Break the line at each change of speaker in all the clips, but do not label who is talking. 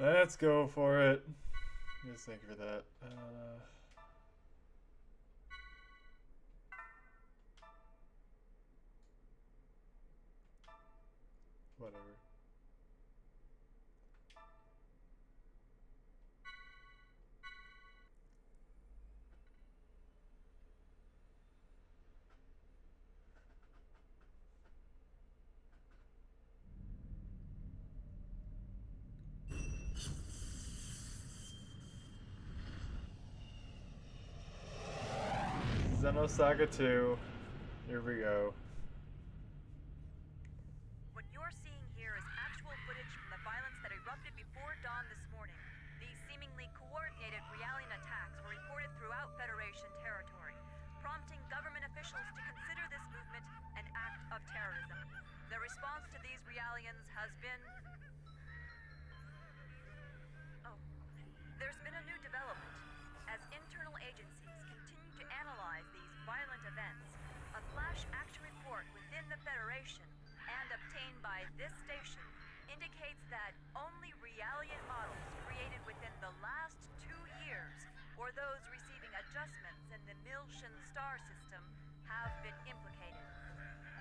Let's go for it. Just thank you for that. Whatever. Xenosaga 2. Here we go.
What you're seeing here is actual footage from the violence that erupted before dawn this morning. These seemingly coordinated Realian attacks were reported throughout Federation territory, prompting government officials to consider this movement an act of terrorism. The response to these Realians has been... Oh, there's been a new development. As internal agencies continue to analyze these violent events, a flash action report within the Federation and obtained by this station indicates that only Realian models created within the last 2 years, or those receiving adjustments in the Milshan star system, have been implicated.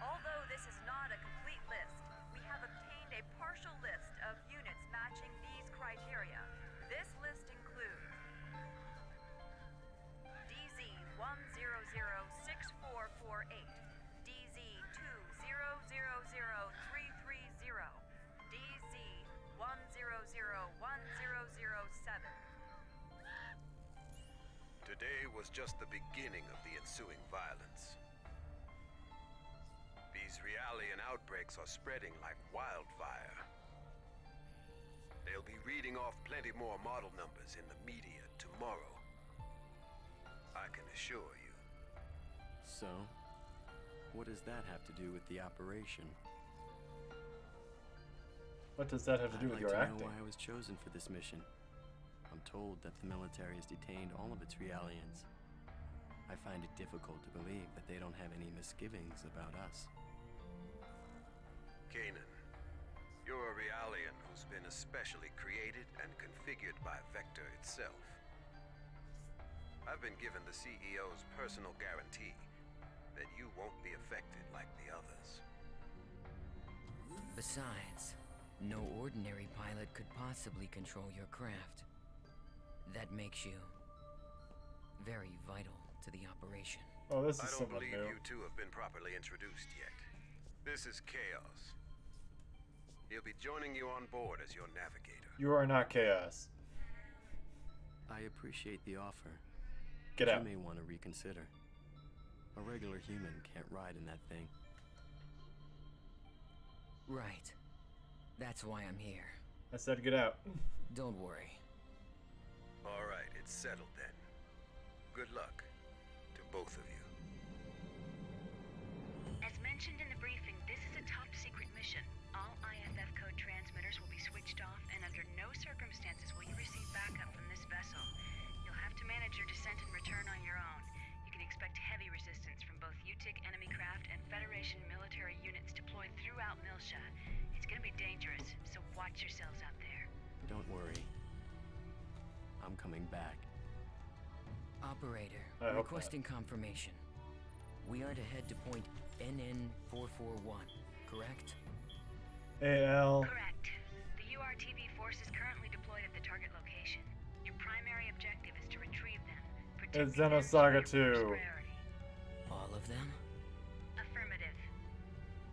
Although this is not a complete list, we have obtained a partial list of units matching these criteria. This list includes DZ-1006448, DZ-2000330, DZ-1001007.
Today was just the beginning of the ensuing violence. These Realian outbreaks are spreading like wildfire. They'll be reading off plenty more model numbers in the media tomorrow. I can assure you.
So, what does that have to do with the operation?
What does that have to do with your
I'd like to
acting?
know why I was chosen for this mission. I'm told that the military has detained all of its Realians. I find it difficult to believe that they don't have any misgivings about us.
Kanan, you're a Realian who's been especially created and configured by Vector itself. I've been given the CEO's personal guarantee that you won't be affected like the others.
Besides, no ordinary pilot could possibly control your craft. That makes you very vital to the operation.
Oh, this
I
is
don't
someone
believe
new.
you two have been properly introduced yet. This is Chaos. He'll be joining you on board as your navigator.
You are not Chaos.
I appreciate the offer.
Get
but
out.
You may want to reconsider. A regular human can't ride in that thing.
Right. That's why I'm here.
I said get out.
Don't worry.
All right, it's settled then. Good luck to both of you.
As mentioned in the briefing, this is a top-secret mission. All IFF code transmitters will be switched off, and under no circumstances will you receive backup from this vessel. You'll have to manage your descent and return on your own. You can expect heavy resistance from both UTIC enemy craft and Federation military units deployed throughout Milsha. It's gonna be dangerous, so watch yourselves out there.
Don't worry. I'm coming back.
Operator,
I hope
requesting confirmation. We are to head to point NN441, correct?
AL.
Correct. The URTV force is currently deployed at the target location. Your primary objective is to retrieve them.
It's Xenosaga 2.
Priority.
All of them?
Affirmative.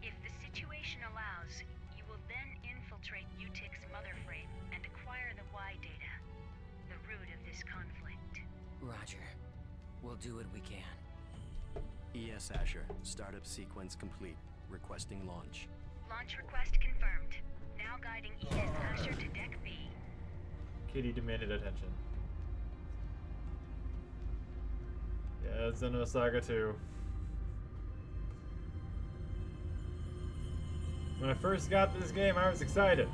If the situation allows, you will then infiltrate UTIC's mother frame and acquire the Y data, the root of this conflict.
Roger. We'll do what we can.
ES Asher, startup sequence complete. Requesting launch.
Launch request confirmed. Now guiding ES Asher to Deck B.
Kitty demanded attention. Yeah, Xenosaga 2. When I first got this game, I was excited.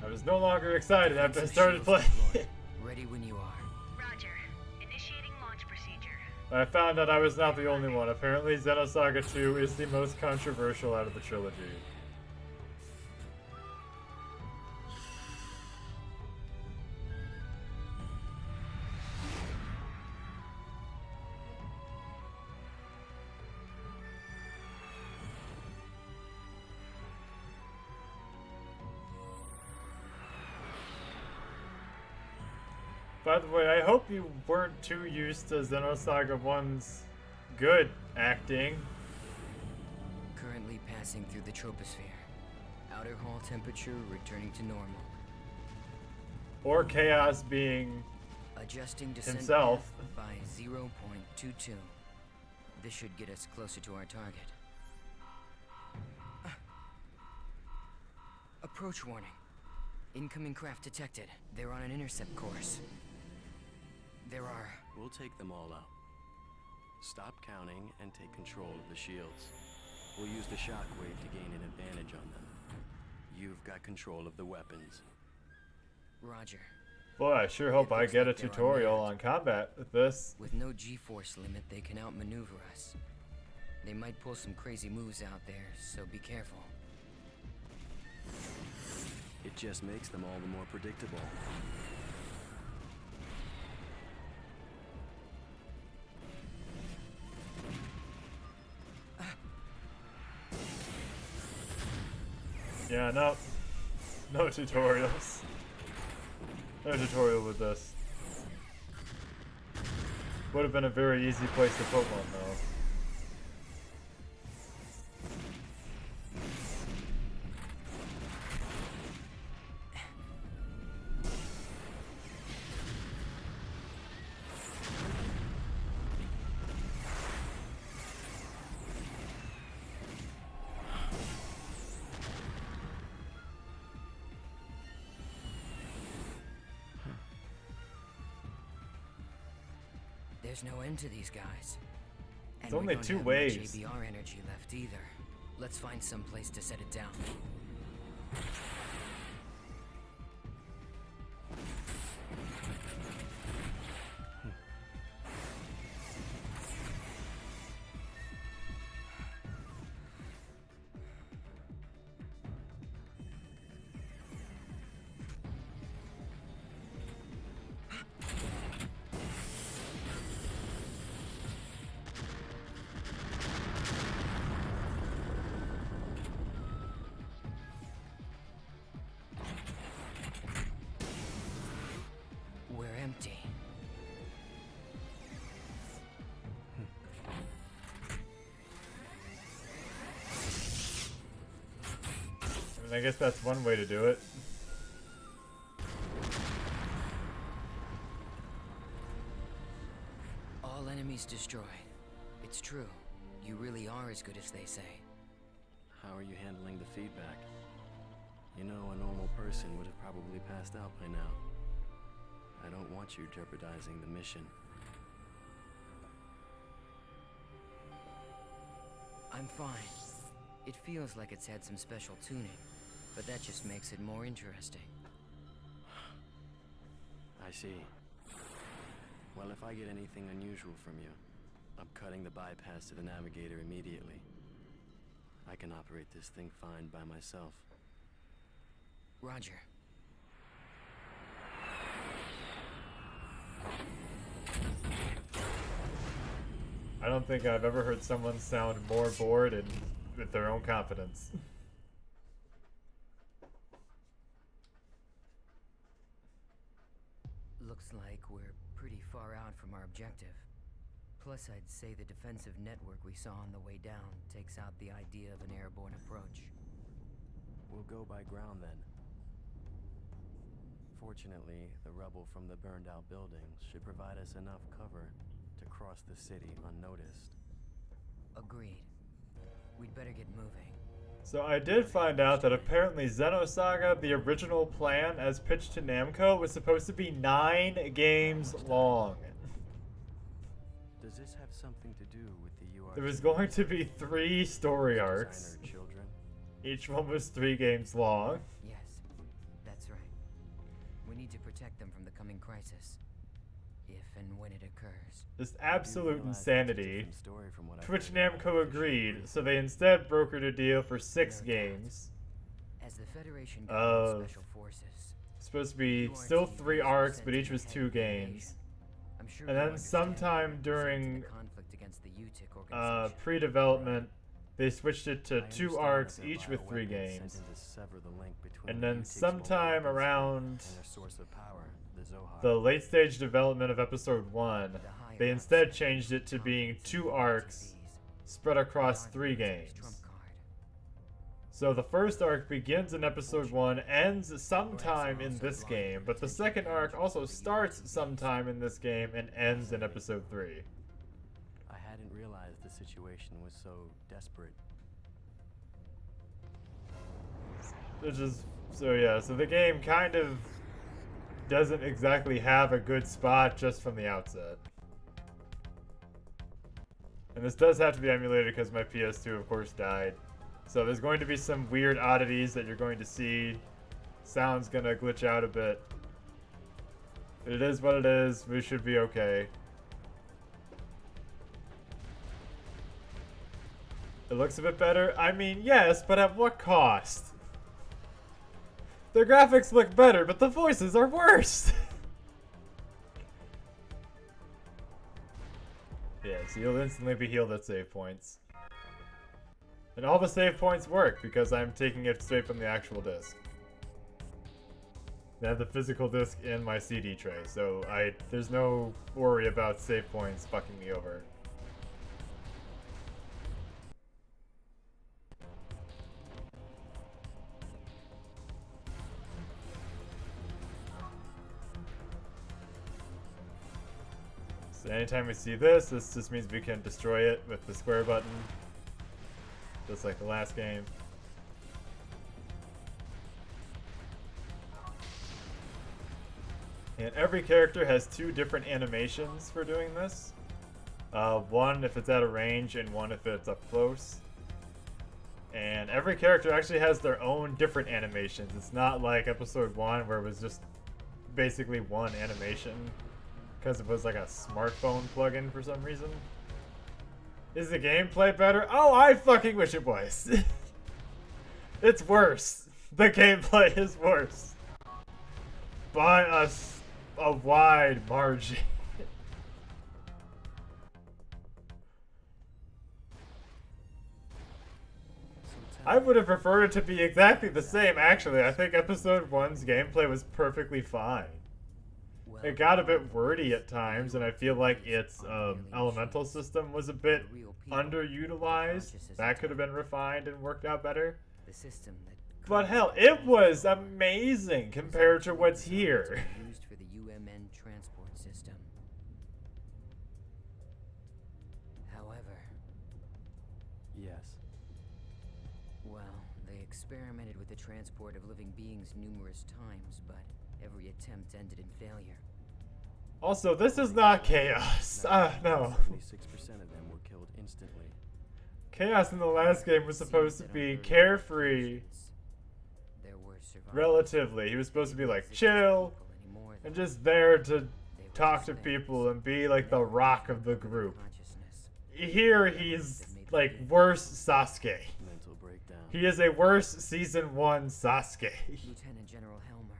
I was no longer excited after I started playing.
Ready when you are.
Roger. Initiating launch procedure.
I found out I was not the only one. Apparently, Xenosaga 2 is the most controversial out of the trilogy. By the way, I hope you weren't too used to Xenosaga 1's good acting.
Currently passing through the troposphere. Outer hull temperature returning to normal.
Or Chaos being
Adjusting descent
himself.
path by 0.22. This should get us closer to our target. Approach warning. Incoming craft detected. They're on an intercept course. There are...
We'll take them all out. Stop counting and take control of the shields. We'll use the shockwave to gain an advantage on them. You've got control of the weapons.
Roger.
Boy, I sure hope
It
I
looks
get a
like they're
tutorial
unmanned.
on combat with this.
With no G-force limit, they can outmaneuver us. They might pull some crazy moves out there, so be careful.
It just makes them all the more predictable.
Yeah, no. No tutorials. No tutorial with this. Would have been a very easy place to put one, though.
There's no end to these guys. And
It's only
we don't
2
have
waves.
much ABR energy left either. Let's find some place to set it down. We're empty.
I mean, I guess that's one way to do it.
All enemies destroyed. It's true. You really are as good as they say.
How are you handling the feedback? You know, a normal person would have probably passed out by now. I don't want you jeopardizing the mission.
I'm fine. It feels like it's had some special tuning, but that just makes it more interesting.
I see. Well, if I get anything unusual from you, I'm cutting the bypass to the navigator immediately. I can operate this thing fine by myself.
Roger.
I don't think I've ever heard someone sound more bored and with their own confidence.
Looks like we're pretty far out from our objective. Plus, I'd say the defensive network we saw on the way down takes out the idea of an airborne approach.
We'll go by ground then. Fortunately, the rubble from the burned-out buildings should provide us enough cover to cross the city unnoticed.
Agreed. We'd better get moving.
So I did find out that apparently Xenosaga, the original plan as pitched to Namco, was supposed to be 9 games long.
Does this have something to do with the UR?
There was going to be 3 story arcs.
Designer children?
Each one was 3 games long.
Yes, that's right. We need to protect them from the coming crisis. If and when it occurs.
Just
I do
absolute
realize that's a
insanity.
different story from what I've
To which
heard about
Namco
official
agreed,
proof.
so they instead brokered a deal for 6
No doubt.
games.
As the Federation
Of
governs special forces,
Supposed to be
URT
still 3
was
arcs,
sent
but each
to
was
head
2
the invasion.
games.
I'm sure
And
you
then
understand
sometime
the
during
conflict against the UTIC organization.
pre-development, they switched it to
I
2
understand
arcs,
that their
each with 3
bioweapons
games.
sent in to sever the link between
And
the
then
UTIC's
sometime
mobile
around
and their source of power, the Zohar.
the late stage development of episode 1,
The higher
they
ups
instead changed it to being
confidence
2
in
arcs
these.
spread across
The
3
arguments are
games.
the trump card.
So the first arc begins in episode 1, ends sometime in this game, but the second arc also starts sometime in this game and ends in episode 3.
I hadn't realized the situation was so desperate.
Which is, so yeah, so the game kind of doesn't exactly have a good spot just from the outset. And this does have to be emulated because my PS2 of course died. So there's going to be some weird oddities that you're going to see. Sound's gonna glitch out a bit. It is what it is, we should be okay. It looks a bit better? I mean, yes, but at what cost? The graphics look better, but the voices are worse! Yes, you'll instantly be healed at save points. And all the save points work because I'm taking it straight from the actual disc. I have the physical disc in my CD tray, so there's no worry about save points fucking me over. So anytime we see this just means we can destroy it with the square button. Just like the last game. And every character has 2 different animations for doing this. One if it's at a range and one if it's up close. And every character actually has their own different animations. It's not like episode 1 where it was just basically one animation. Because it was like a smartphone plugin for some reason. Is the gameplay better? Oh, I fucking wish it was. It's worse. The gameplay is worse. By a wide margin. I would have preferred it to be exactly the same, actually. I think episode 1's gameplay was perfectly fine. It got a bit wordy at times, and I feel like its elemental system was a bit underutilized. That could have been refined and worked out better.
The system that
But hell, it was amazing compared to what's here.
used for the UMN transport system. However,
Yes.
well, they experimented with the transport of living beings numerous times, but every attempt ended in failure.
Also, this is not Chaos. No.
76% of them were killed instantly.
Chaos in the last game was supposed to be carefree,
There were survivors.
relatively. He was supposed to be like chill, and just there to talk to people and be like the rock of the group. Here he's like worse Sasuke.
Mental breakdown.
He is a worse season 1 Sasuke.
Lieutenant General Helmer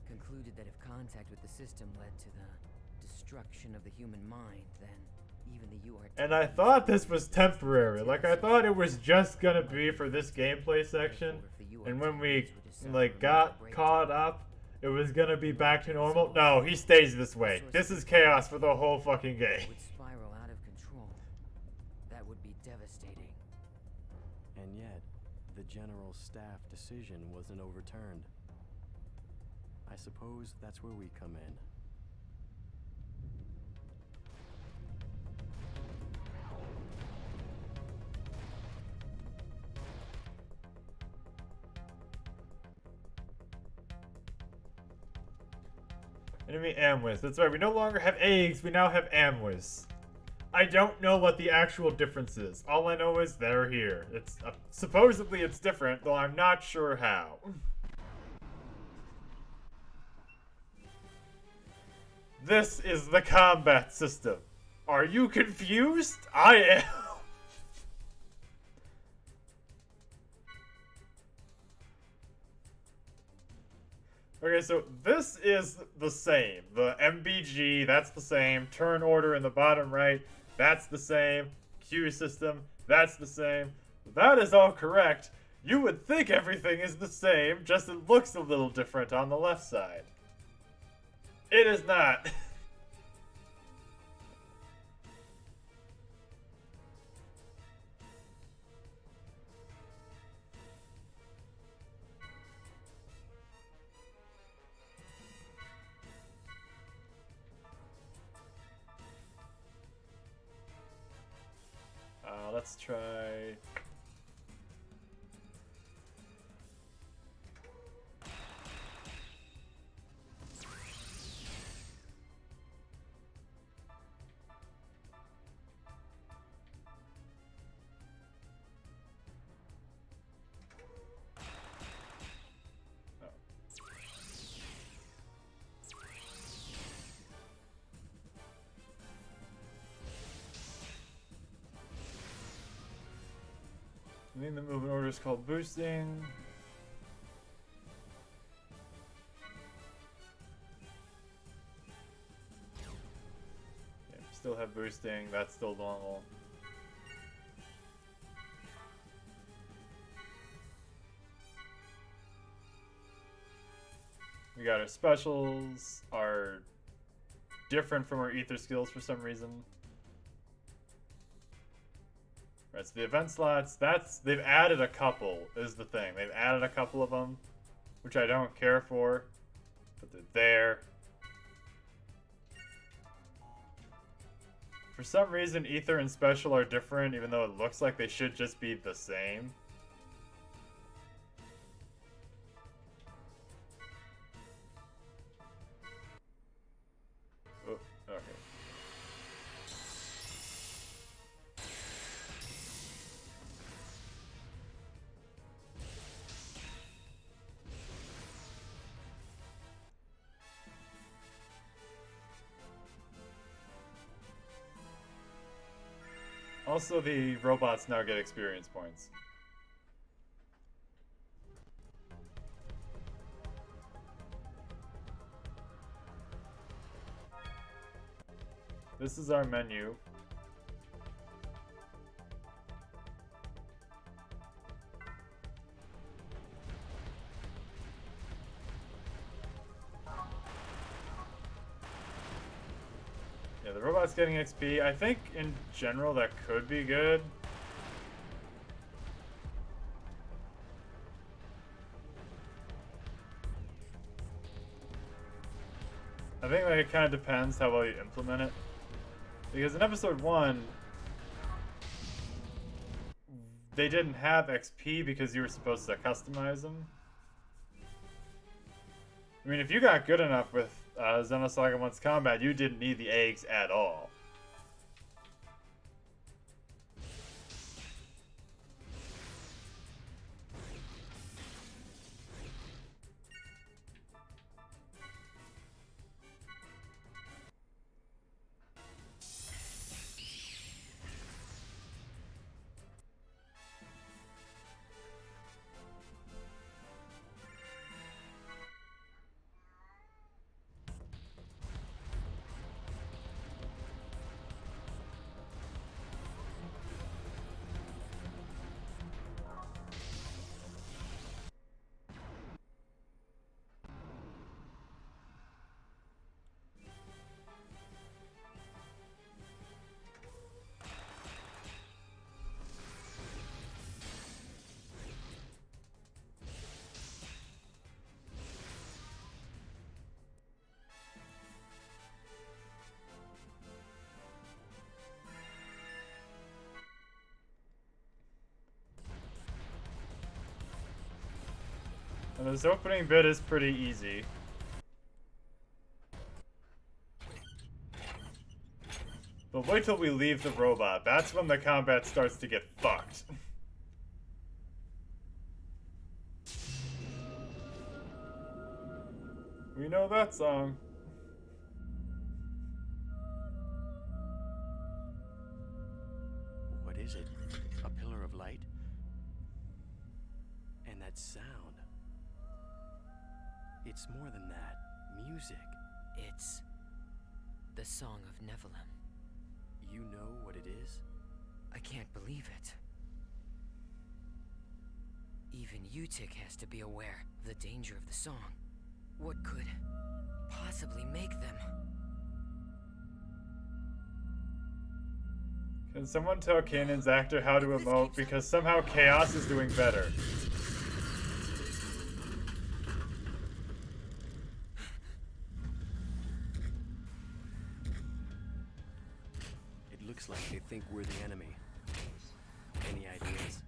concluded that if contact with the system led to the destruction of the human mind, then even the URT.
And I thought this was temporary. Like, I thought it was just gonna be for this gameplay section. And when we, like, got caught up, it was gonna be back to normal. No, he stays this way. This is Chaos for the whole fucking game.
would spiral out of control. That would be devastating.
And yet, the General Staff decision wasn't overturned. I suppose that's where we come in.
Enemy Amwis. That's right, we no longer have eggs, we now have Amwis. I don't know what the actual difference is. All I know is they're here. It's supposedly it's different, though I'm not sure how. This is the combat system. Are you confused? I am. Okay, so this is the same. The MBG, that's the same. Turn order in the bottom right, that's the same. Queue system, that's the same. That is all correct. You would think everything is the same, just it looks a little different on the left side. It is not. Let's try. I think the movement order is called boosting. Yeah, still have boosting, that's still normal. We got our specials are different from our ether skills for some reason. Right, so the event slots, they've added a couple, is the thing. They've added a couple of them, which I don't care for, but they're there. For some reason, ether and special are different, even though it looks like they should just be the same. Oh, okay. Also, the robots now get experience points. This is our menu. Yeah, the robot's getting XP. I think in general that could be good. I think like it kind of depends how well you implement it. Because in episode 1, they didn't have XP because you were supposed to customize them. I mean, if you got good enough with Xenosaga 1's combat, you didn't need the eggs at all. And this opening bit is pretty easy. But wait till we leave the robot. That's when the combat starts to get fucked. We know that song.
What is it? A pillar of light? And that sound. It's more than that. Music.
It's the Song of Nephilim.
You know what it is?
I can't believe it. Even Utik has to be aware of the danger of the song. What could possibly make them?
Can someone tell Kanan's actor how to emote because somehow Chaos is doing better?
It looks like they think we're the enemy. Any ideas?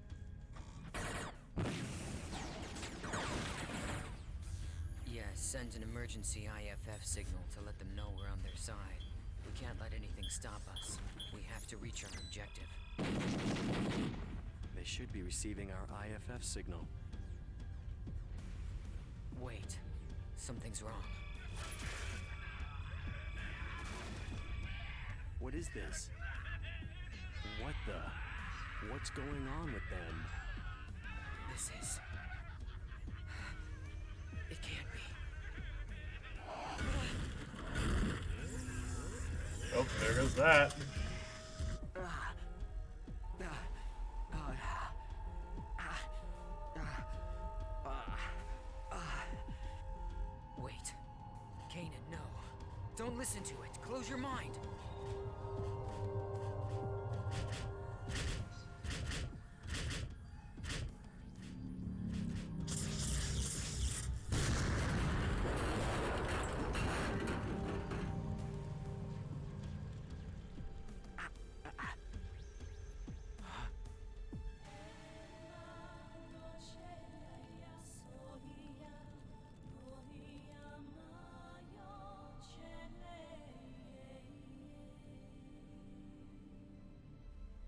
Yeah, send an emergency IFF signal to let them know we're on their side. We can't let anything stop us. We have to reach our objective.
They should be receiving our IFF signal.
Wait, something's wrong.
What is this? What the? What's going on with them?
This is... It can't be.
Oh, there goes that.
Wait. Kanan, no. Don't listen to it. Close your mind.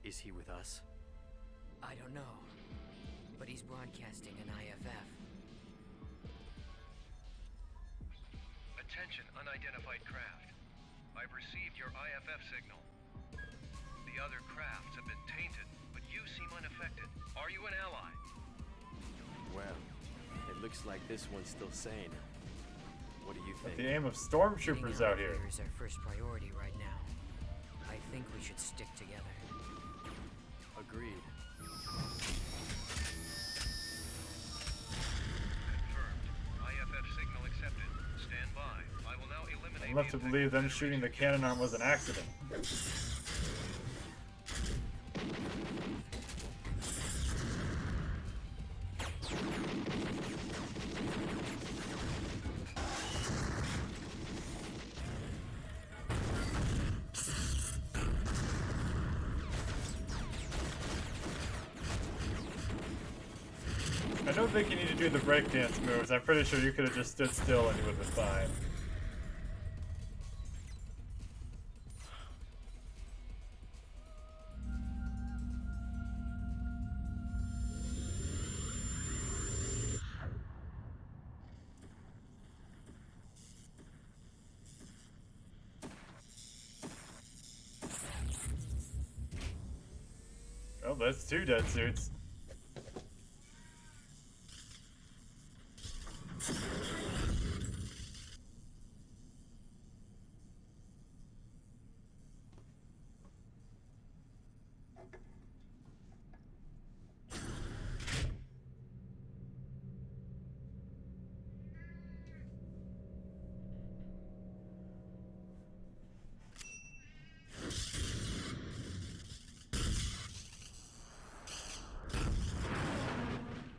Is he with us?
I don't know. But he's broadcasting an IFF.
Attention, unidentified craft. I've received your IFF signal. The other crafts have been tainted, but you seem unaffected. Are you an ally?
Well, it looks like this one's still sane. What do you think?
The aim of stormtroopers out here.
Is our first priority right now. I think we should stick together.
Agreed.
Confirmed. IFF signal accepted. Stand by. I will now eliminate.
I'm left to believe them shooting the cannon arm was an accident. I don't think you need to do the breakdance moves. I'm pretty sure you could have just stood still and you would have been fine. Oh, that's 2 dead suits.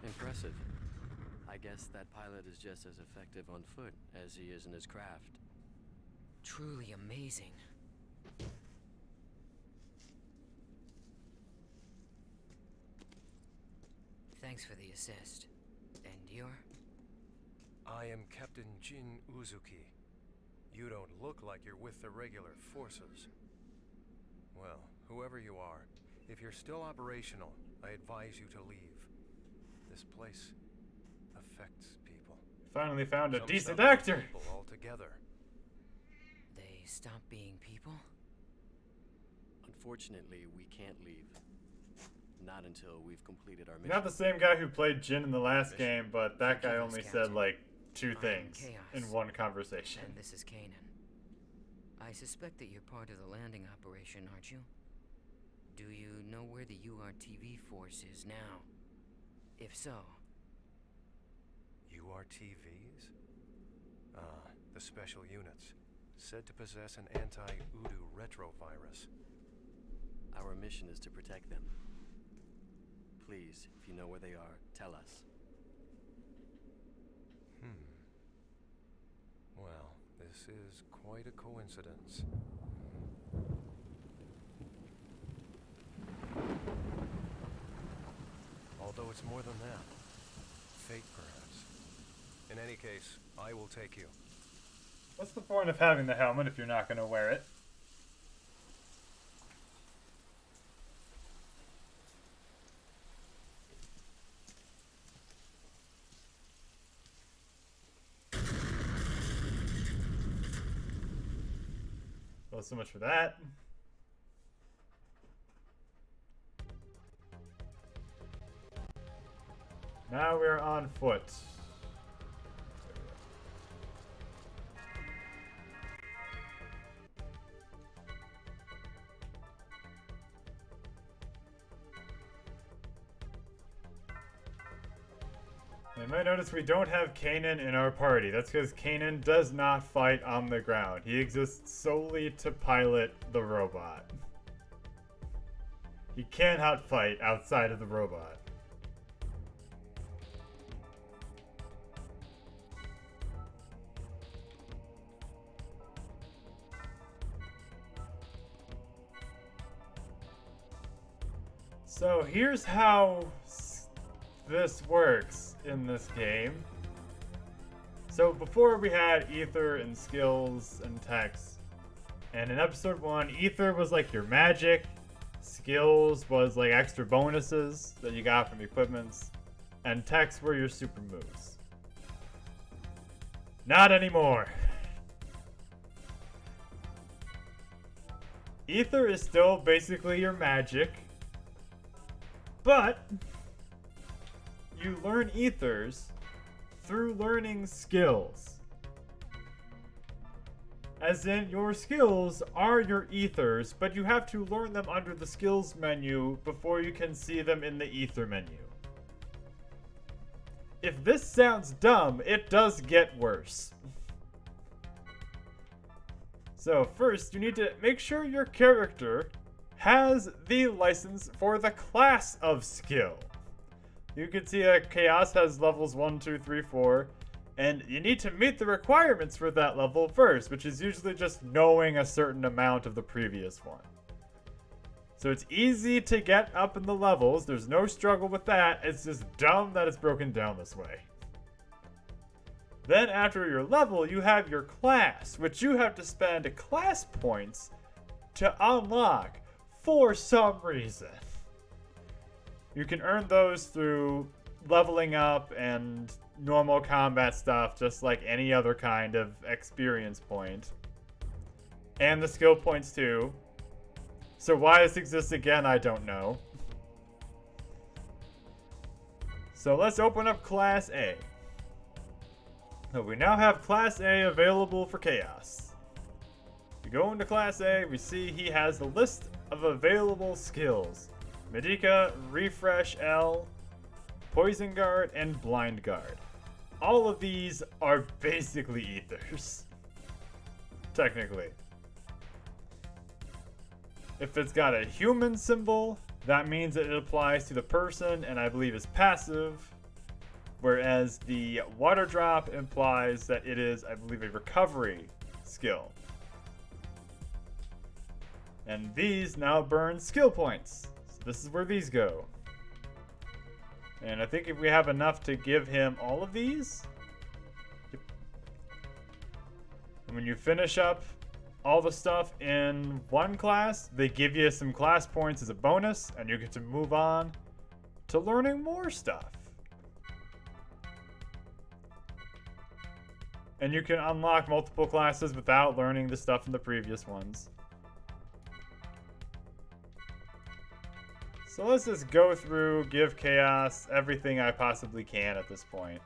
Impressive. I guess that pilot is just as effective on foot as he is in his craft.
Truly amazing. Thanks for the assist. And you're?
I am Captain Jin Uzuki. You don't look like you're with the regular forces. Well, whoever you are, if you're still operational, I advise you to leave. This place affects people.
Finally found a
Some
decent
stop
actor.
people altogether.
They stop being people?
Unfortunately, we can't leave. Not until we've completed our mission.
Not the same guy who played Jin in the last
Mission.
game, but that guy
Forgive us,
only said
Captain.
like 2
I am
things
Chaos.
in one conversation.
And this is Kanan. I suspect that you're part of the landing operation, aren't you? Do you know where the URTV force is now? If so...
URTVs? the special units, said to possess an anti-Udu retrovirus.
Our mission is to protect them. Please, if you know where they are, tell us.
Well, this is quite a coincidence. Although it's more than that. Fate, perhaps. In any case, I will take you.
What's the point of having the helmet if you're not going to wear it? Well, so much for that. Now we're on foot. You might notice we don't have Kanan in our party. That's because Kanan does not fight on the ground. He exists solely to pilot the robot. He cannot fight outside of the robot. So here's how this works in this game. So before we had Ether and skills and Tex. And in episode 1, Ether was like your magic. Skills was like extra bonuses that you got from equipments. And Tex were your super moves. Not anymore. Ether is still basically your magic. But you learn ethers through learning skills. As in, your skills are your ethers, but you have to learn them under the skills menu before you can see them in the ether menu. If this sounds dumb, it does get worse. So first, you need to make sure your character has the license for the class of skill. You can see that Chaos has levels 1, 2, 3, 4, and you need to meet the requirements for that level first, which is usually just knowing a certain amount of the previous one. So it's easy to get up in the levels, there's no struggle with that, it's just dumb that it's broken down this way. Then after your level, you have your class, which you have to spend class points to unlock for some reason. You can earn those through leveling up and normal combat stuff, just like any other kind of experience point. And the skill points too. So why this exists again, I don't know. So let's open up Class A. So we now have Class A available for Chaos. We go into Class A, we see he has the list of available skills. Medica, Refresh L, Poison Guard, and Blind Guard. All of these are basically ethers. Technically. If it's got a human symbol, that means that it applies to the person and I believe is passive. Whereas the water drop implies that it is, I believe, a recovery skill. And these now burn skill points. So this is where these go. And I think if we have enough to give him all of these. Yep. And when you finish up all the stuff in one class, they give you some class points as a bonus, and you get to move on to learning more stuff. And you can unlock multiple classes without learning the stuff in the previous ones. So let's just go through, give Chaos everything I possibly can at this point.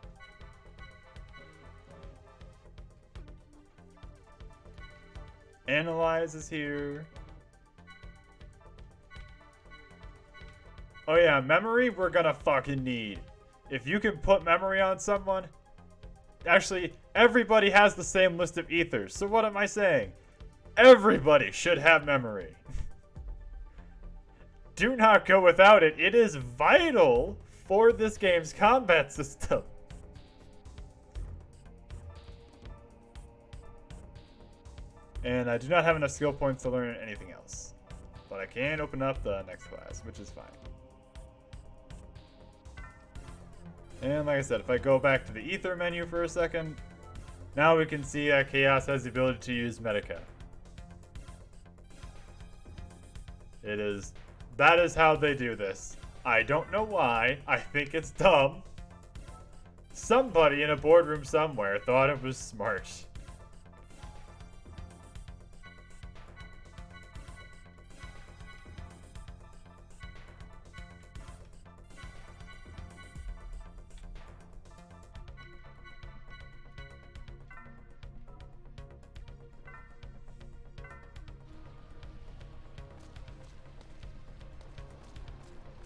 Analyze is here. Oh yeah, memory we're gonna fucking need. If you can put memory on someone, Actually, everybody has the same list of ethers. So what am I saying? Everybody should have memory. Do not go without it. It is vital for this game's combat system. And I do not have enough skill points to learn anything else. But I can open up the next class, which is fine. And like I said, if I go back to the ether menu for a second, now we can see that Chaos has the ability to use Medica. That is how they do this. I don't know why. I think it's dumb. Somebody in a boardroom somewhere thought it was smart.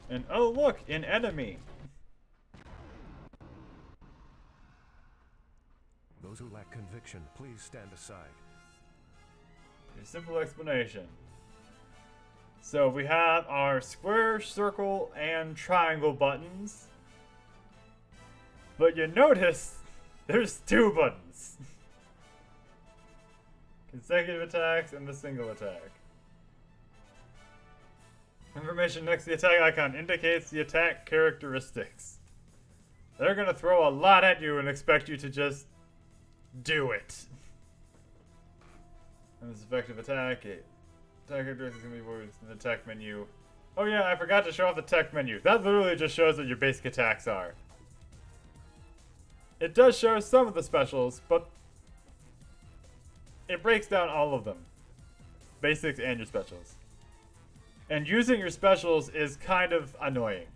And oh look, an enemy!
Those who lack conviction, please stand aside.
A simple explanation. So we have our square, circle, and triangle buttons. But you notice there's two buttons. Consecutive attacks and the single attack. Information next to the attack icon indicates the attack characteristics. They're gonna throw a lot at you and expect you to just do it. And this effective attack, attack characteristics can be avoided in the attack menu. Oh yeah, I forgot to show off the tech menu. That literally just shows what your basic attacks are. It does show some of the specials, but it breaks down all of them. Basics and your specials. And using your specials is kind of annoying.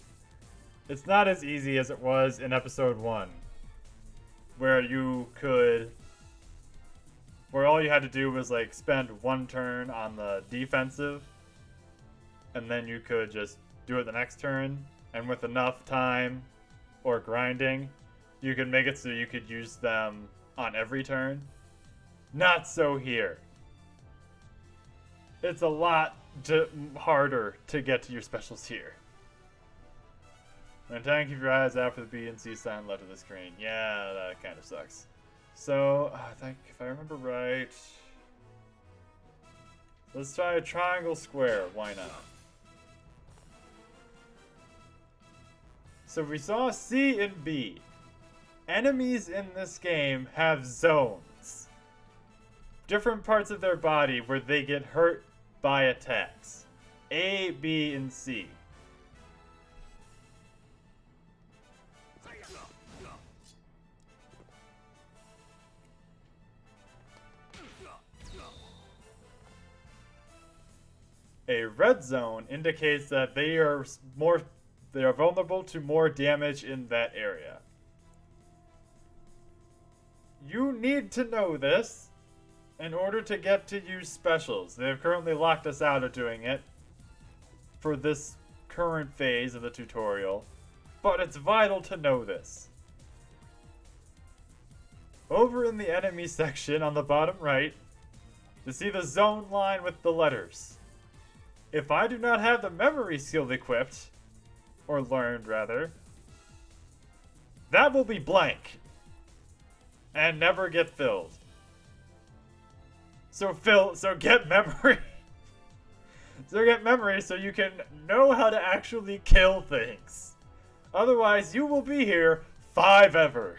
It's not as easy as it was in episode 1. Where all you had to do was like spend one turn on the defensive. And then you could just do it the next turn. And with enough time or grinding, you could make it so you could use them on every turn. Not so here. It's a lot harder to get to your specials here. And trying to keep your eyes out for the B and C sign left of the screen. Yeah, that kind of sucks. So, I think if I remember right, let's try a triangle square. Why not? So we saw C and B. Enemies in this game have zones. Different parts of their body where they get hurt by attacks. A, B, and C. A red zone indicates that they are vulnerable to more damage in that area. You need to know this in order to get to use specials. They have currently locked us out of doing it for this current phase of the tutorial, but it's vital to know this. Over in the enemy section on the bottom right, you see the zone line with the letters. If I do not have the memory skill equipped, or learned rather, that will be blank and never get filled. So get memory. So get memory so you can know how to actually kill things. Otherwise, you will be here forever.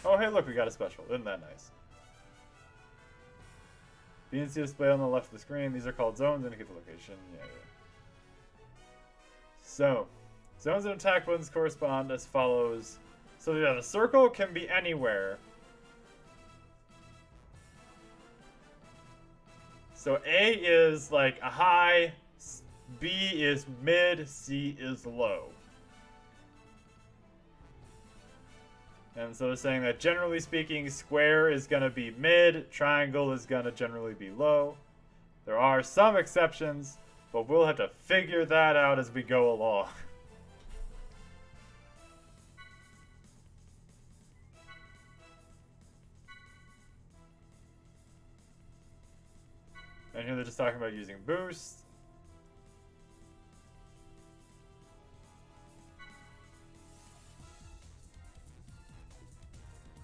Oh, hey, look, we got a special. Isn't that nice? BNC display on the left of the screen. These are called zones. Indicate the location. Yeah. So, zones and attack buttons correspond as follows. So yeah, the circle can be anywhere. So A is like a high, B is mid, C is low. And so they're saying that generally speaking, square is going to be mid, triangle is going to generally be low. There are some exceptions, but we'll have to figure that out as we go along. And here they're just talking about using boost.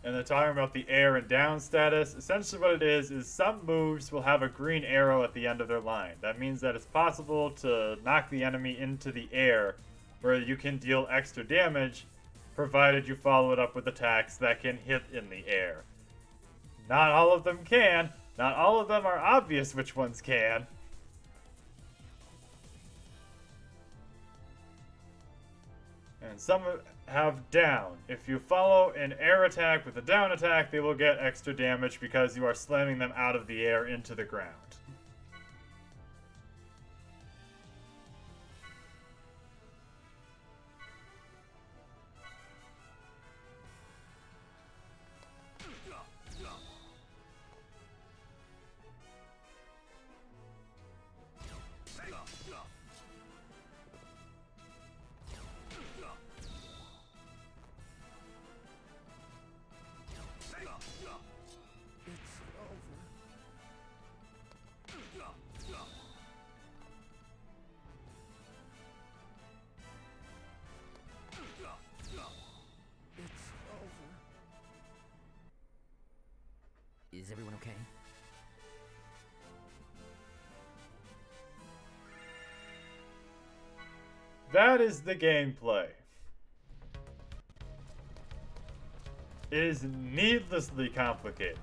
And they're talking about the air and down status. Essentially what it is some moves will have a green arrow at the end of their line. That means that it's possible to knock the enemy into the air, where you can deal extra damage, provided you follow it up with attacks that can hit in the air. Not all of them can. Not all of them are obvious which ones can. And some have down. If you follow an air attack with a down attack, they will get extra damage because you are slamming them out of the air into the ground.
Is everyone okay?
That is the gameplay. It is needlessly complicated.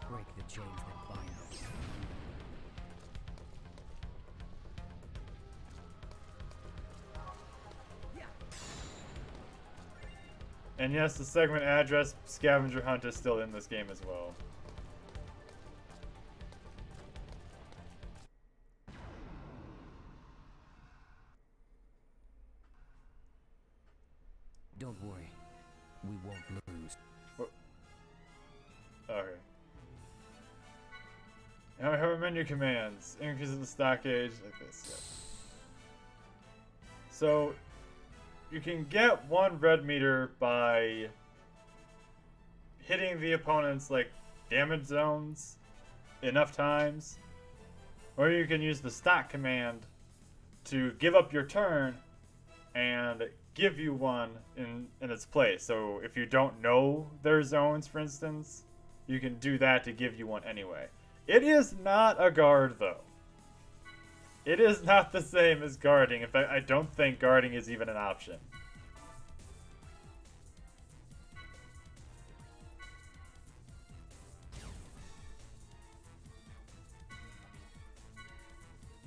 Break the chains that bind us.
And yes, the segment address scavenger hunt is still in this game as well.
Don't worry. We won't lose.
Okay. Now I have a menu commands. Increases the stock age like this. Yeah. So you can get one red meter by hitting the opponent's like damage zones enough times, or you can use the stock command to give up your turn and give you one in its place. So if you don't know their zones, for instance, you can do that to give you one anyway. It is not a guard, though. It is not the same as guarding. In fact, I don't think guarding is even an option.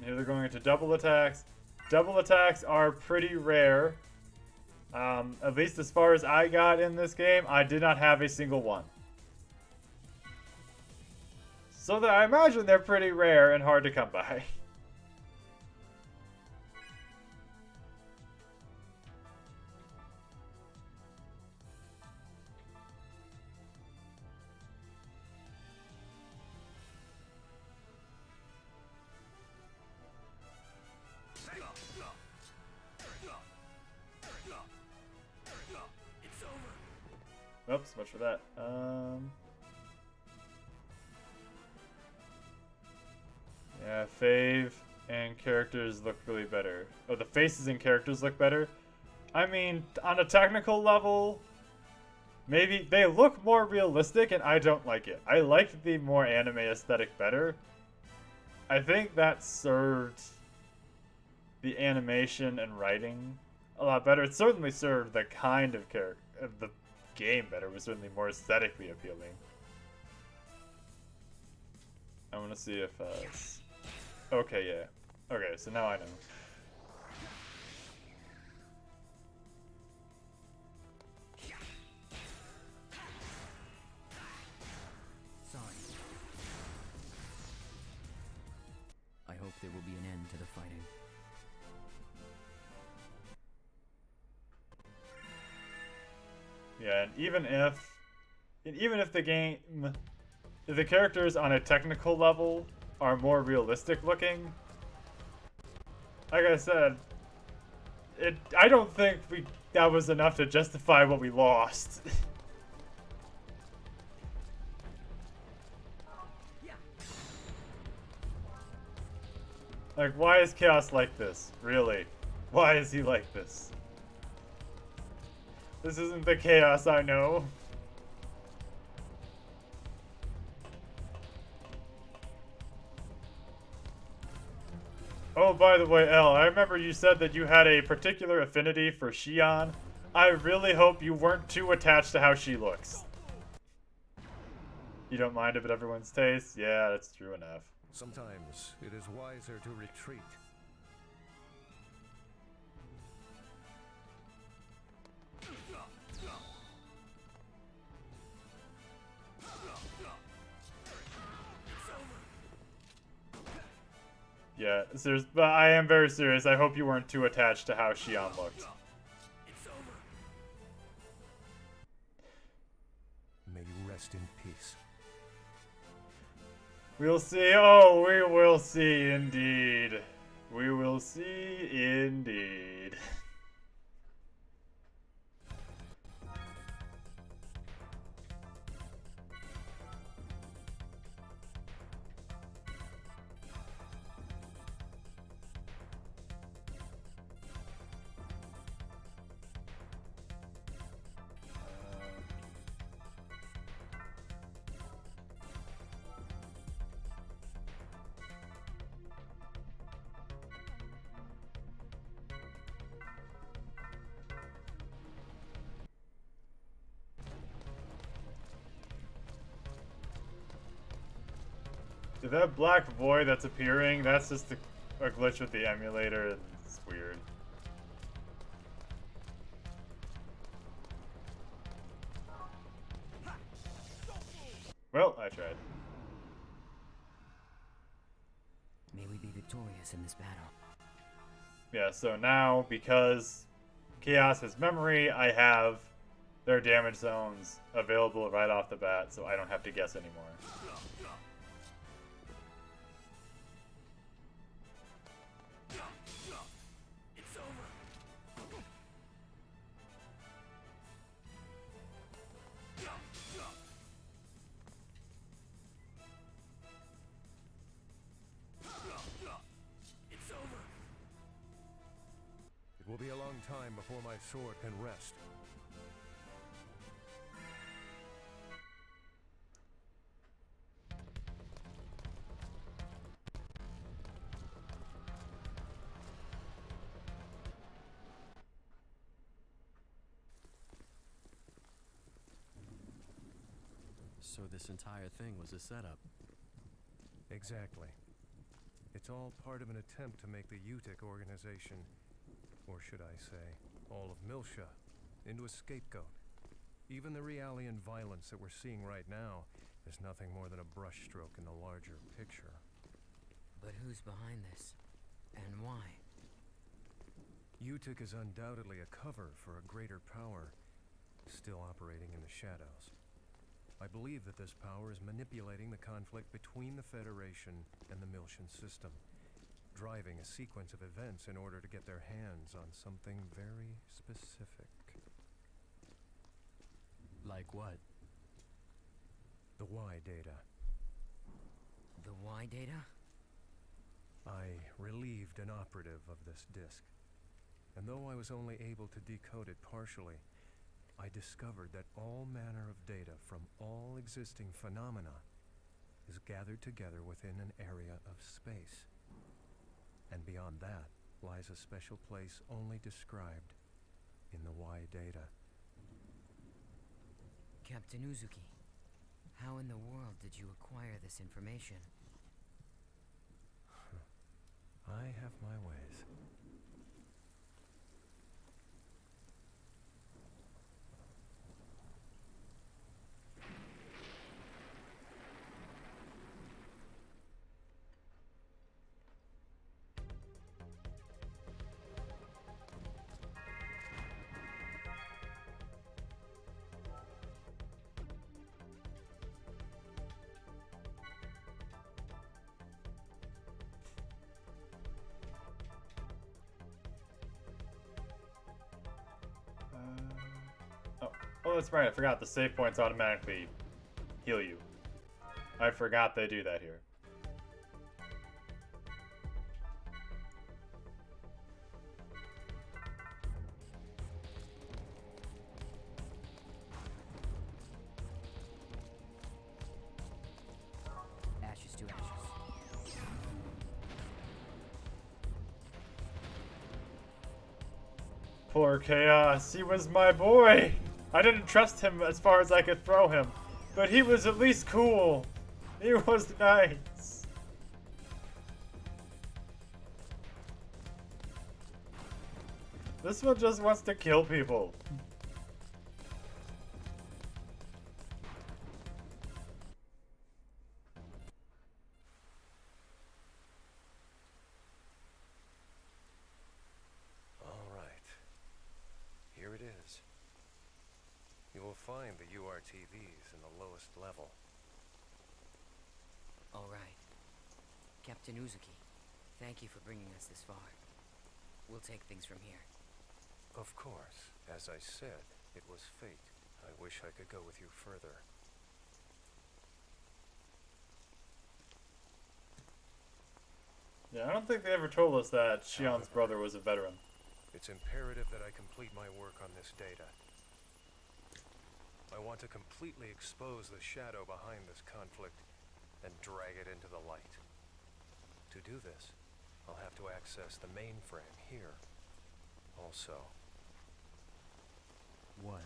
Here they're going into double attacks. Double attacks are pretty rare. At least as far as I got in this game, I did not have a single one. So I imagine they're pretty rare and hard to come by. Oops, much for that. Yeah, Fave and characters look really better. Oh, the faces and characters look better. I mean, on a technical level, maybe they look more realistic, and I don't like it. I liked the more anime aesthetic better. I think that served the animation and writing a lot better. It certainly served the kind of character of the game better. It was certainly more aesthetically appealing. I want to see if okay, yeah. Okay, so now I know.
Sorry. I hope there will be an end to the fighting.
Yeah, and even if the game, if the characters on a technical level are more realistic looking, like I said, I don't think that was enough to justify what we lost. Like, why is Chaos like this? Really? Why is he like this? This isn't the Chaos I know. Oh, by the way, Elle, I remember you said that you had a particular affinity for Xion. I really hope you weren't too attached to how she looks. You don't mind if it everyone's taste? Yeah, that's true enough.
Sometimes it is wiser to retreat.
Yeah, serious, but I am very serious. I hope you weren't too attached to how Xion looked.
May you rest in peace.
We'll see. Oh, we will see indeed. We will see indeed. Dude, that black void that's appearing, that's just a glitch with the emulator. It's weird. Well, I tried.
May we be victorious in this battle.
Yeah, so now, because Chaos has memory, I have their damage zones available right off the bat, so I don't have to guess anymore.
It will be a long time before my sword can rest.
So this entire thing was a setup.
Exactly. It's all part of an attempt to make the UTIC organization, or should I say, all of Milsha, into a scapegoat. Even the Realian violence that we're seeing right now is nothing more than a brushstroke in the larger picture.
But who's behind this? And why?
UTIC is undoubtedly a cover for a greater power, still operating in the shadows. I believe that this power is manipulating the conflict between the Federation and the Milshan system, driving a sequence of events in order to get their hands on something very specific.
Like what?
The Y data.
The Y data?
I relieved an operative of this disk, and though I was only able to decode it partially, I discovered that all manner of data from all existing phenomena is gathered together within an area of space. And beyond that lies a special place only described in the Y data.
Captain Uzuki, how in the world did you acquire this information?
I have my ways.
it's right. I forgot the save points automatically heal you. I forgot they do that here.
Ashes to ashes.
Poor Chaos. He was my boy. I didn't trust him as far as I could throw him, but he was at least cool. He was nice. This one just wants to kill people.
All right. Here it is. You will find the URTVs in the lowest level.
All right. Captain Uzuki, thank you for bringing us this far. We'll take things from here.
Of course. As I said, it was fate. I wish I could go with you further.
Yeah, I don't think they ever told us that Shion's brother was a veteran.
It's imperative that I complete my work on this data. I want to completely expose the shadow behind this conflict and drag it into the light. To do this, I'll have to access the mainframe here. Also,
What?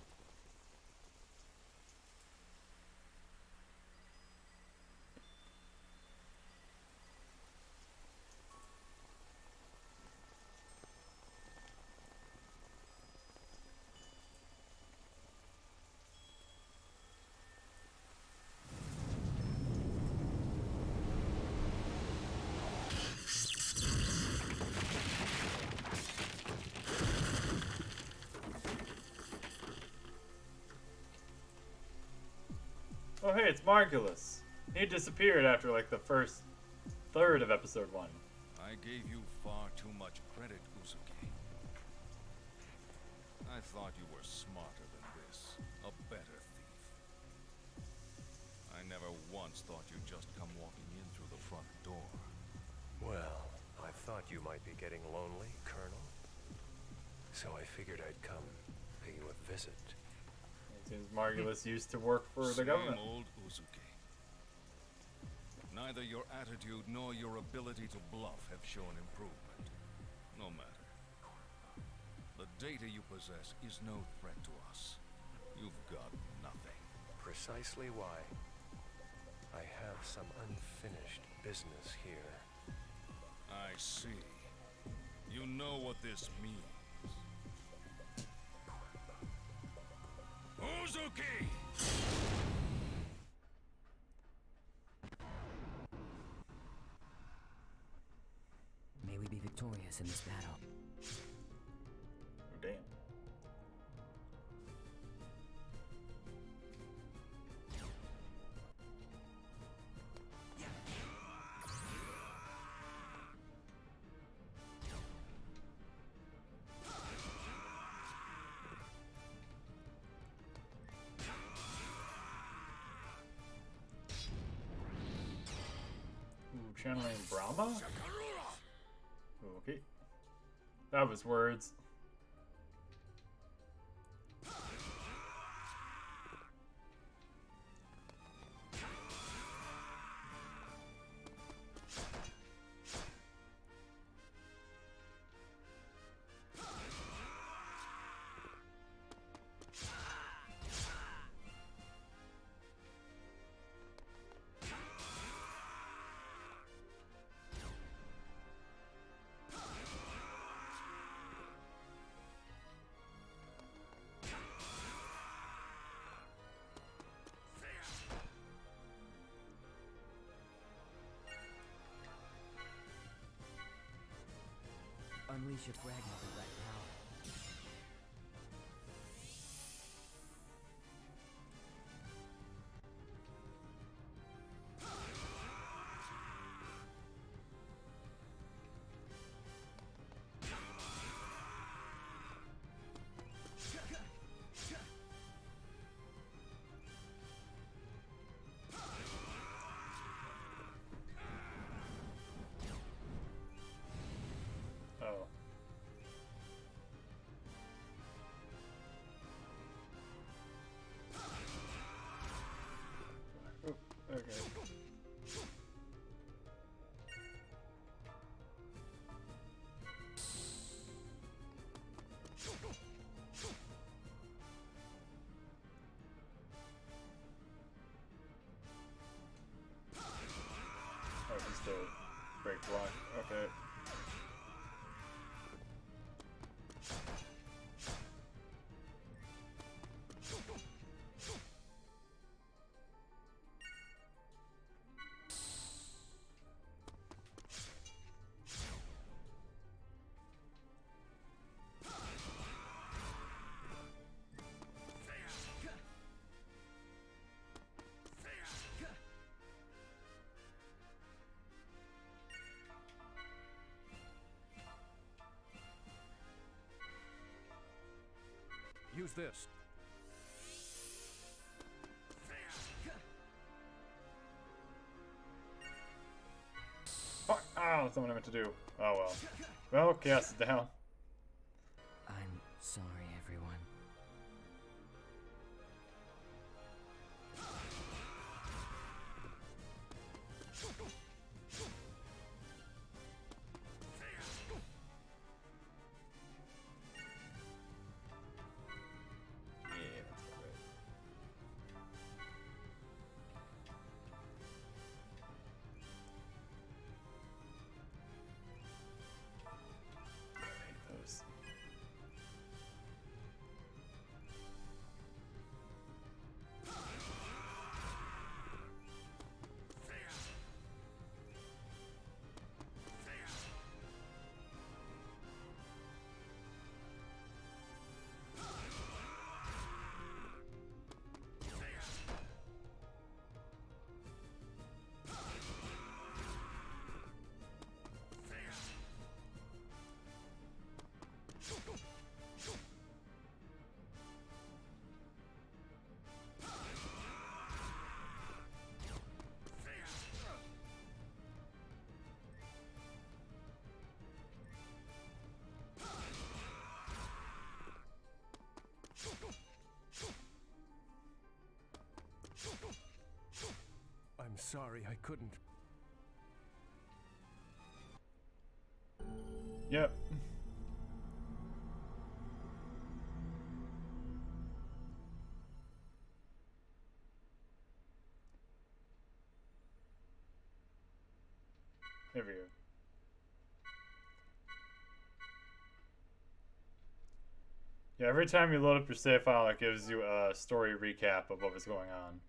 Oh hey, it's Margulis. He disappeared after like the first third of episode 1.
I gave you far too much credit, Uzuki. I thought you were smarter than this, a better thief. I never once thought you'd just come walking in through the front door.
well, I thought you might be getting lonely, Colonel. So I figured I'd come pay you a visit.
It seems Margulis used to work for the
Same
government.
old Uzuki. Neither your attitude nor your ability to bluff have shown improvement. No matter. The data you possess is no threat to us. You've got nothing.
Precisely why I have some unfinished business here.
I see. You know what this means. Uzuki!
May we be victorious in this battle.
Oh, damn. Ooh, channeling Brahma? Okay. That was words.
Unleash a fragment of that power.
Okay. Oh, just a break block. Okay.
Use this.
Fuck! Oh, that's not what I meant to do. Oh well. Well, chaos is down.
I'm sorry, everyone.
Yeah, that's about right. I hate those.
I'm sorry I couldn't.
Yep. There we go. Yeah, every time you load up your save file, it gives you a story recap of what was going on.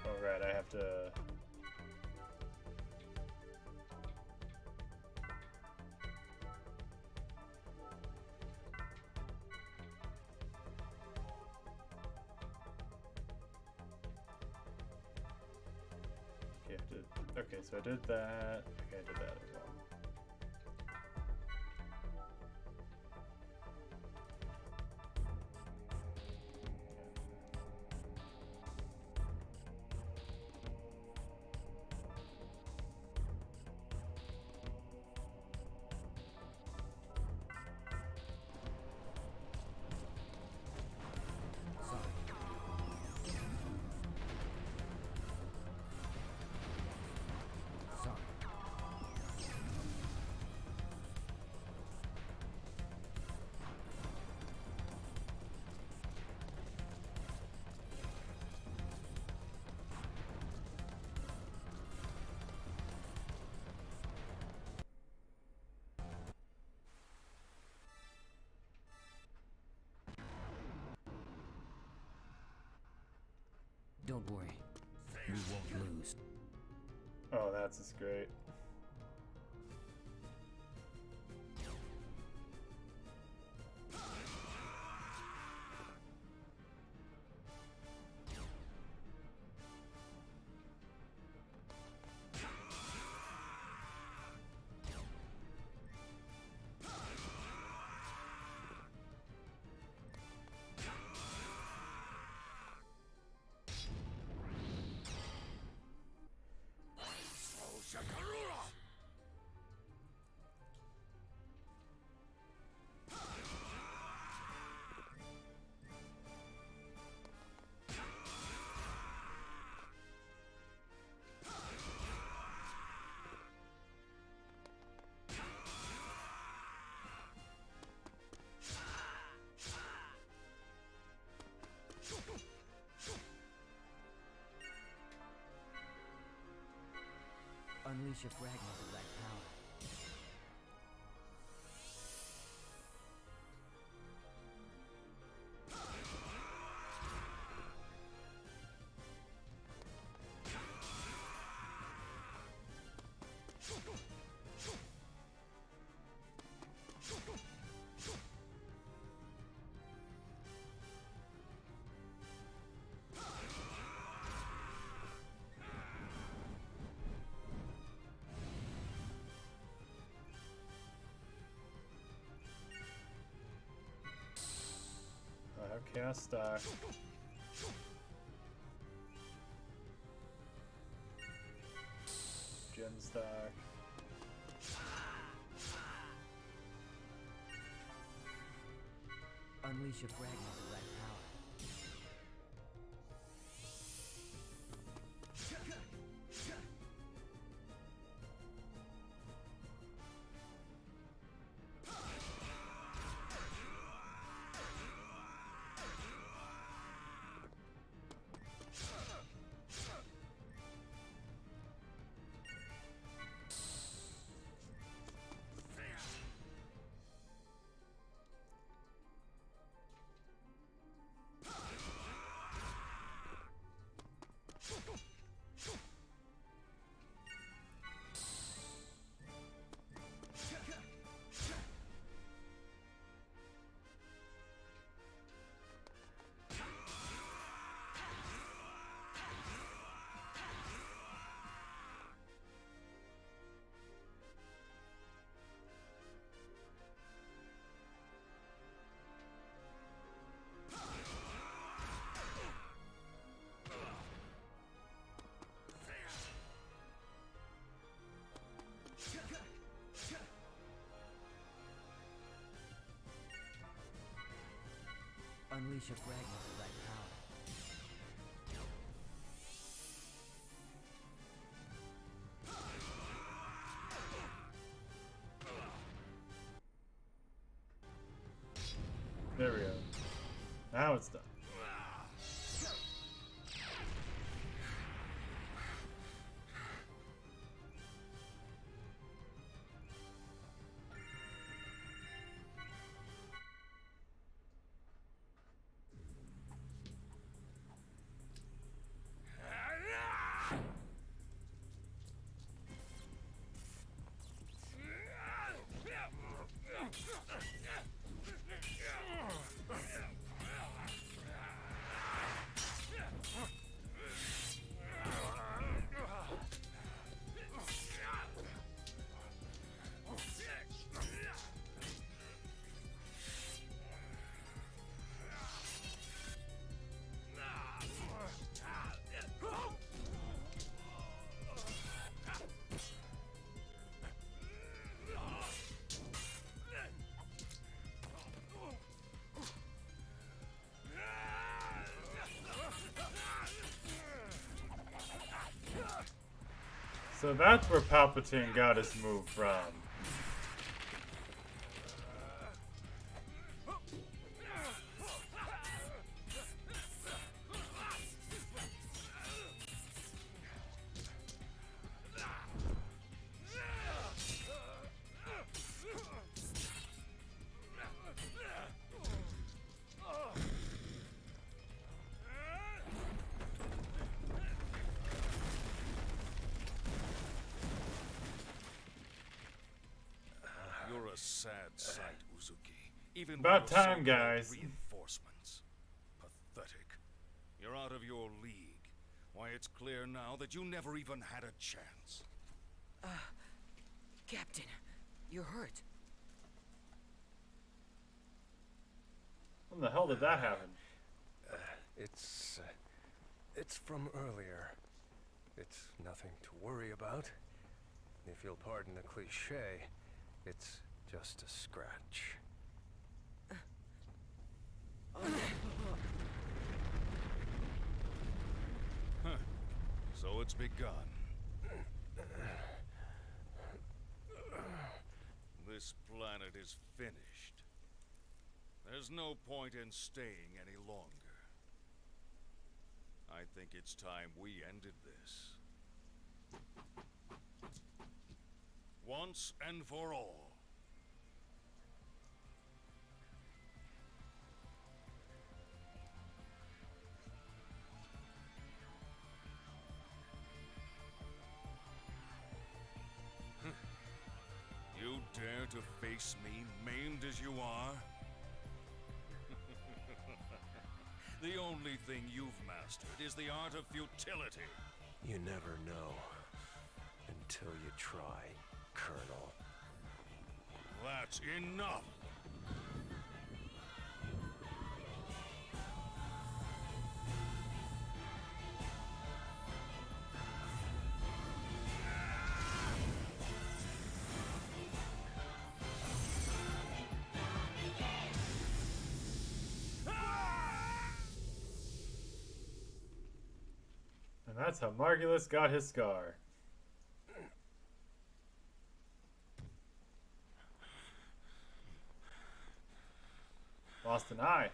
Oh, right, I have to... Okay, so I did that. Okay, I did that as well.
Don't worry. We won't lose.
Oh, that's just great.
Unleash a fragment of that power.
I have chaos stock. Gem stock.
Unleash a fragment of that power. Unleash a fragment of that power.
There we go. Now it's done. So that's where Palpatine got his move from.
You're a sad sight, Uzuki. Even
About
with your
time,
so-called
guys.
Reinforcements. Pathetic. You're out of your league. Why, it's clear now that you never even had a chance.
Captain, you're hurt.
When the hell did that happen?
It's from earlier. It's nothing to worry about. If you'll pardon the cliche, it's just a scratch.
Huh. So it's begun. This planet is finished. There's no point in staying any longer. I think it's time we ended this. once and for all. You dare to face me, maimed as you are? The only thing you've mastered is the art of futility.
You never know until you try, Colonel.
That's enough!
And that's how Margulis got his scar. Lost an eye.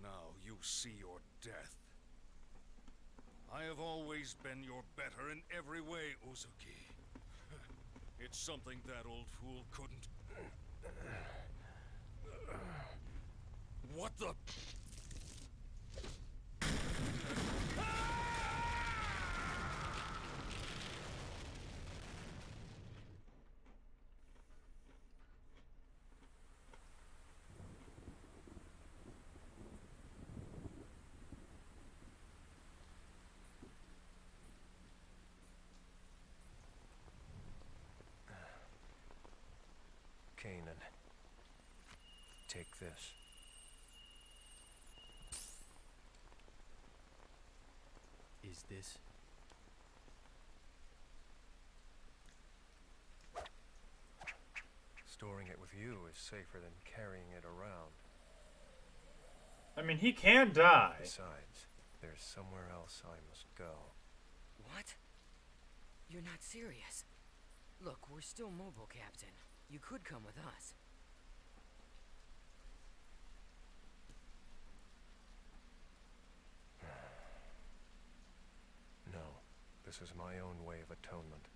Now you see your death. I have always been your better in every way, Uzuki. It's something that old fool couldn't... What the...
Kanan, take this.
Is this?
Storing it with you is safer than carrying it around.
I mean, he can die.
Besides, there's somewhere else I must go.
What? You're not serious. Look, we're still mobile, Captain. You could come with us.
No, this is my own way of atonement.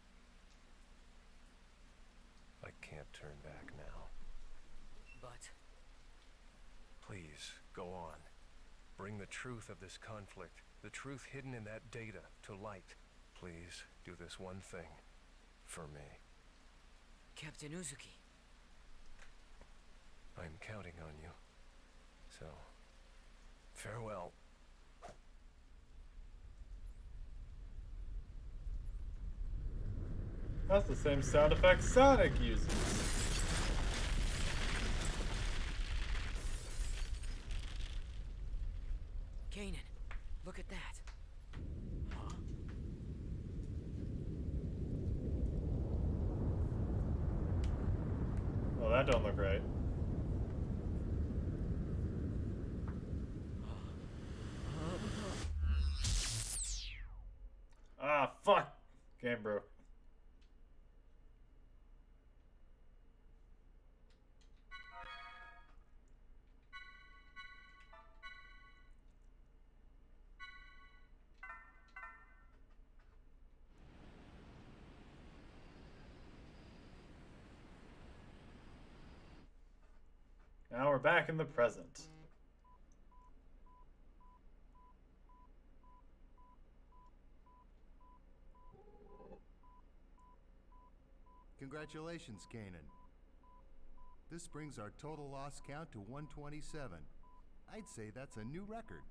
I can't turn back now.
But...
Please, go on. Bring the truth of this conflict, the truth hidden in that data, to light. Please, do this one thing. For me.
Captain Uzuki.
I'm counting on you. So, farewell.
That's the same sound effect Sonic uses.
Kanan, look at that. Huh?
Well, that don't look right. Ah, fuck! Game broke. Now we're back in the present.
Congratulations, Kanan. This brings our total loss count to 127. I'd say that's a new record.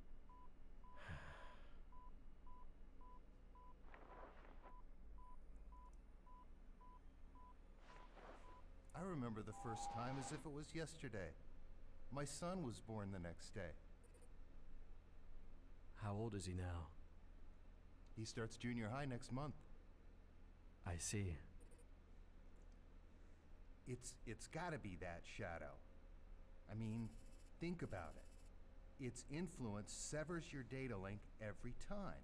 I remember the first time as if it was yesterday. My son was born the next day.
How old is he now?
He starts junior high next month.
I see.
It's gotta be that shadow. I mean, think about it. Its influence severs your data link every time.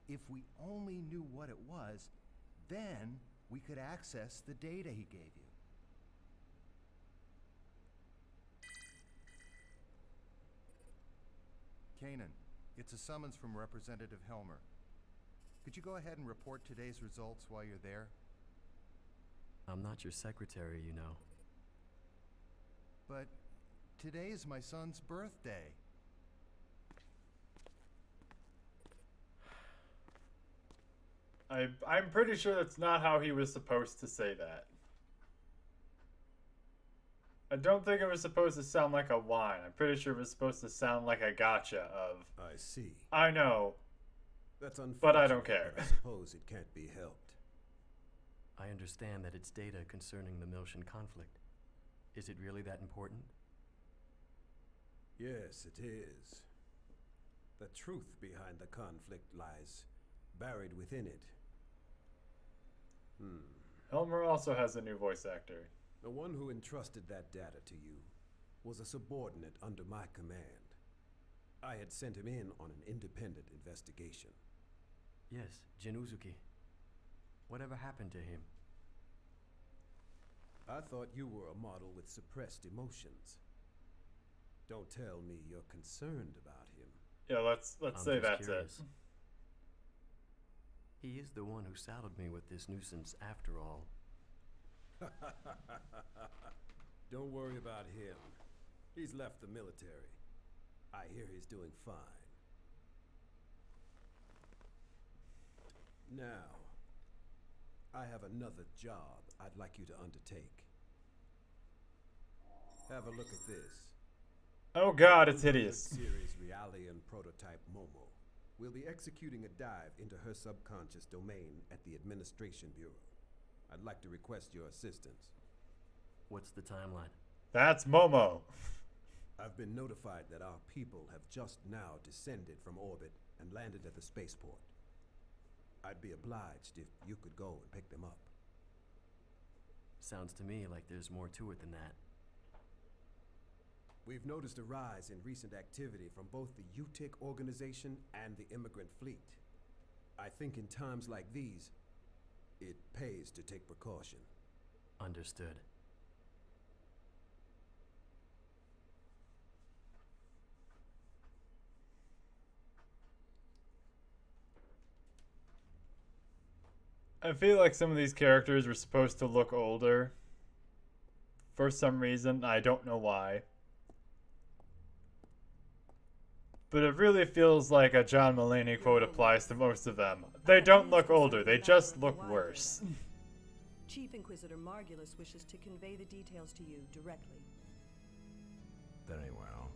If we only knew what it was, then we could access the data he gave you. Kanan, it's a summons from Representative Helmer. Could you go ahead and report today's results while you're there?
I'm not your secretary, you know.
But today is my son's birthday.
I'm pretty sure that's not how he was supposed to say that. I don't think it was supposed to sound like a whine. I'm pretty sure it was supposed to sound like a gotcha of,
I see.
I know,
That's unfortunate.
but I don't care.
I suppose it can't be helped.
I understand that it's data concerning the Miltian conflict. Is it really that important?
Yes, it is. The truth behind the conflict lies buried within it.
Elmer also has a new voice actor.
The one who entrusted that data to you was a subordinate under my command. I had sent him in on an independent investigation.
Yes, Jin-Uzuki. Whatever happened to him?
I thought you were a model with suppressed emotions. Don't tell me you're concerned about him.
Yeah, let's say that's
curious.
it.
He is the one who saddled me with this nuisance after all.
Don't worry about him. He's left the military. I hear he's doing fine. Now, I have another job I'd like you to undertake. Have a look at this.
Oh god, it's
100
hideous.
Series Realian prototype Momo. We'll be executing a dive into her subconscious domain at the Administration Bureau. I'd like to request your assistance.
What's the timeline?
That's Momo.
I've been notified that our people have just now descended from orbit and landed at the spaceport. I'd be obliged if you could go and pick them up.
Sounds to me like there's more to it than that.
We've noticed a rise in recent activity from both the UTIC organization and the immigrant fleet. I think in times like these, it pays to take precaution.
Understood.
I feel like some of these characters were supposed to look older. For some reason, I don't know why. But it really feels like a John Mulaney quote applies to most of them. They don't look older, they just look worse.
Chief Inquisitor Margulis wishes to convey the details to you directly.
Very well.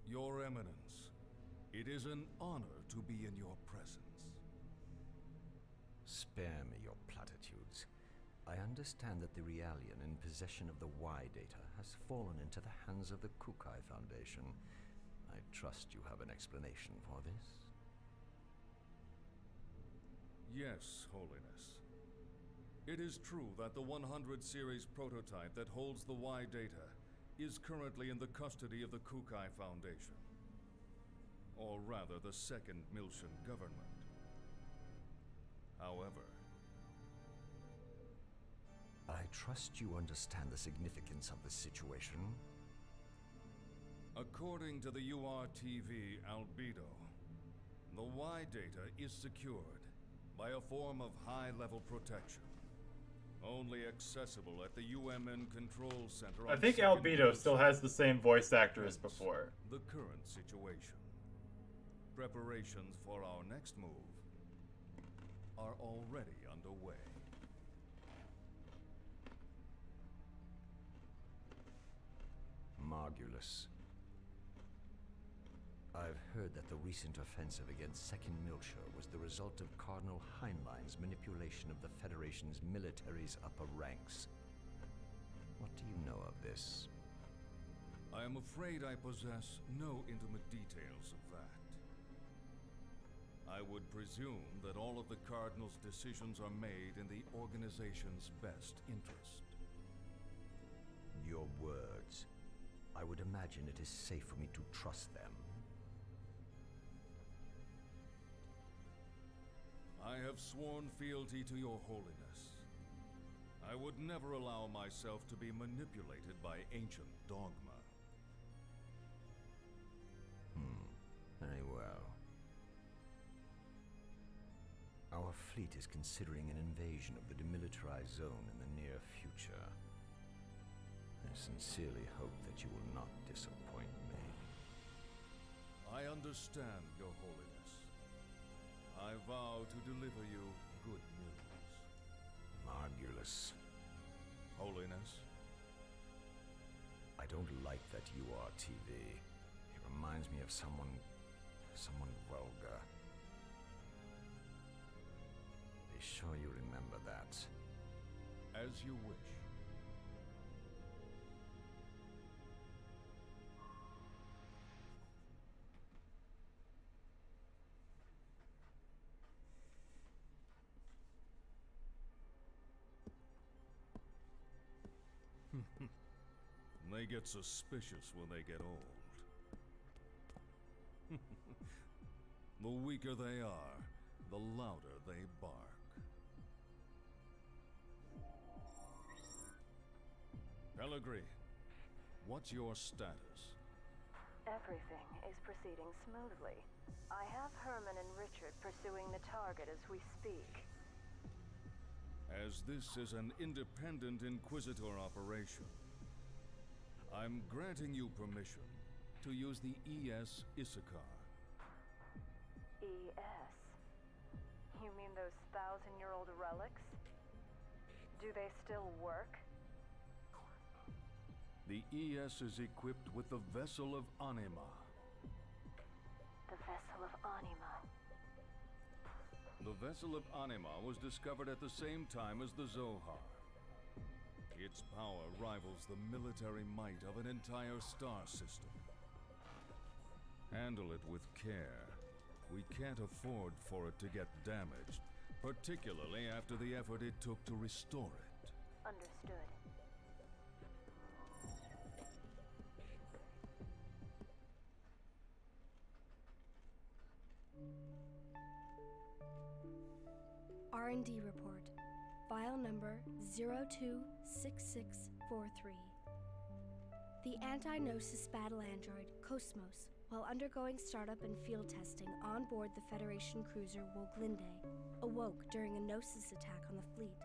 Your Eminence, it is an honor to be in your presence.
Spare me your platitudes. I understand that the Realian in possession of the Y data has fallen into the hands of the Kukai Foundation. I trust you have an explanation for this?
Yes, Holiness. It is true that the 100 series prototype that holds the Y data is currently in the custody of the Kukai Foundation. Or rather, the second Miltian government. However,
I trust you understand the significance of this situation.
according to the URTV Albedo, the Y data is secured by a form of high-level protection. Only accessible at the UMN Control Center.
I think Albedo still has the same voice actor as before.
The current situation. Preparations for our next move are already underway.
Margulis. I've heard that the recent offensive against Second Miltia was the result of Cardinal Heinlein's manipulation of the Federation's military's upper ranks. What do you know of this?
I am afraid I possess no intimate details of that. I would presume that all of the Cardinal's decisions are made in the organization's best interest.
Your words. I would imagine it is safe for me to trust them.
I have sworn fealty to your holiness. I would never allow myself to be manipulated by ancient dogma.
Very well. Our fleet is considering an invasion of the demilitarized zone in the near future. I sincerely hope that you will not disappoint me.
I understand, your holiness. I vow to deliver you good news.
Margulis.
Holiness?
I don't like that you are TV. It reminds me of someone vulgar. Be sure you remember that.
As you wish. They get suspicious when they get old. The weaker they are, the louder they bark. Pellegrini, what's your status?
Everything is proceeding smoothly. I have Herman and Richard pursuing the target as we speak.
As this is an independent Inquisitor operation, I'm granting you permission to use the ES Issachar.
ES? You mean those 1,000-year-old relics? Do they still work?
The ES is equipped with the Vessel of Anima.
The Vessel of Anima.
The Vessel of Anima was discovered at the same time as the Zohar. Its power rivals the military might of an entire star system. Handle it with care. We can't afford for it to get damaged, particularly after the effort it took to restore it.
Understood.
R&D report. File number 026643. The anti-Gnosis battle android, Cosmos, while undergoing startup and field testing on board the Federation cruiser Woglinde, awoke during a Gnosis attack on the fleet.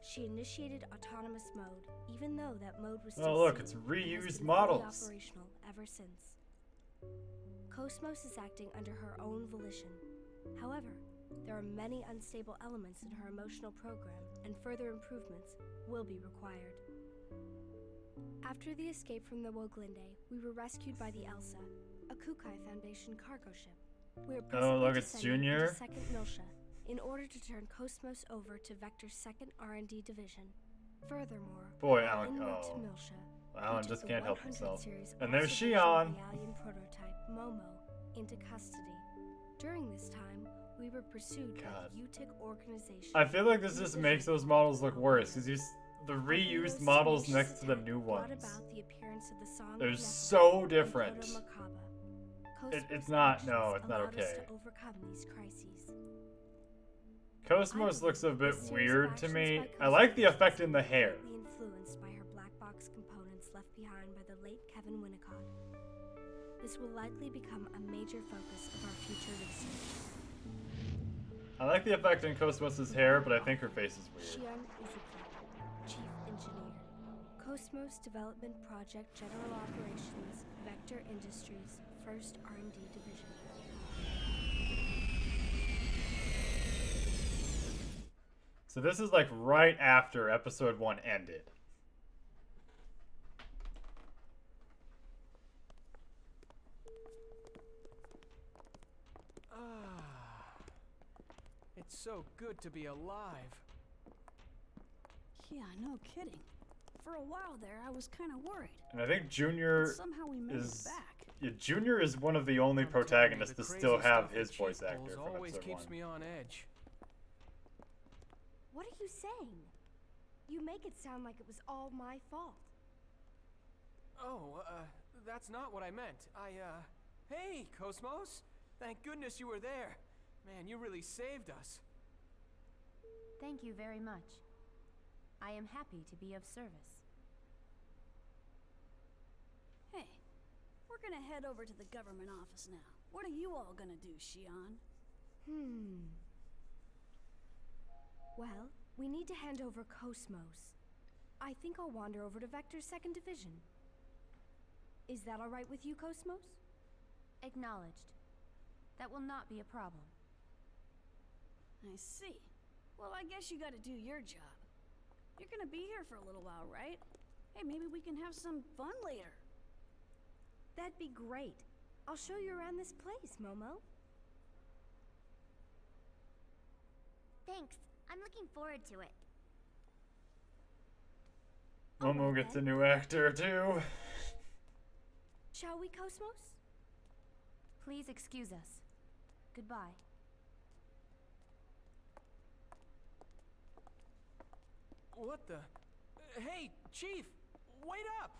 She initiated autonomous mode, even though that mode was still
Oh look,
sealed
it's
and has
reused
been
models.
fully operational ever since. Cosmos is acting under her own volition. However, there are many unstable elements in her emotional program, and further improvements will be required. After the escape from the Woglinde, we were rescued by the Elsa, a Kukai Foundation cargo ship. We are presently
look, it's
descending
Junior.
into Second Miltia in order to turn Cosmos over to Vector's second R&D division. Furthermore,
Boy,
while
Alan,
en route to
oh.
Miltia,
Alan
we took
just
the
can't help
100
himself.
series
And there's
observation
Shion.
alien prototype Momo into custody. During this time, we were pursued by
God.
the UTIC organization.
I feel like this just makes those models look worse, because the reused models next to the new ones.
About the appearance of the song
They're
of
so
Nephilim
different.
and Proto-Macabre.
It's
Cosmos'
not, no,
actions
it's not
allowed us
okay.
to overcome these crises.
Cosmos looks a bit
This series of
weird to
actions
me.
by
I like the
Cosmos
effect
is
in the hair.
greatly influenced by her black box components left behind by the late Kevin Winnicott. This will likely become a major focus of our future research.
I like the effect in Cosmos' hair, but I think her face is weird.
Shion Izuki, Chief Engineer. Cosmos Development Project General Operations, Vector Industries, 1st R&D Division.
So this is like right after episode 1 ended.
It's so good to be alive.
Yeah, no kidding. For a while there, I was kind of worried.
And I think Junior
But somehow we made
is...
it back.
Yeah, Junior is one of the only
I'm telling you,
protagonists
the
to
crazy
still have
stuff
his
that
voice
Chief
actor
pulls
from
always
episode
keeps
1.
me on edge.
What are you saying? You make it sound like it was all my fault.
Oh, that's not what I meant. Hey, Cosmos! Thank goodness you were there. Man, you really saved us.
Thank you very much. I am happy to be of service.
Hey, we're gonna head over to the government office now. What are you all gonna do, Xion?
Well, we need to hand over Cosmos. I think I'll wander over to Vector's 2nd Division. Is that all right with you, Cosmos?
Acknowledged. That will not be a problem.
I see. Well, I guess you gotta do your job. You're gonna be here for a little while, right? Hey, maybe we can have some fun later.
That'd be great. I'll show you around this place, Momo.
Thanks. I'm looking forward to it.
Momo gets a new actor too.
Shall we, Cosmos?
Please excuse us. Goodbye.
What the? Hey, Chief! Wait up!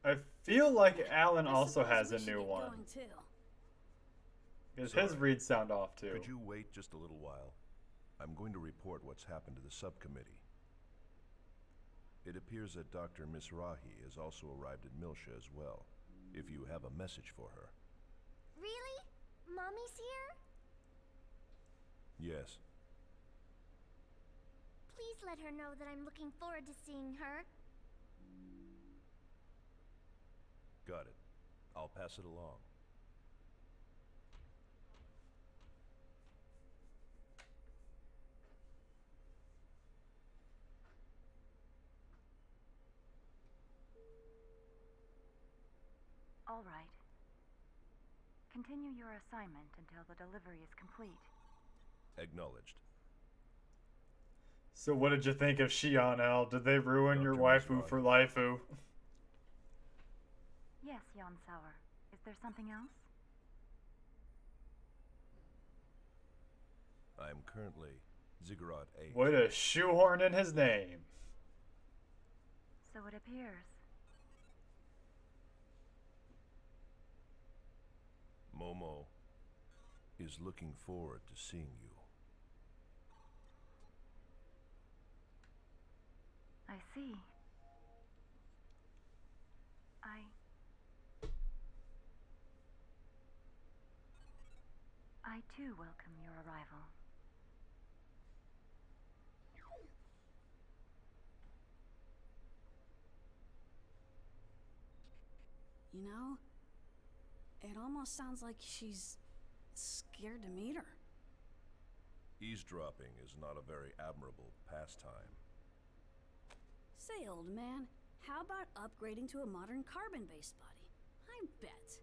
I feel like Alan also has a new one. Because his reads sound off too.
Could you wait just a little while? I'm going to report what's happened to the subcommittee. It appears that Dr. Mizrahi has also arrived at Milsha as well, if you have a message for her.
Really? Mommy's here?
Yes.
Please let her know that I'm looking forward to seeing her.
Got it. I'll pass it along.
All right. Continue your assignment until the delivery is complete.
Acknowledged.
So what did you think of Xion, Al? Did they ruin your waifu for lifeu?
Yes, Xenosaga. Is there something else?
I'm currently Ziggurat 8.
Way to shoehorn in his name.
So it appears.
Momo is looking forward to seeing you.
I see. I too welcome your arrival.
You know, it almost sounds like she's scared to meet her.
Eavesdropping is not a very admirable pastime.
Say, old man, how about upgrading to a modern carbon-based body? I bet.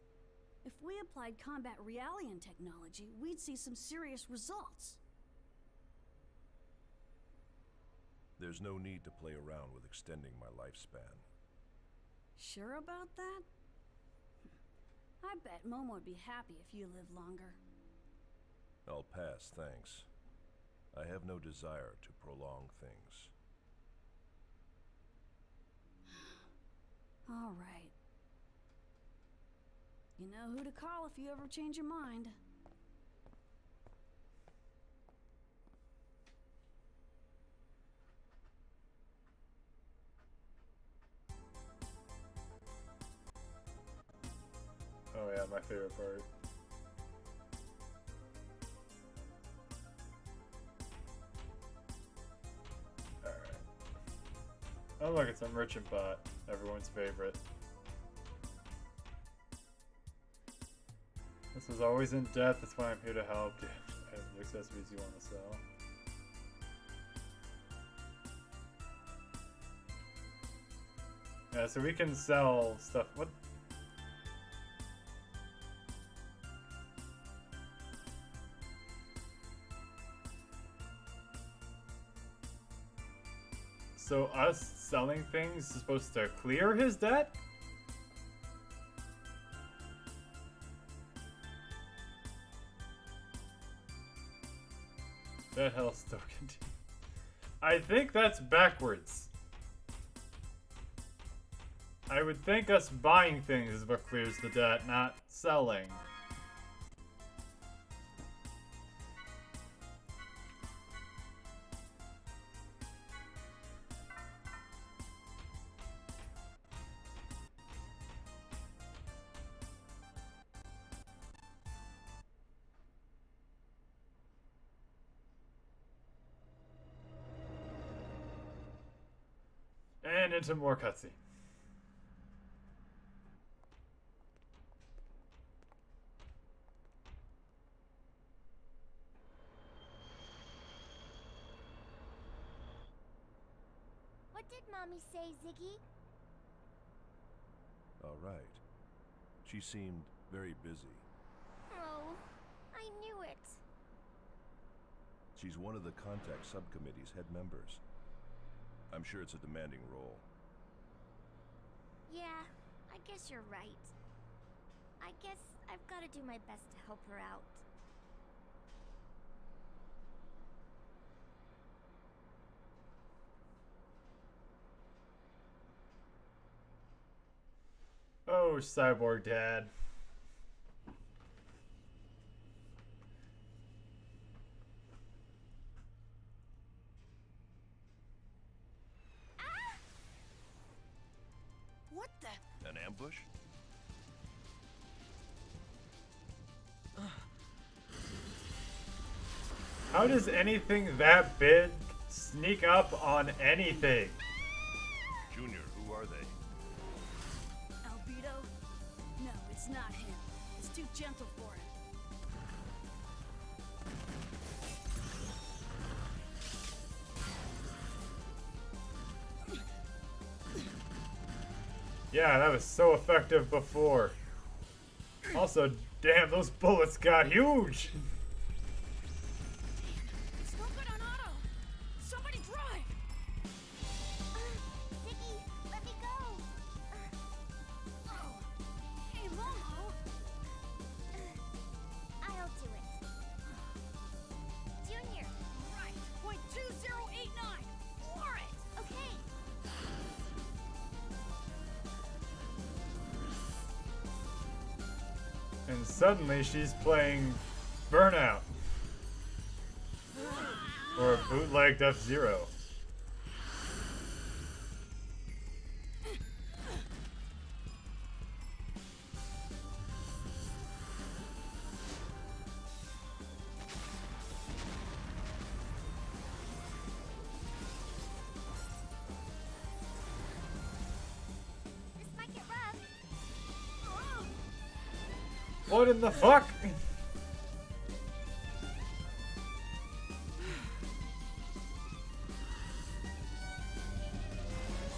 If we applied combat Realian technology, we'd see some serious results.
There's no need to play around with extending my lifespan.
Sure about that? I bet Momo would be happy if you lived longer.
I'll pass, thanks. I have no desire to prolong things.
All right. You know who to call if you ever change your mind.
Oh yeah, my favorite part. Alright. Oh look, it's a merchant bot. Everyone's favorite. This is always in depth, that's why I'm here to help. Do you have accessories you want to sell? Yeah, so we can sell stuff. What? So us selling things is supposed to clear his debt? The hell still continue. I think that's backwards. I would think us buying things is what clears the debt, not selling. And into more cutscene.
What did Mommy say, Ziggy?
All right. She seemed very busy.
Oh, I knew it.
She's one of the contact subcommittee's head members. I'm sure it's a demanding role.
Yeah, I guess you're right. I guess I've got to do my best to help her out.
Oh, Cyborg Dad.
What the?
An ambush?
How does anything that big sneak up on anything?
Junior, who are they?
Albedo? No, it's not him. It's too gentle for him.
Yeah, that was so effective before. Also, damn, those bullets got huge.
It's no good on auto. Somebody drive.
Ziggy, let me go.
Oh. Hey, Momo.
I'll do it. Junior.
Right. Point 2089. For it.
Okay.
And suddenly she's playing Burnout. Or a bootlegged F-Zero.
This might get rough.
What in the fuck?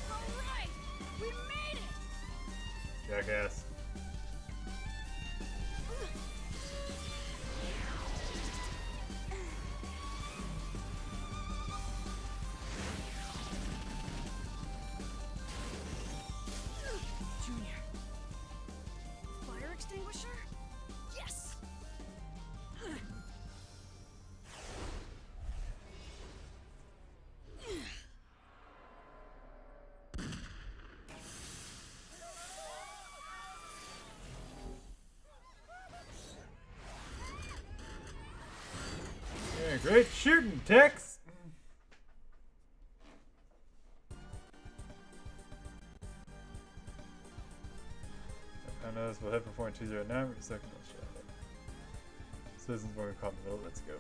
Alright! We made it!
Jackass.
Junior. Fire extinguisher? Yes!
Yeah, great shooting, Tex. I know this will hit for 4.209 per second. Citizens going to call in the middle. Let's go.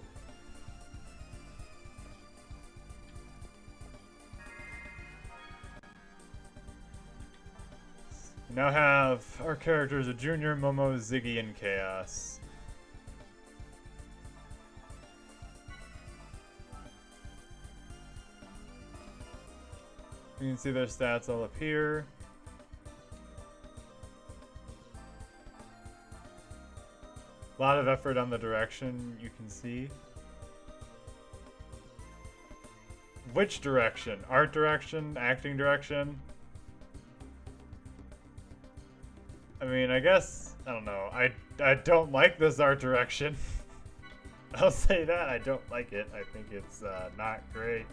We now have our characters of Junior, Momo, Ziggy, and Chaos. You can see their stats all up here. A lot of effort on the direction, you can see. Which direction? Art direction? Acting direction? I mean, I guess, I don't know. I don't like this art direction. I'll say that. I don't like it. I think it's not great.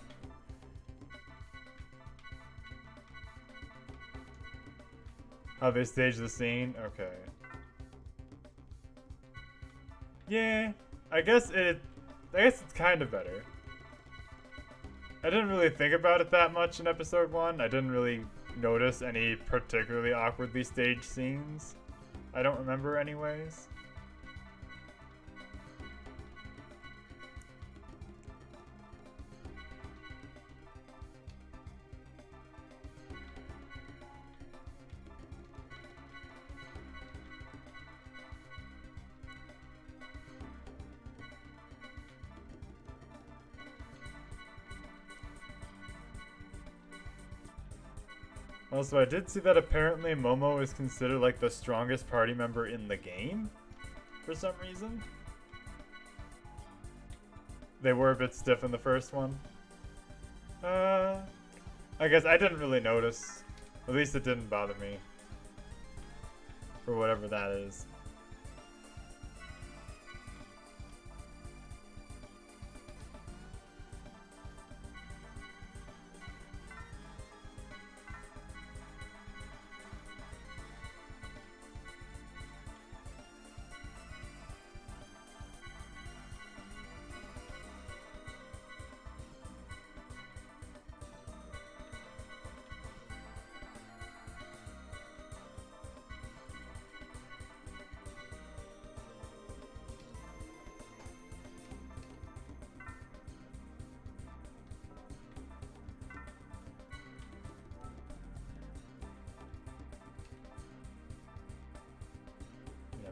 How they stage the scene? Okay. Yeah, I guess it's kind of better. I didn't really think about it that much in episode 1. I didn't really notice any particularly awkwardly staged scenes. I don't remember anyways. Also, I did see that apparently Momo is considered like the strongest party member in the game for some reason. They were a bit stiff in the first one. I guess I didn't really notice. At least it didn't bother me. For whatever that is.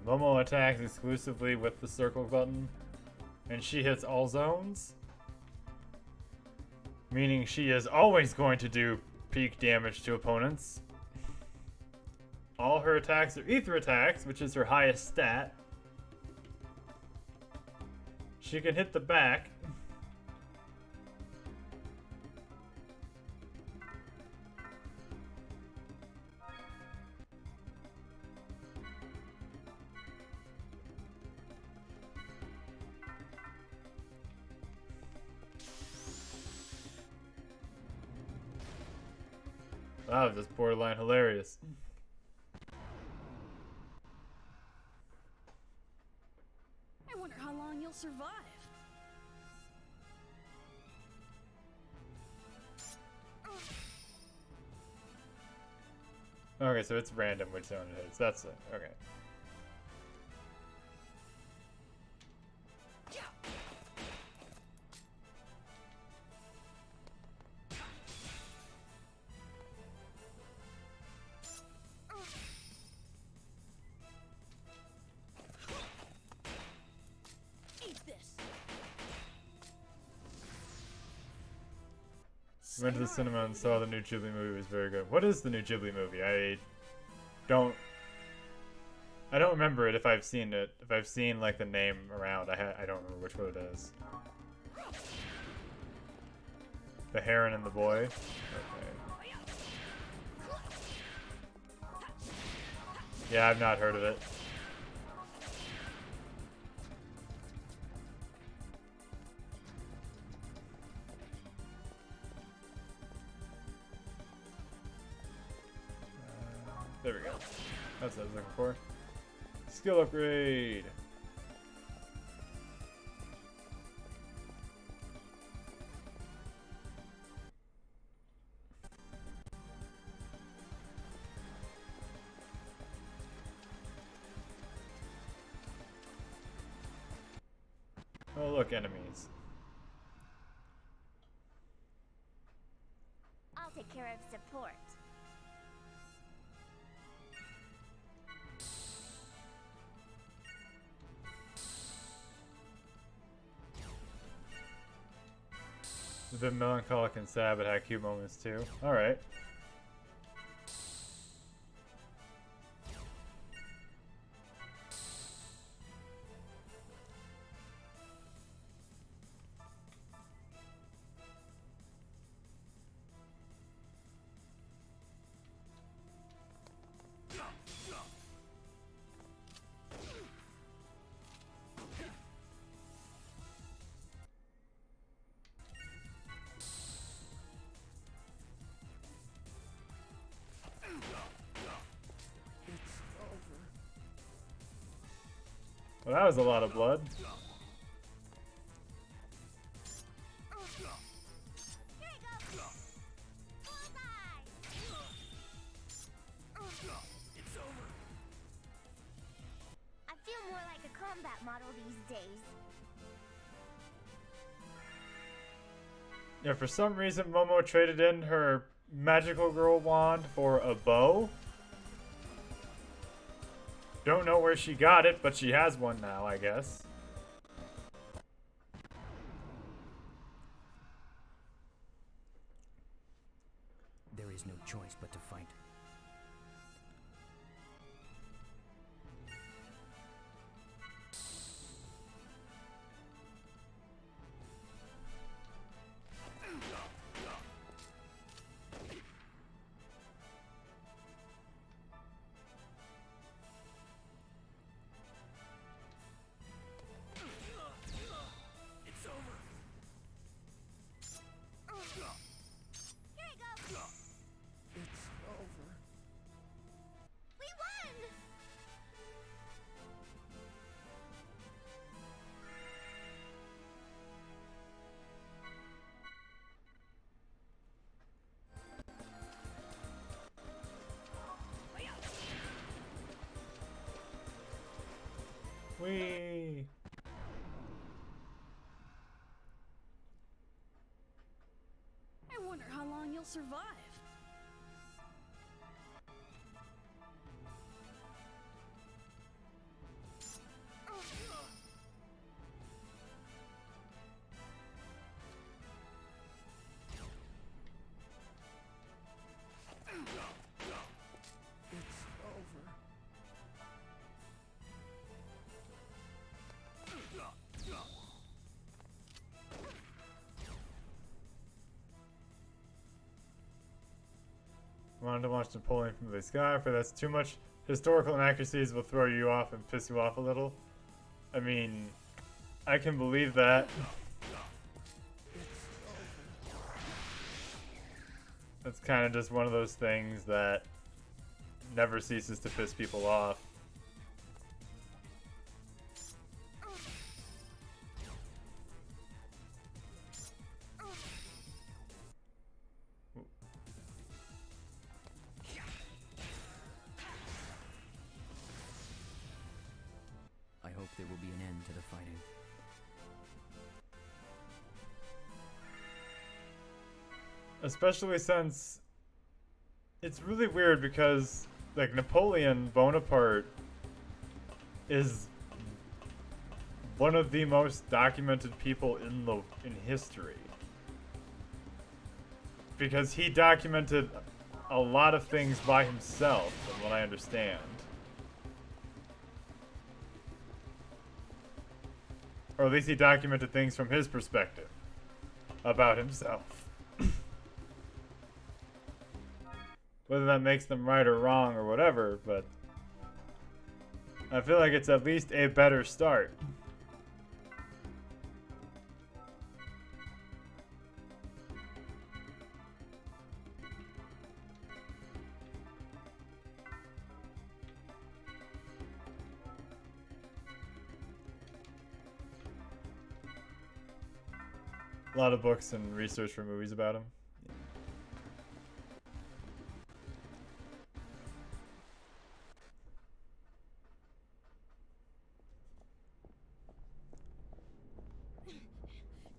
Momo attacks exclusively with the circle button, and she hits all zones, meaning she is always going to do peak damage to opponents. All her attacks are ether attacks, which is her highest stat. She can hit the back. Wow, that's borderline hilarious.
I wonder how long you'll survive.
Okay, so it's random which zone it hits. That's it. Okay. Went to the cinema and saw the new Ghibli movie. It was very good. What is the new Ghibli movie? I don't remember it if I've seen it. If I've seen like the name around, I don't remember which one it is. The Heron and the Boy. Okay. Yeah, I've not heard of it. There we go. That's what I was looking for. Skill upgrade. Oh look, enemies.
I'll take care of support.
A bit melancholic and sad, but had cute moments too. Alright. Well, that was a lot of blood.
I feel more like a combat model these days.
Yeah, for some reason Momo traded in her magical girl wand for a bow. Don't know where she got it, but she has one now, I guess.
There is no choice but to fight.
Whee!
I wonder how long you'll survive.
Wanted to watch Napoleon from the sky, for that's too much historical inaccuracies will throw you off and piss you off a little. I mean, I can believe that. That's kind of just one of those things that never ceases to piss people off.
I hope there will be an end to the fighting.
Especially since it's really weird because like Napoleon Bonaparte is one of the most documented people in history. Because he documented a lot of things by himself, from what I understand. Or at least he documented things from his perspective about himself. Whether that makes them right or wrong or whatever, but I feel like it's at least a better start. A lot of books and research for movies about him.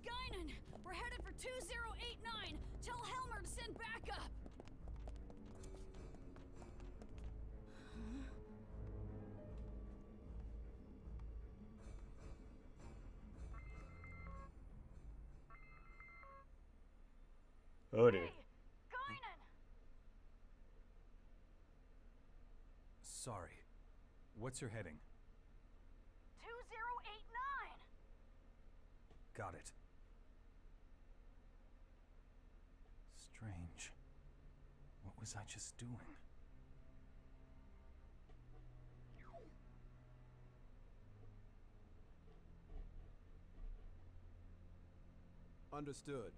Guinan, we're headed for 2089. Tell Helmer to send backup.
Oh dear.
Guinan!
Sorry. What's your heading?
2089!
Got it. Strange. What was I just doing?
Understood.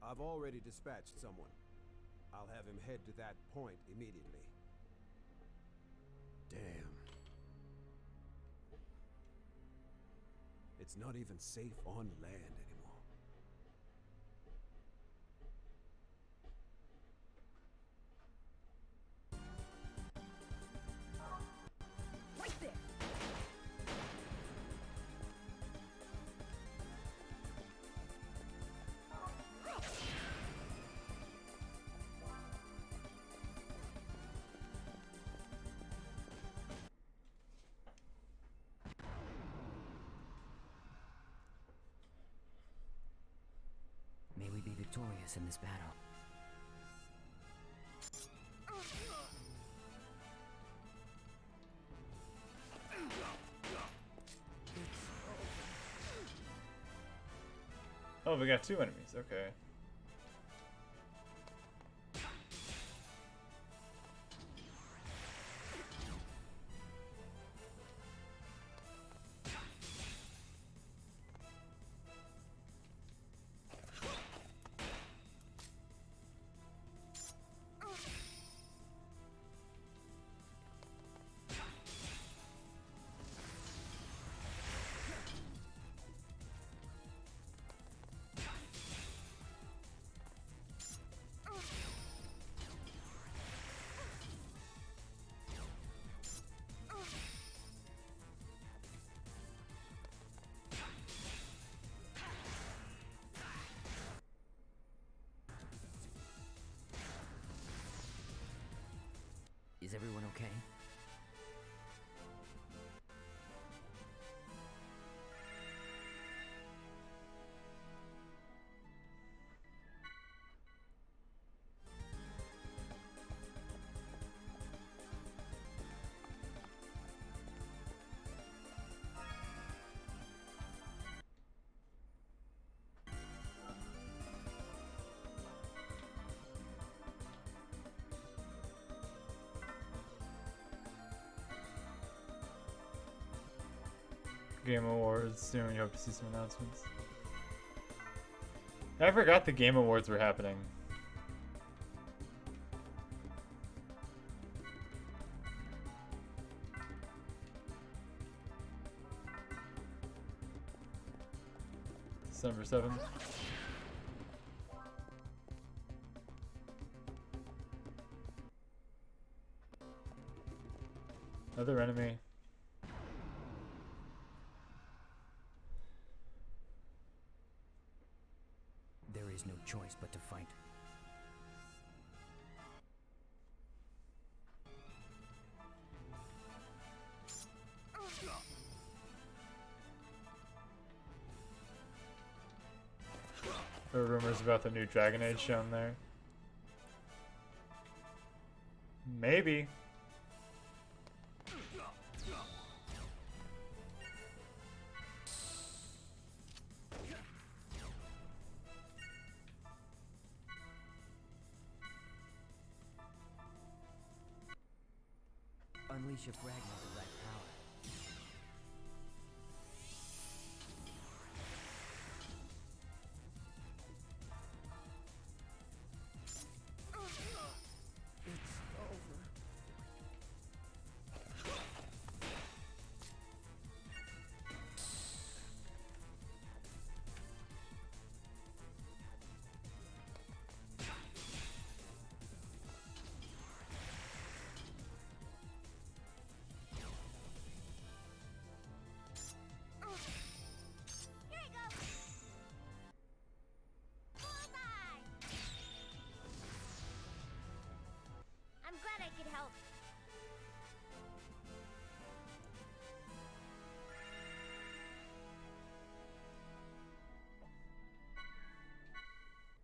I've already dispatched someone. I'll have him head to that point immediately.
Damn.
It's not even safe on land anymore.
Right there!
May we be victorious in this battle.
Oh, we got 2 enemies. Okay.
Is everyone okay?
Game Awards soon. You hope to see some announcements. I forgot the Game Awards were happening. December 7th. Another enemy.
There is no choice but to fight.
There are rumors about the new Dragon Age shown there. Maybe.
Unleash a fragment of that power.
I'm glad I could help.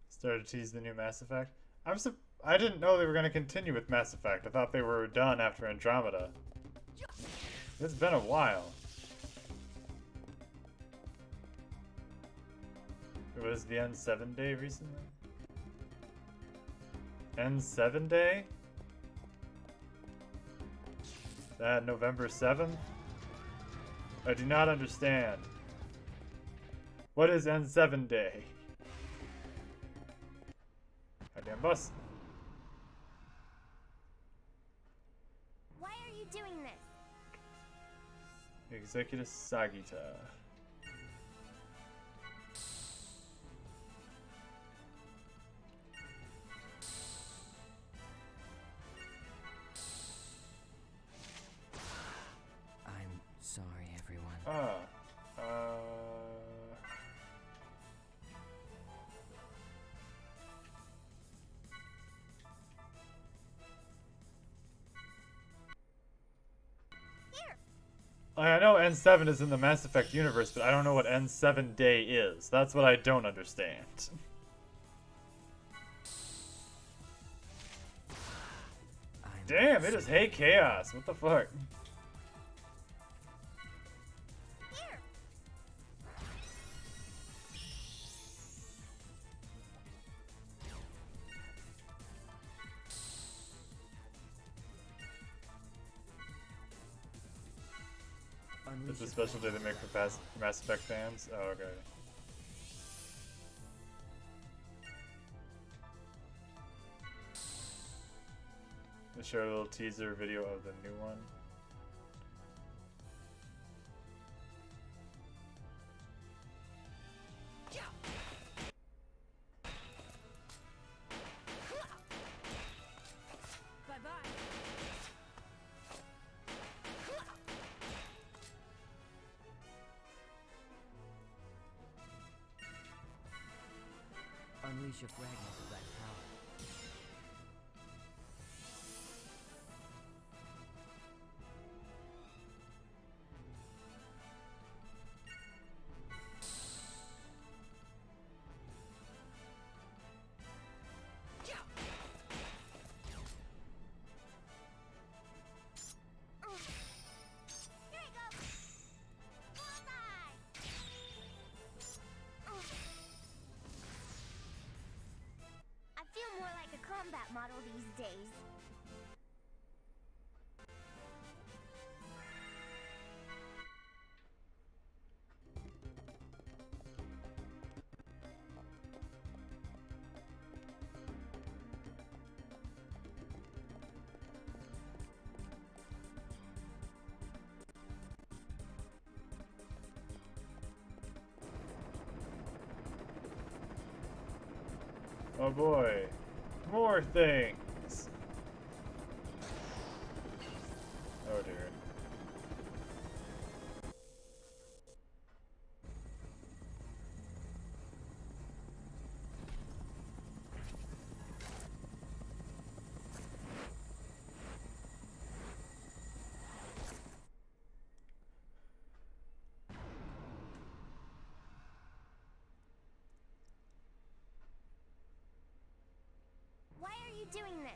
Started to tease the new Mass Effect. I didn't know they were going to continue with Mass Effect. I thought they were done after Andromeda. It's been a while. It was the N7 day recently? N7 day? That November 7th? I do not understand. What is N7 day? Goddamn bus.
Why are you doing this?
Executive Sagita. I know N7 is in the Mass Effect universe, but I don't know what N7 Day is. That's what I don't understand. Damn, it is Hey Chaos. What the fuck? It's a special day they make for Mass Effect fans? Oh, okay. They showed a little teaser video of the new one.
Unleash a fragment of that power.
More like a combat model these days.
Oh boy. More things. Oh dear.
Why are you doing this?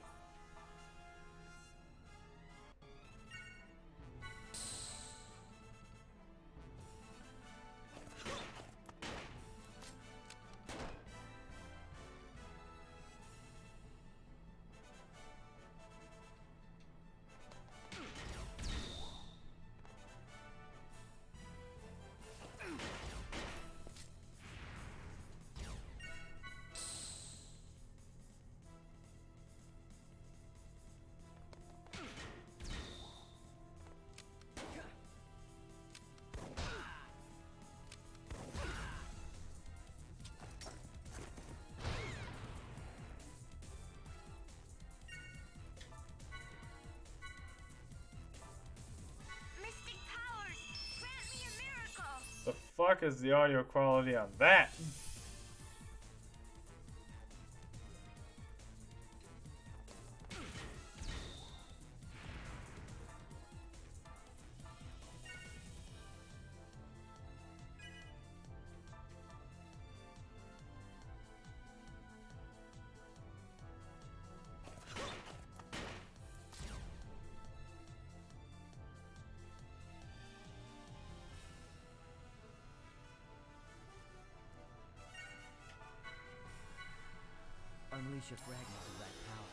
The fuck is the audio quality on that?
Unleash a fragment of that power.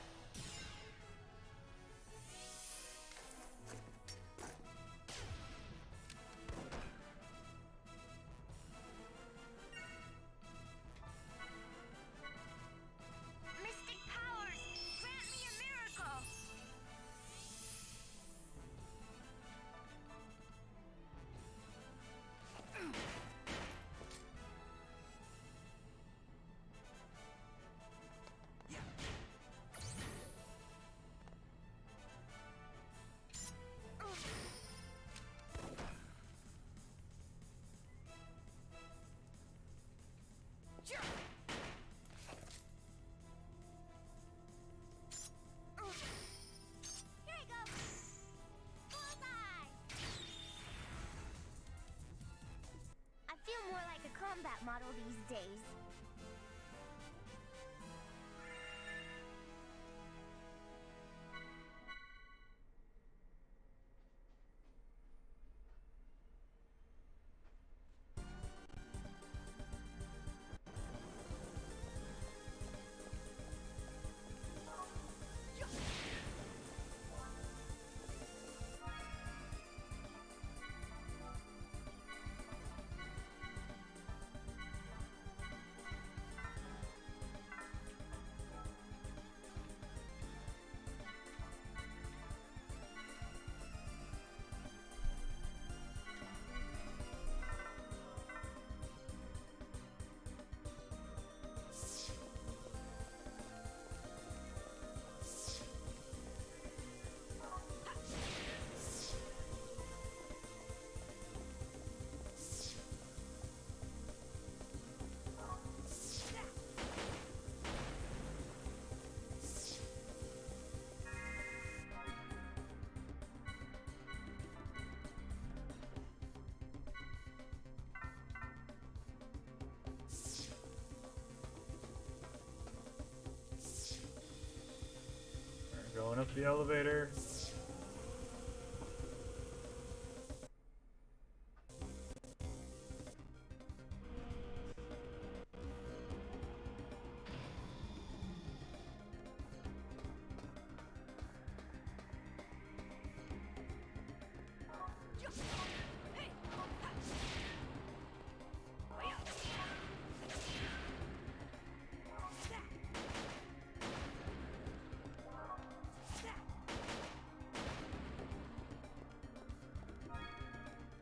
Mystic powers, grant me a miracle! combat model these days.
Going up the elevator.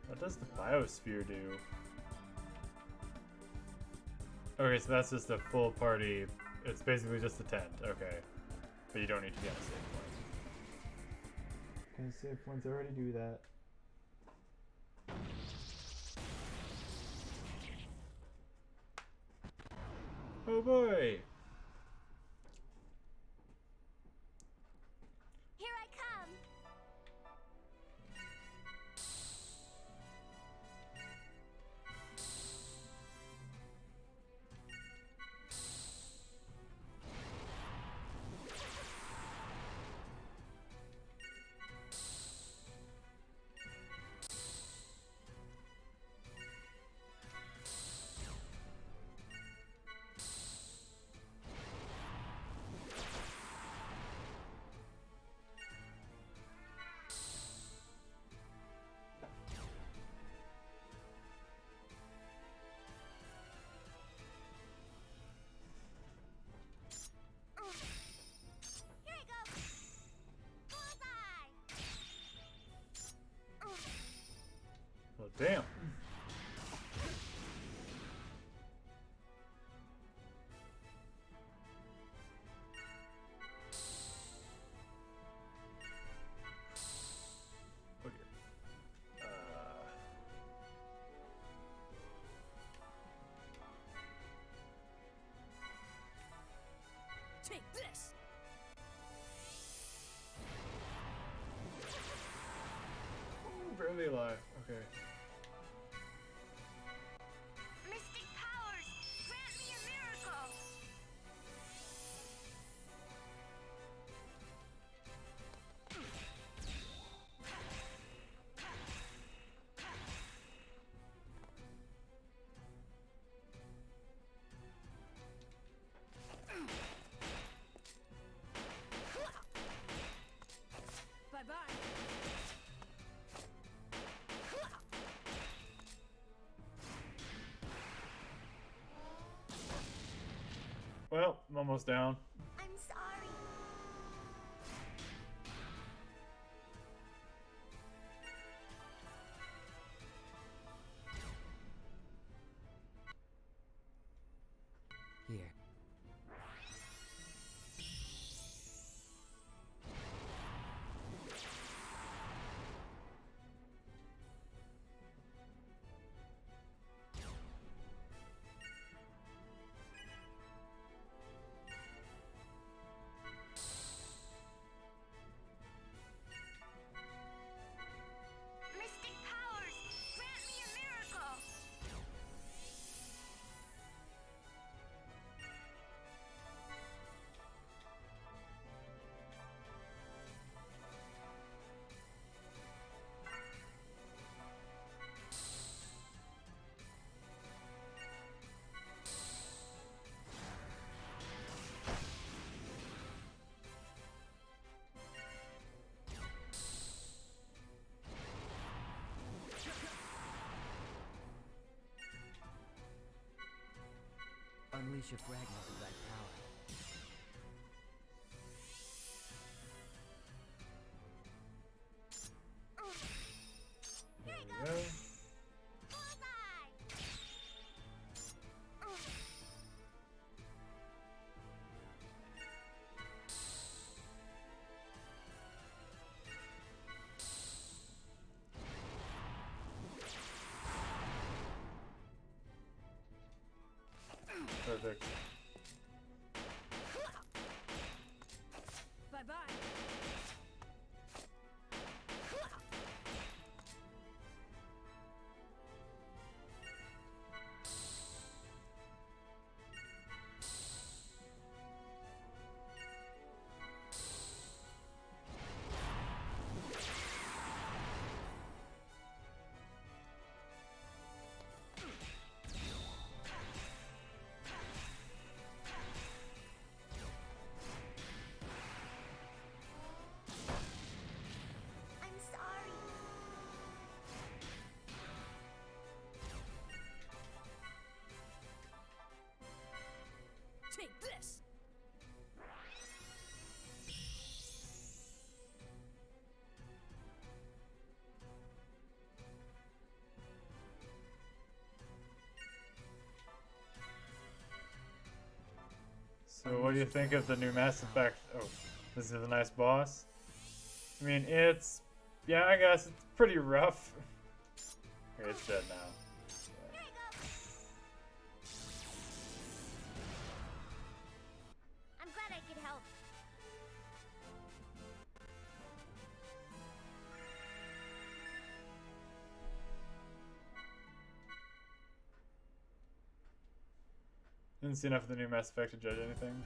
What does the biosphere do? Okay, so that's just a full party. It's basically just a tent. Okay. But you don't need to be on a save point. Because save points already do that. Oh boy!
Here I come!
Well, damn. Okay.
Take this!
Ooh, barely alive. Okay.
Mystic powers, grant me a miracle!
Bye-bye!
Well, I'm almost down.
I'm sorry.
Here. Unleash a fragment of thy power.
There we go. Perfect.
Bye-bye.
I'm sorry.
Take this!
So what do you think of the new Mass Effect? Oh, this is a nice boss. I mean, it's... yeah, I guess it's pretty rough. Okay, it's dead now.
I'm glad I could help.
Didn't see enough of the new Mass Effect to judge anything.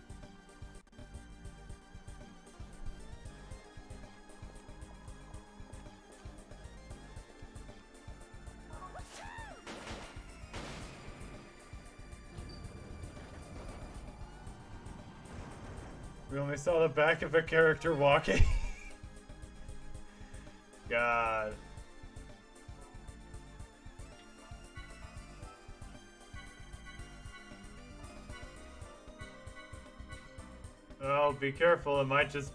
We only saw the back of a character walking. God. Oh, be careful. It might just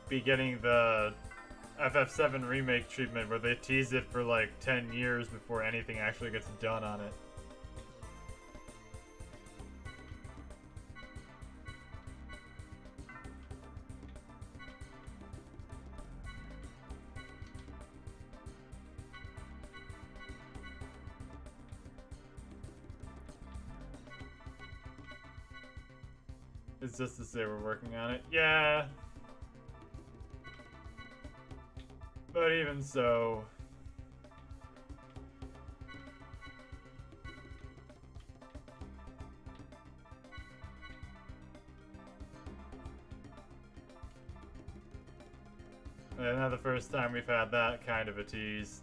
be getting the FF7 remake treatment where they tease it for like 10 years before anything actually gets done on it. It's just to say we're working on it. Yeah. But even so... not the first time we've had that kind of a tease.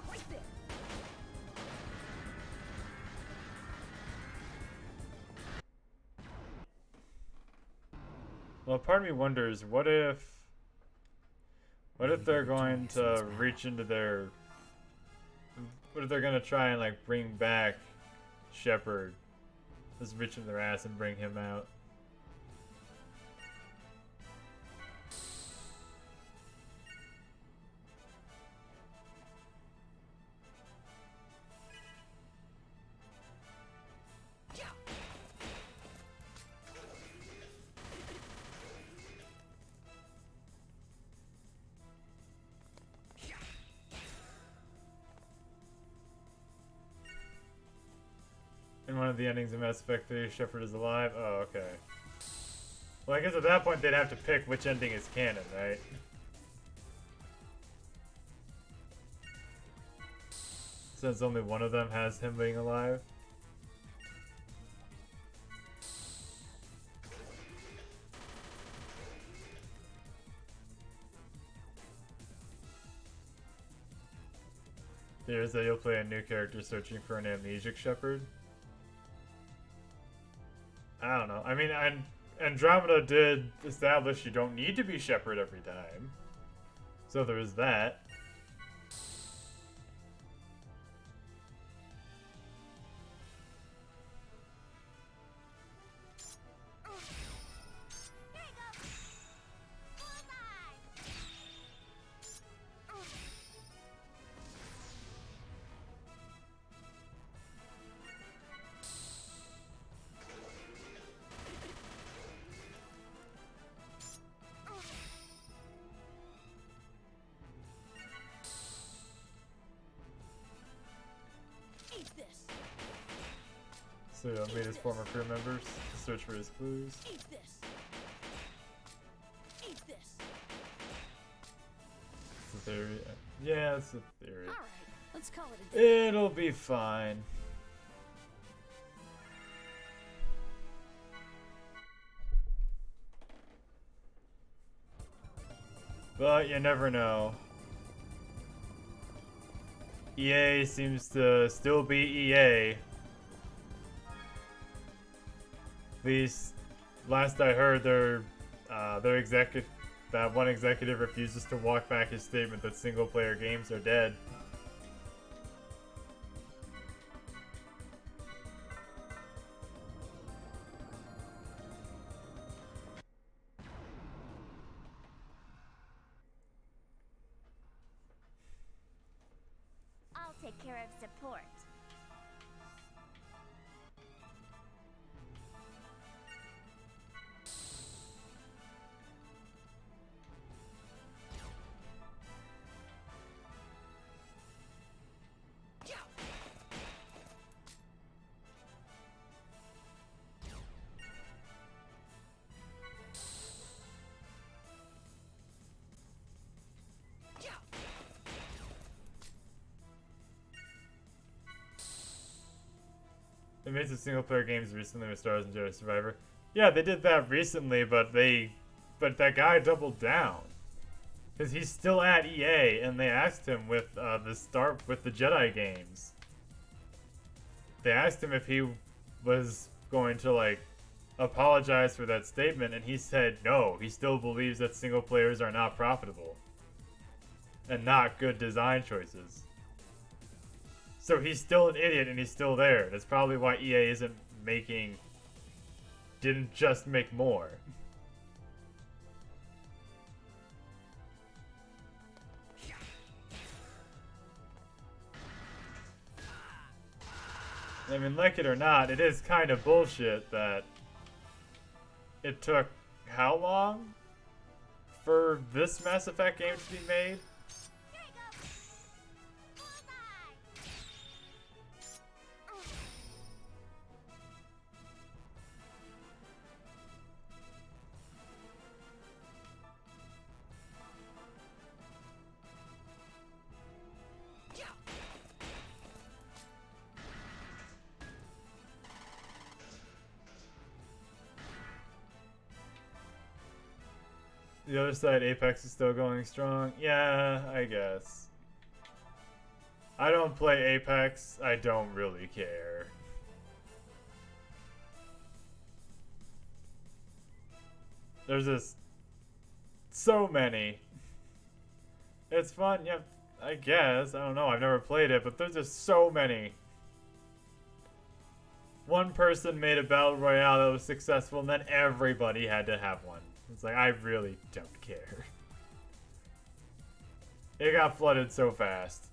Right there!
Well, part of me wonders, what if they're going to reach into their... What if they're going to try and, like, bring back Shepard? Just reach into their ass and bring him out. In one of the endings of Mass Effect 3, Shepard is alive? Oh, okay. Well, I guess at that point they'd have to pick which ending is canon, right? since only one of them has him being alive. There's that you'll play a new character searching for an amnesiac shepherd. I don't know. I mean, Andromeda did establish you don't need to be shepherd every time. So there is that. So meet his former crew members to search for his clues.
Eat this. Eat this.
It's a theory. Yeah, it's a theory.
All right, let's call it a day.
It'll be fine. But you never know. EA seems to still be EA. At least, last I heard, their that one executive refuses to walk back his statement that single-player games are dead.
I'll take care of support.
They made some single-player games recently with Star Wars and Jedi Survivor. Yeah, they did that recently, but that guy doubled down. Because he's still at EA, and they asked him with the Jedi games. They asked him if he was going to, like, apologize for that statement, and he said no. He still believes that single players are not profitable. And not good design choices. So he's still an idiot and he's still there. That's probably why EA didn't just make more. I mean, like it or not, it is kind of bullshit that it took how long for this Mass Effect game to be made? The other side, Apex is still going strong. Yeah, I guess. I don't play Apex. I don't really care. There's just so many. It's fun, yeah, I guess. I don't know. I've never played it, but there's just so many. One person made a battle royale that was successful, and then everybody had to have one. It's like, I really don't care. It got flooded so fast.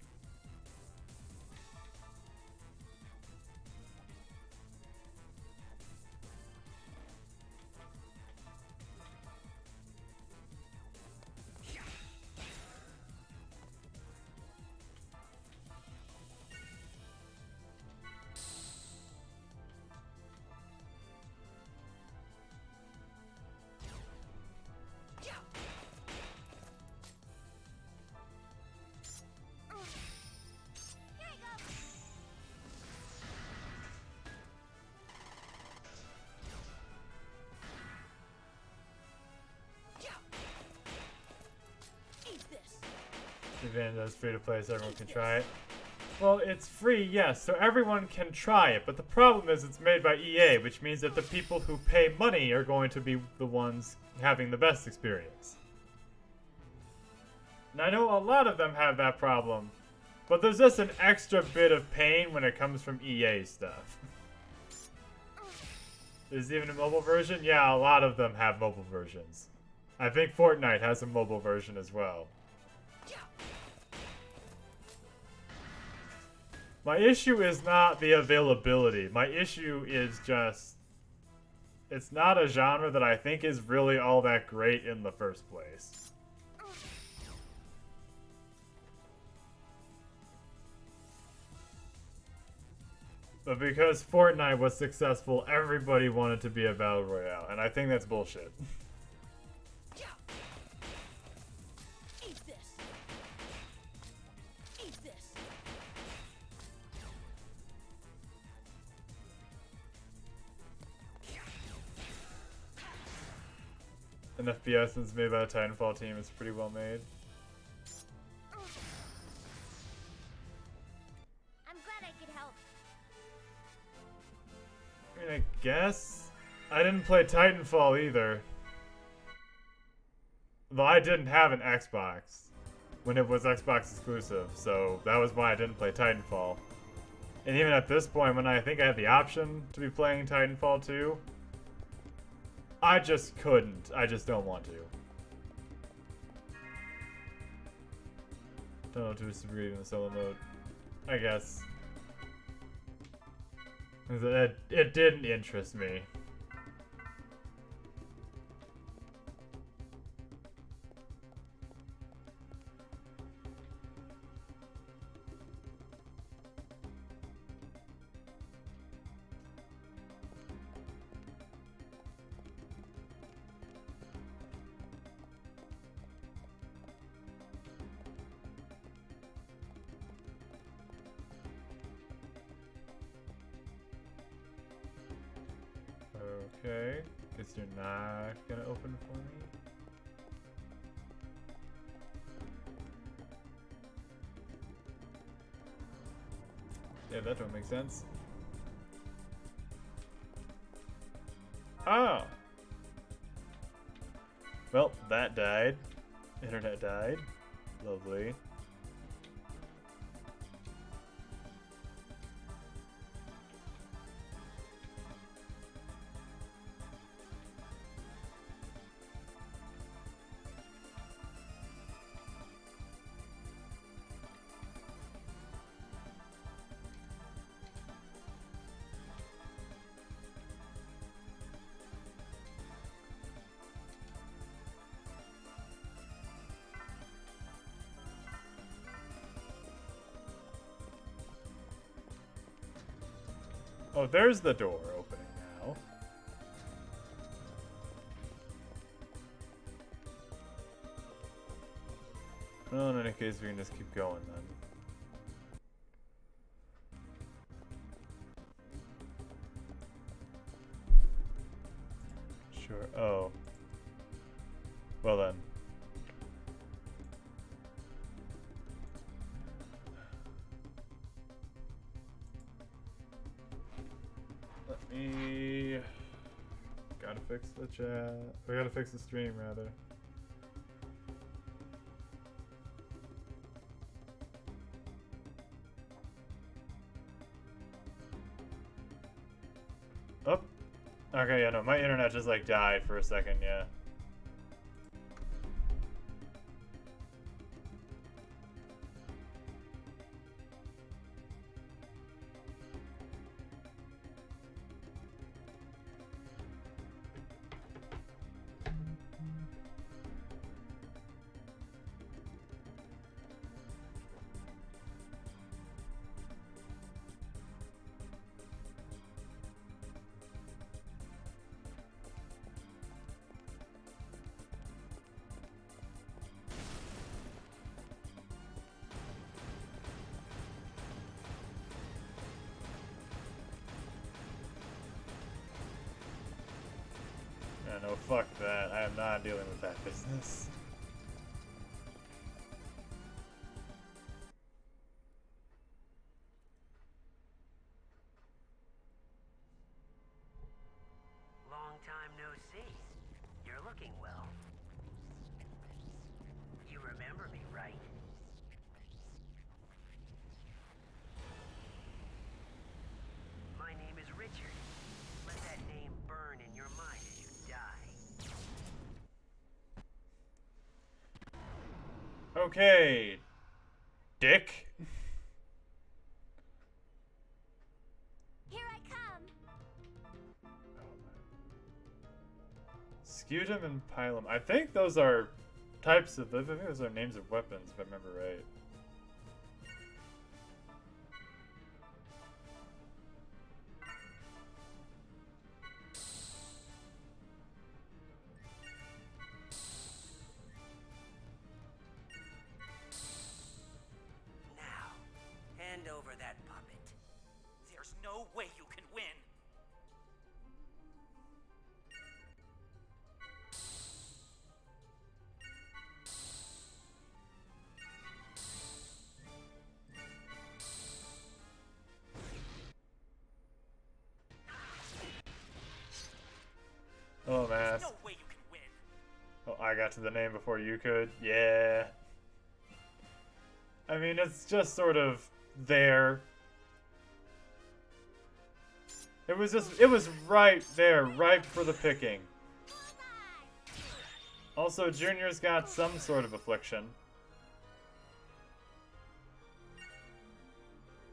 Even though it's free to play, so everyone can try it. Well, it's free, yes, so everyone can try it, but the problem is it's made by EA, which means that the people who pay money are going to be the ones having the best experience. And I know a lot of them have that problem, but there's just an extra bit of pain when it comes from EA stuff. Is even a mobile version? Yeah, a lot of them have mobile versions. I think Fortnite has a mobile version as well. My issue is not the availability. My issue is just... it's not a genre that I think is really all that great in the first place. But because Fortnite was successful, everybody wanted to be a Battle Royale, and I think that's bullshit. An FPS that's made by the Titanfall team is pretty well made.
I'm glad I could help.
I mean, I guess I didn't play Titanfall either. Though I didn't have an Xbox when it was Xbox exclusive, so that was why I didn't play Titanfall. And even at this point, when I think I had the option to be playing Titanfall 2, I just couldn't. I just don't want to. Don't know to super great in the solo mode. I guess. It didn't interest me. Okay, guess you're not gonna open for me. Yeah, that don't make sense. Oh! Well, that died. Internet died. Lovely. Oh, there's the door opening now. Well, in any case, we can just keep going then. Sure. Oh. Well then. Gotta fix the chat. We gotta fix the stream, rather. Oh. Okay, yeah, no, my internet just like died for a second, yeah. No, fuck that. I am not dealing with that business.
looking well. You remember me, right? My name is Richard. Let that name burn in your mind as you die.
Okay, Dick.
Here I come.
Scutum and Pilum. I think those are types of. I think those are names of weapons, if I remember right.
Now, hand over that puppet. There's no way you can win.
Hello, Mask.
No way you can win.
Oh, I got to the name before you could. Yeah. I mean, it's just sort of there. It was right there, ripe for the picking. Also, Junior's got some sort of affliction.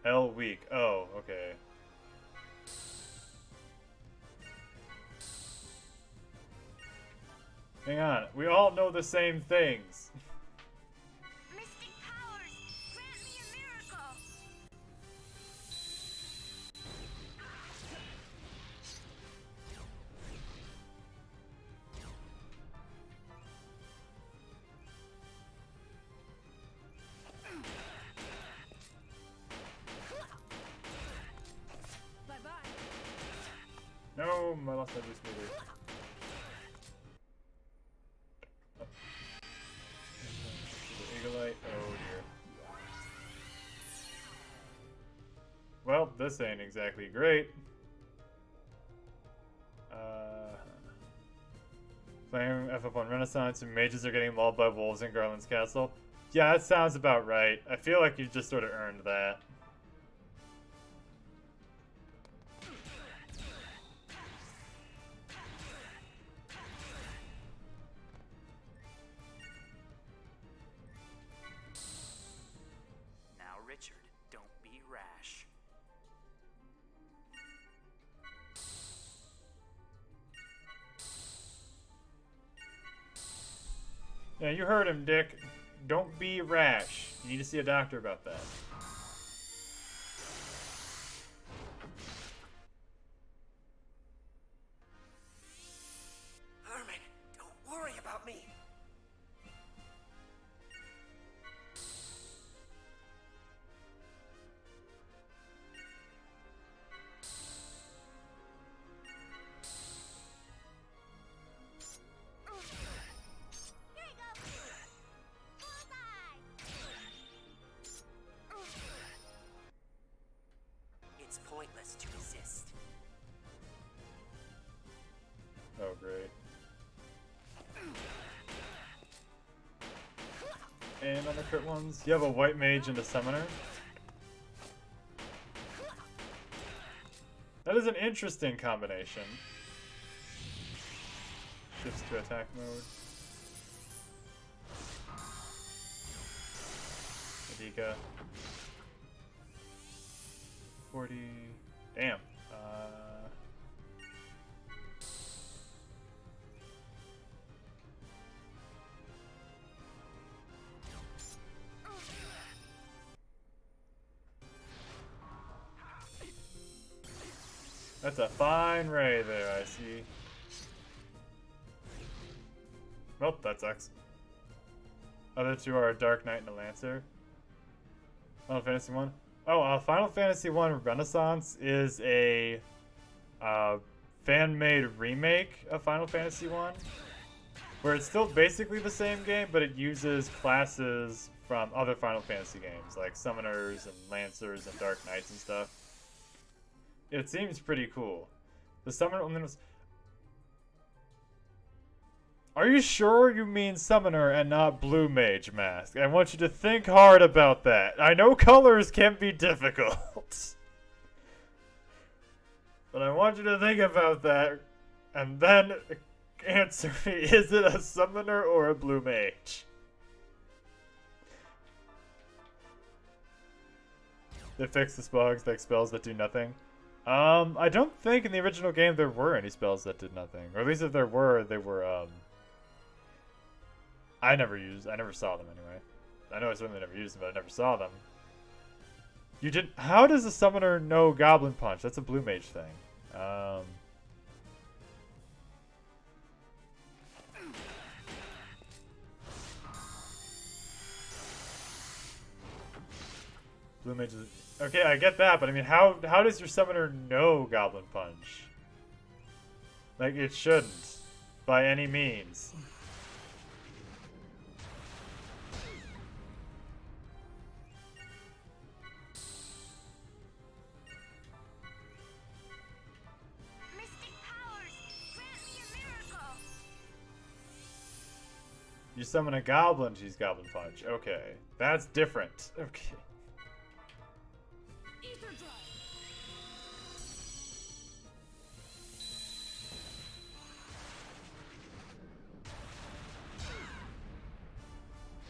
L weak. Oh, okay. Hang on, we all know the same things.
Mystic powers, grant me a miracle.
Bye-bye.
No, I lost my boost meter. Eaglite. Oh dear. Well, this ain't exactly great. Playing FF1 Renaissance and mages are getting mauled by wolves in Garland's castle. Yeah, that sounds about right. I feel like you just sort of earned that.
Now, Richard, don't be rash.
Yeah, you heard him, Dick. Don't be rash. You need to see a doctor about that.
Herman, don't worry about me.
Here I go. Bullseye.
It's pointless to resist.
Oh, great. And on the crit ones, you have a white mage and a summoner. That is an interesting combination. Shifts to attack mode. Adika. 40. Damn. That's a fine ray there, I see. Well, that sucks. Other two are a Dark Knight and a Lancer. Final Fantasy 1. Oh, Final Fantasy 1 Renaissance is a fan-made remake of Final Fantasy 1, where it's still basically the same game, but it uses classes from other Final Fantasy games, like Summoners and Lancers and Dark Knights and stuff. It seems pretty cool. The Summoner only was... Are you sure you mean summoner and not blue mage mask? I want you to think hard about that. I know colors can be difficult. But I want you to think about that and then answer me. Is it a summoner or a blue mage? They fixed the bugs like spells that do nothing. I don't think in the original game there were any spells that did nothing. Or at least if there were, they were, I never saw them anyway. I know I certainly never used them, but I never saw them. You did. How does a summoner know Goblin Punch? That's a blue mage thing. Blue mage is... Okay, I get that, but I mean, how does your summoner know Goblin Punch? Like, it shouldn't. By any means. You summon a goblin, she's Goblin Punch. Okay. That's different. Okay.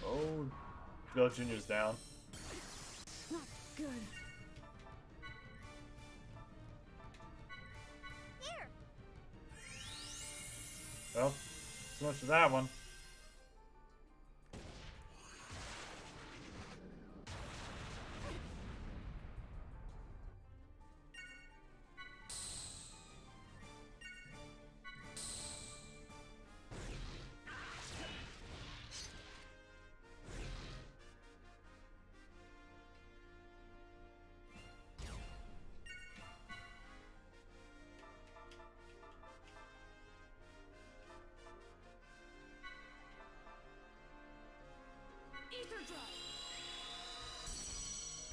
Oh, Bill Jr.'s down.
Not good.
Here.
Well, so much for that one.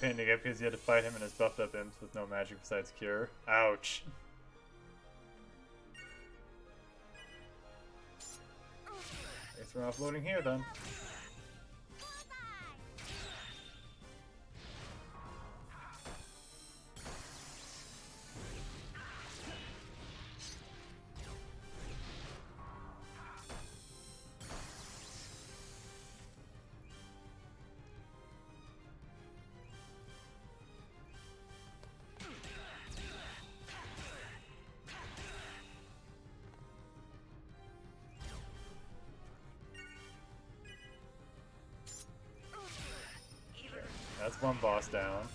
Pain to get because you had to fight him and his buffed up imps with no magic besides cure. Ouch. Guess we're offloading here then. That's one boss down.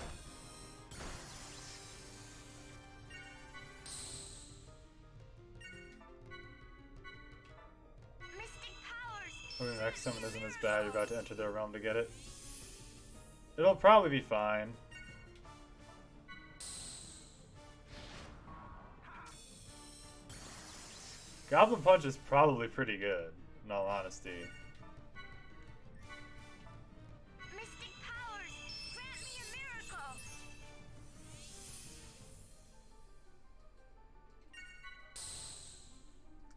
Hoping the next summon isn't as bad, you're about to enter their realm to get it. It'll probably be fine. Goblin Punch is probably pretty good, in all honesty.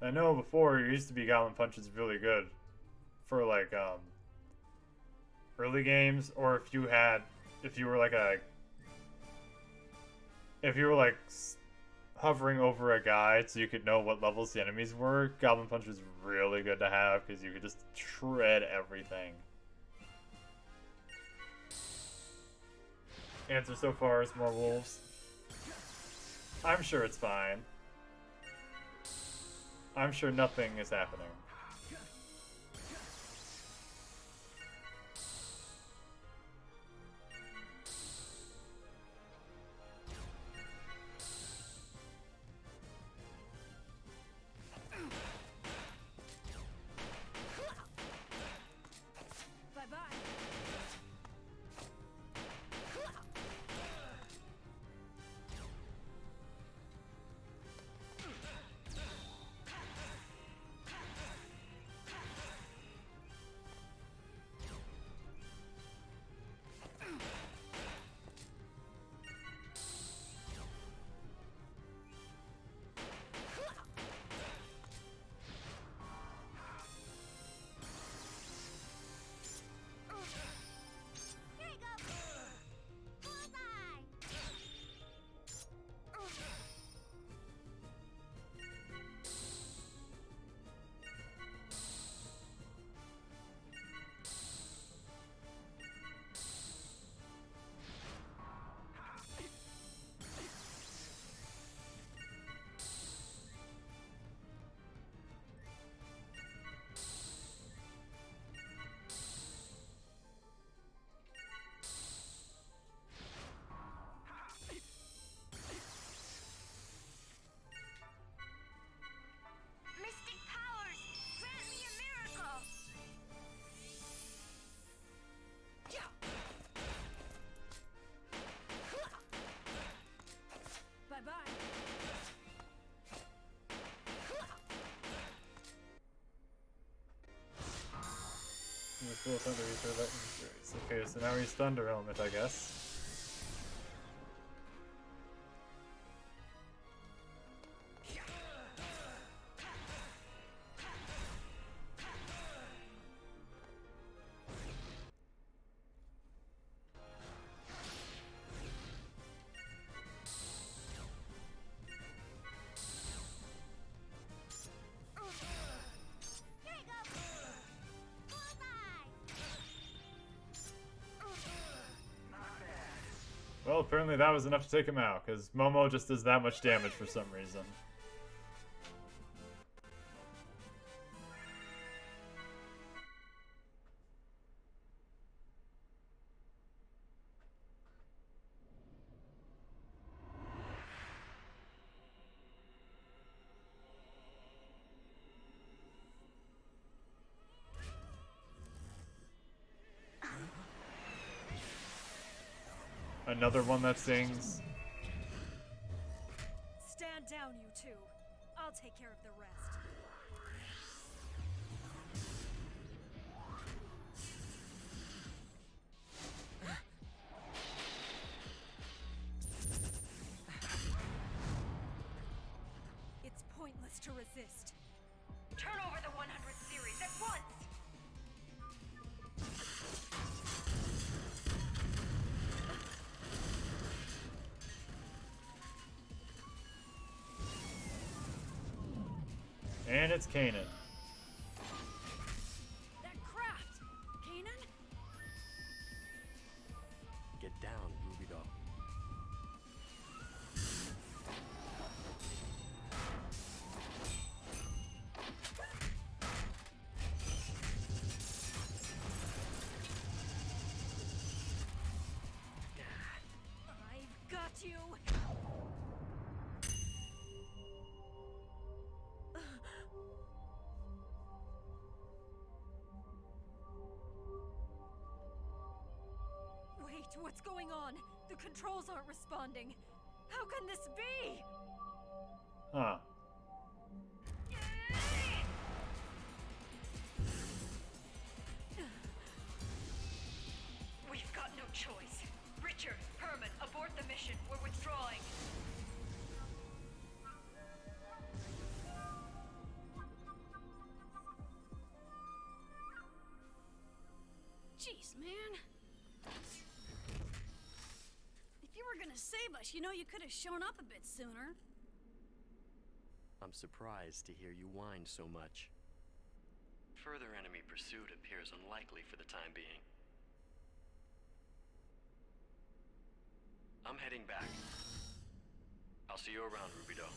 I know before it used to be Goblin Punch is really good for like early games, or if you were like hovering over a guide so you could know what levels the enemies were. Goblin Punch was really good to have because you could just shred everything. Answer so far is more wolves. I'm sure it's fine. I'm sure nothing is happening. Cool Thunder Ether Lightning Series. Okay, so now he's Thunder Element, I guess. Well, apparently that was enough to take him out, because Momo just does that much damage for some reason. Another one that sings.
Stand down, you two. I'll take care of the rest. It's pointless to resist.
Turn over the 100 series at once!
And it's Kanan.
That craft! Kanan?
Get down, Ruby Doll.
I've got you! Wait, what's going on? The controls aren't responding. How can this be?
Huh.
We've got no choice. Richard, Herman, abort the mission. We're withdrawing.
Jeez, man. If you were gonna save us, you know you could have shown up a bit sooner.
I'm surprised to hear you whine so much. Further enemy pursuit appears unlikely for the time being. I'm heading back. I'll see you around, Ruby Doll.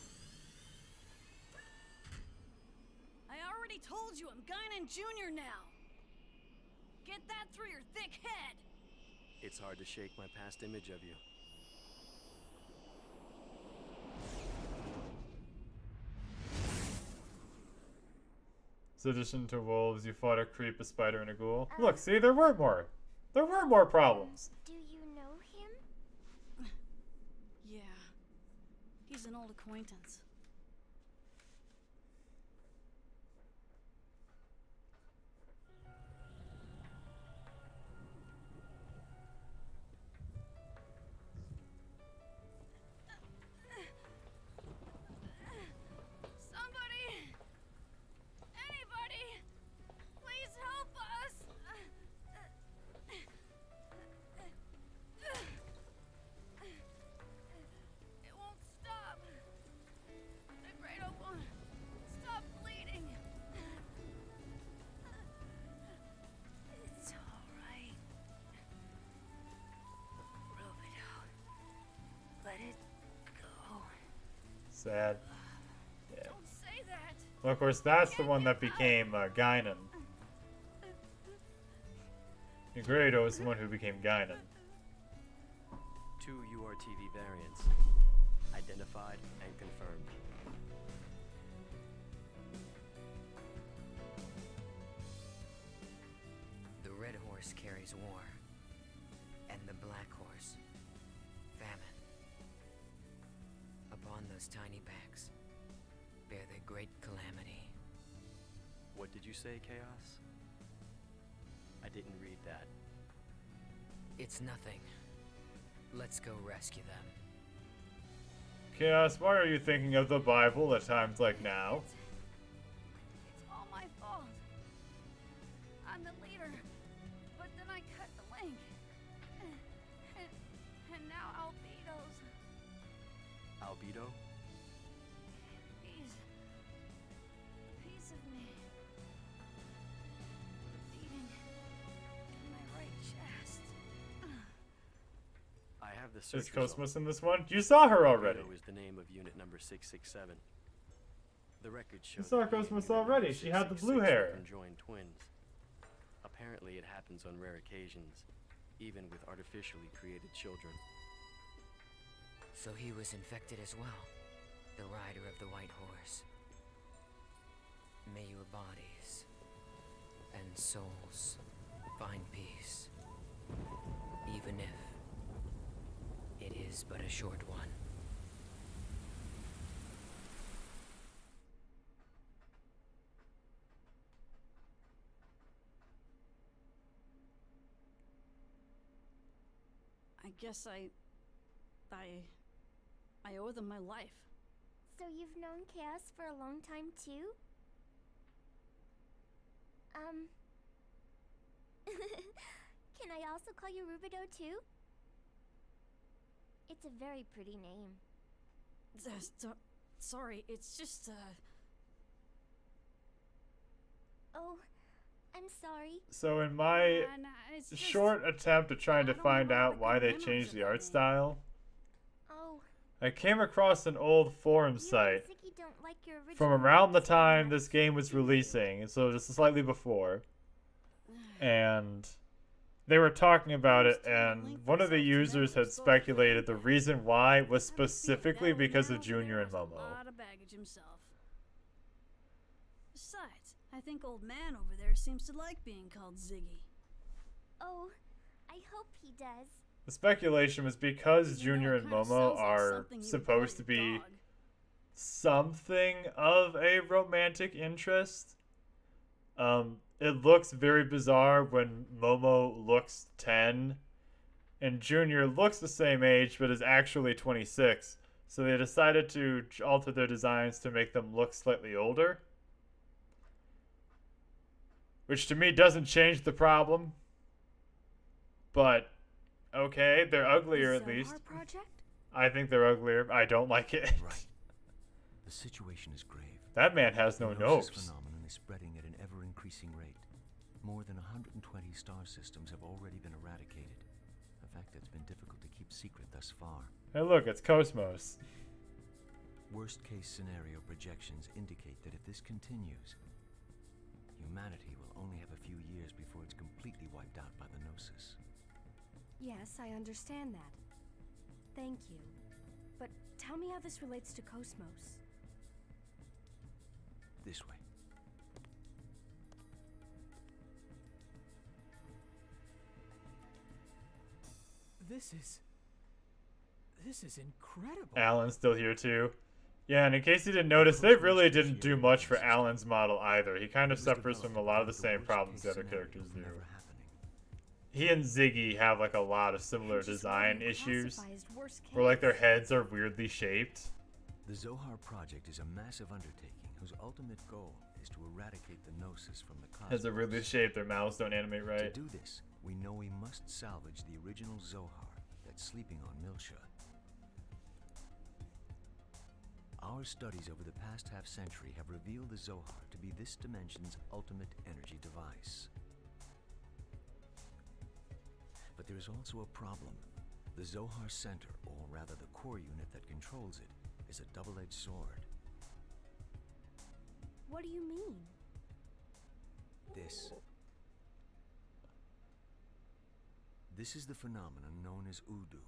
I already told you I'm Guinan Jr. now. Get that through your thick head.
It's hard to shake my past image of you.
Sedition to wolves, you fought a creep, a spider, and a ghoul. Look, see, there were more. There were more problems.
Do you know him?
Yeah. He's an old acquaintance. Somebody! Anybody! Please help us! It won't stop. Negredo won't stop bleeding. It's all right. Rubido. Let it go.
Sad. Yeah.
Don't say that.
Well, of course, that's the one that became Guinan. Negredo is the one who became Guinan.
2 URTV variants. Identified and confirmed.
The red horse carries war, and the black horse, famine. Upon those tiny backs, bear the great calamity.
What did you say, Chaos? I didn't read that.
It's nothing. Let's go rescue them.
Chaos, why are you thinking of the Bible at times like now?
It's all my fault. I'm the leader, but then I cut the link. And now Albedo's.
Albedo?
He's a piece of me. Beating in my right chest.
I have the
Is
search
Cosmos in this one? You saw her already.
Albedo is the name of unit number 667. The records show
You saw
that he and
Cosmos
unit number
already. She had the blue
666
hair.
were conjoined twins. Apparently it happens on rare occasions, even with artificially created children.
So he was infected as well. The rider of the white horse. May your bodies and souls find peace, even if it is but a short one.
I guess I owe them my life.
So you've known Chaos for a long time too? Can I also call you Rubido too? It's a very pretty name.
Sorry, it's just,
Oh, I'm sorry.
So in my
it's just,
short attempt at trying to
don't
find
have a lot
out
of
why
good
they
memories
changed
of
the
that
art
name.
style,
Oh,
I came across an old forum
you
site
and Ziggy don't like your original
from around the
names very
time
much,
this game was
do you?
releasing, so just slightly before. And they were talking about it, and one of the users had speculated the reason why was specifically because of Junior and Momo.
A lot of baggage himself. Besides, I think old man over there seems to like being called Ziggy.
Oh, I hope he does.
The speculation was because
You know,
Junior
it
and
kinda
Momo
sounds like
are
something you would
supposed
call
to
your
be
dog.
something of a romantic interest. It looks very bizarre when Momo looks 10 and Junior looks the same age but is actually 26. So they decided to alter their designs to make them look slightly older. Which to me doesn't change the problem. But okay, they're uglier at least.
Project?
I think they're uglier. I don't like it.
Right. The situation is grave.
That man has no
The Gnosis
nose.
phenomenon is spreading at an ever-increasing rate. More than 120 star systems have already been eradicated. A fact that's been difficult to keep secret thus far.
Hey look, it's Cosmos.
Worst-case scenario projections indicate that if this continues, humanity will only have a few years before it's completely wiped out by the Gnosis.
Yes, I understand that. Thank you. But tell me how this relates to Cosmos.
This way.
This is incredible.
Alan's still here too. Yeah, and in case you didn't notice, they really didn't do much for Alan's model either. He kind of suffers from a lot of the same problems the other characters do. He and Ziggy have like a lot of similar design issues, where like their heads are weirdly shaped.
The Zohar Project is a massive undertaking whose ultimate goal is to eradicate the Gnosis from the cosmos.
Heads are weirdly shaped, their mouths don't animate right.
To do this, we know we must salvage the original Zohar that's sleeping on Milsha. Our studies over the past half-century have revealed the Zohar to be this dimension's ultimate energy device. But there is also a problem. The Zohar Center, or rather the core unit that controls it, is a double-edged sword.
What do you mean?
This is the phenomenon known as Udu.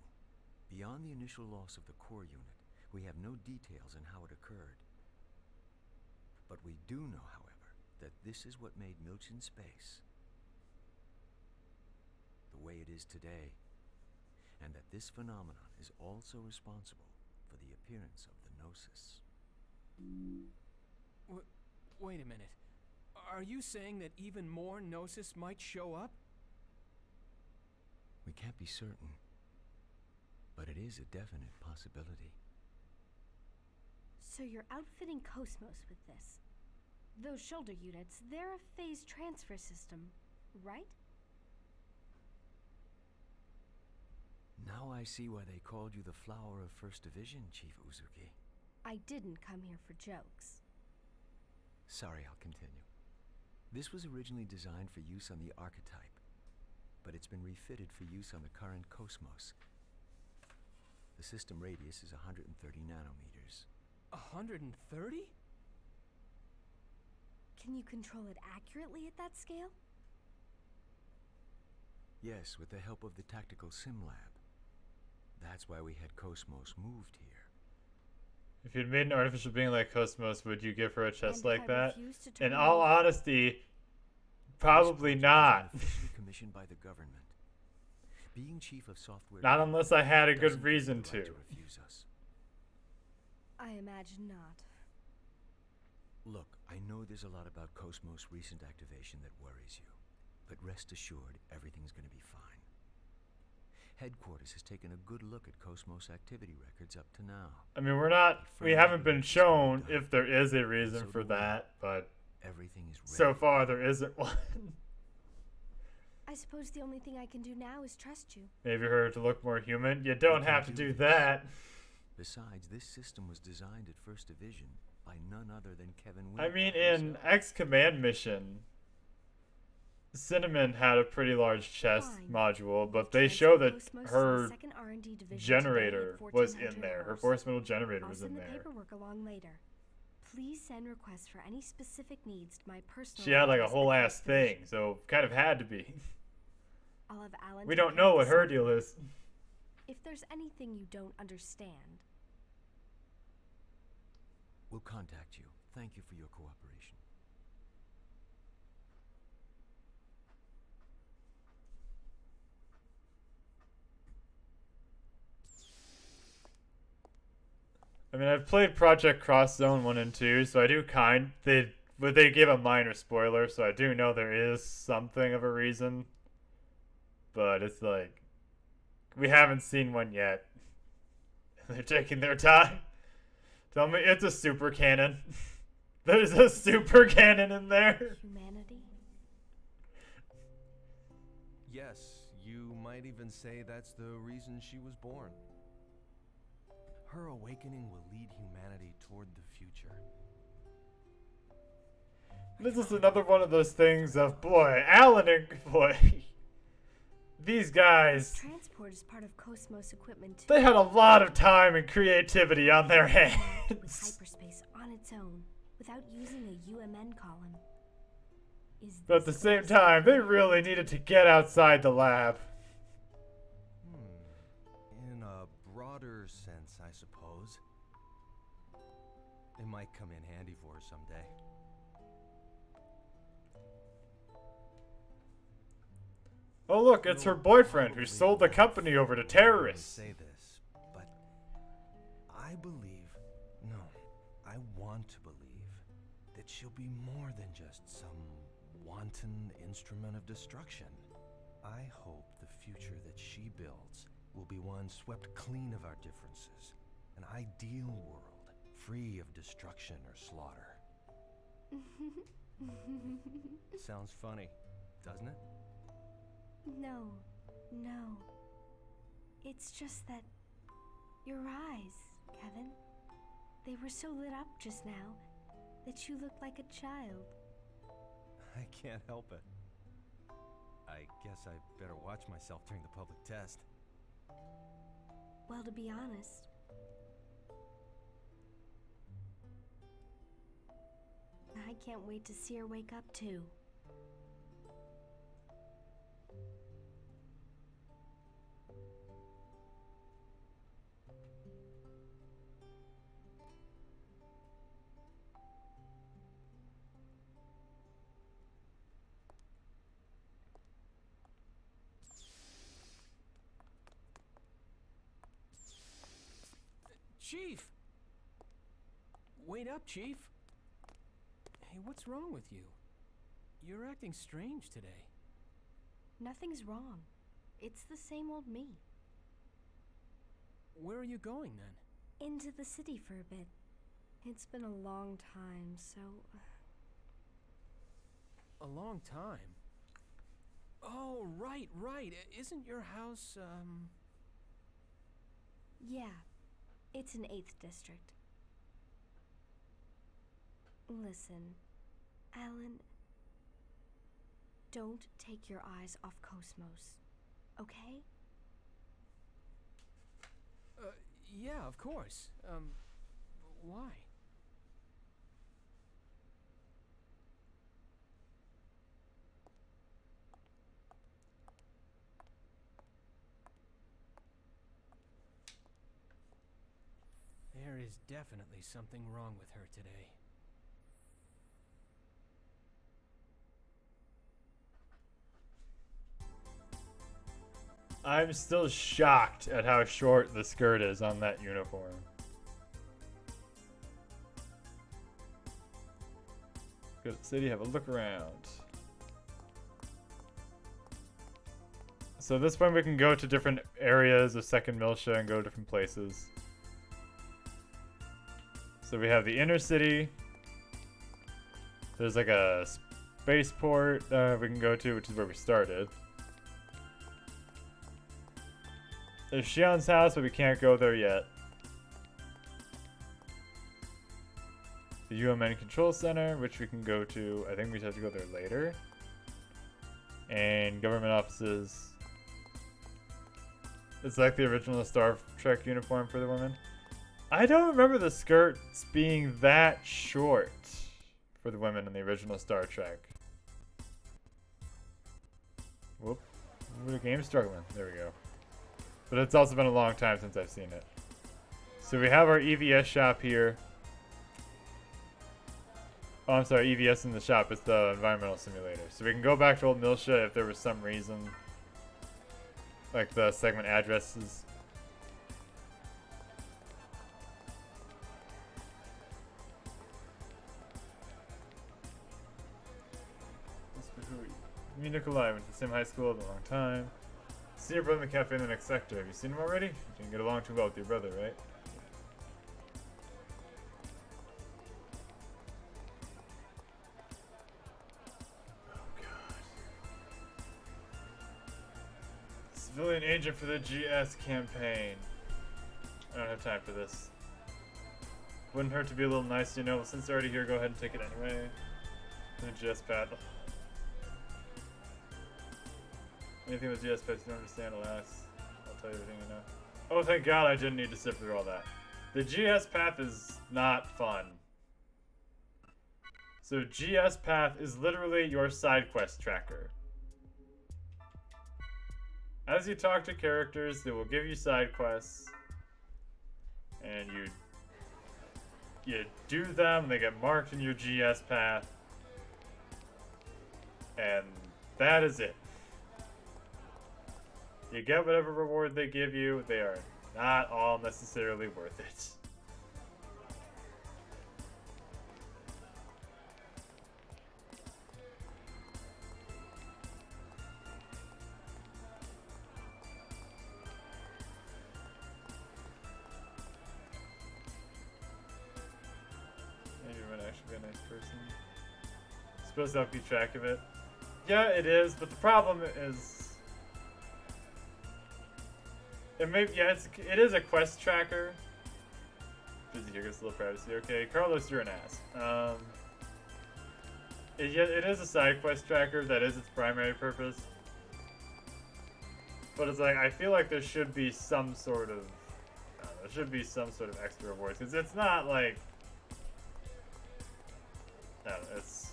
Beyond the initial loss of the core unit, we have no details on how it occurred. But we do know, however, that this is what made Milchin space the way it is today, and that this phenomenon is also responsible for the appearance of the Gnosis.
Wait a minute. Are you saying that even more Gnosis might show up?
can't be certain, but it is a definite possibility.
So you're outfitting Cosmos with this. Those shoulder units, they're a phase transfer system, right?
Now I see why they called you the Flower of First Division, Chief Uzuki.
I didn't come here for jokes.
Sorry, I'll continue. This was originally designed for use on the Archetype, but it's been refitted for use on the current Cosmos. The system radius is 130 nanometers.
130?
Can you control it accurately at that scale?
Yes, with the help of the Tactical Sim Lab. That's why we had Cosmos moved here.
If you'd made an artificial being like Cosmos, would you give her a chest like that?
To
In all honesty, probably not.
Officially commissioned by the government. Being chief of software.
Not unless I had a good
doesn't
reason
give you the
to.
right refuse us.
I imagine not.
Look, I know there's a lot about Cosmos' recent activation that worries you, but rest assured, everything's going to be fine. Headquarters has taken a good look at Cosmos activity records up to now.
I mean, we haven't been shown if there is a reason for that, but
everything is ready.
So far there isn't one.
I suppose the only thing I can do now is trust you.
Maybe her to look more human. You don't have to do that.
Besides, this system was designed at First Division by none other than Kevin
I
Winnick
mean, in X Command Mission, Cinnamon had a pretty large chest module, but they show that her generator was in there. Her force middle generator was in
I'll send the
there.
paperwork along later. Please send requests for any specific needs to my personal.
She had like a
address
whole
at
ass
First
thing,
Division.
so kind of had to be.
I'll have Alan
We
take
don't
care
know
of
what
the
her
site.
deal is.
If there's anything you don't understand,
We'll contact you. Thank you for your cooperation.
I mean, I've played Project Cross Zone 1 and 2, so I do they give a minor spoiler, so I do know there is something of a reason. But it's like, we haven't seen one yet. They're taking their time. Tell me it's a super cannon. There's a super cannon in there.
humanity.
Yes, you might even say that's the reason she was born. Her awakening will lead humanity toward the future.
This is another one of those things of, boy, Alan and, boy, these guys,
Transport is part of Cosmos equipment too.
they had a lot of time and creativity on their hands.
Hyperspace on its own, without using a UMN column.
But at the same time, they really needed to get outside the lab.
In a broader sense, I suppose. It might come in handy for her someday.
Oh look, it's her boyfriend who sold the company over to terrorists.
Say this, but I believe, no, I want to believe that she'll be more than just some wanton instrument of destruction. I hope the future that she builds will be one swept clean of our differences, an ideal world free of destruction or slaughter. Sounds funny, doesn't it?
No, no. It's just that your eyes, Kevin, they were so lit up just now that you looked like a child.
I can't help it. I guess I better watch myself during the public test.
Well, to be honest, I can't wait to see her wake up too.
Chief! Wait up, Chief. Hey, what's wrong with you? You're acting strange today.
Nothing's wrong. It's the same old me.
Where are you going then?
Into the city for a bit. It's been a long time, so...
A long time? Oh, right. Isn't your house,
Yeah, it's in 8th District. Listen, Alan, don't take your eyes off Cosmos, okay?
Yeah, of course. Why? There is definitely something wrong with her today.
I'm still shocked at how short the skirt is on that uniform. Go to the city, have a look around. So at this point we can go to different areas of Second Miltia and go to different places. So we have the inner city. There's like a spaceport we can go to, which is where we started. There's Shion's house, but we can't go there yet. The UMN Control Center, which we can go to. I think we just have to go there later. And government offices. It's like the original Star Trek uniform for the women. I don't remember the skirts being that short for the women in the original Star Trek. Whoop. The game's struggling. There we go. But it's also been a long time since I've seen it. So we have our EVS shop here. Oh, I'm sorry, EVS in the shop. It's the environmental simulator. So we can go back to Old Miltia if there was some reason. Like the segment addresses. Me and Nikolai went to the same high school at a long time. See your brother in the cafe in the next sector. Have you seen him already? You didn't get along too well with your brother, right? Oh, God. Civilian agent for the GS campaign. I don't have time for this. Wouldn't hurt to be a little nice, you know. Well, since they're already here, go ahead and take it anyway. The GS pad. Anything with GS pets you don't understand, alas. I'll tell you everything you know. Oh, thank God I didn't need to sift through all that. The GS path is not fun. So GS path is literally your side quest tracker. As you talk to characters, they will give you side quests. And you do them, they get marked in your GS path. And that is it. You get whatever reward they give you, they are not all necessarily worth it. Maybe you might actually be a nice person. Supposed to help keep track of it. Yeah, it is, but the problem is... It is a quest tracker. Busy here gets a little privacy. Okay, Carlos, you're an ass. It is a side quest tracker. That is its primary purpose. But it's like I feel like there should be some sort of extra rewards because it's not like I don't know, it's.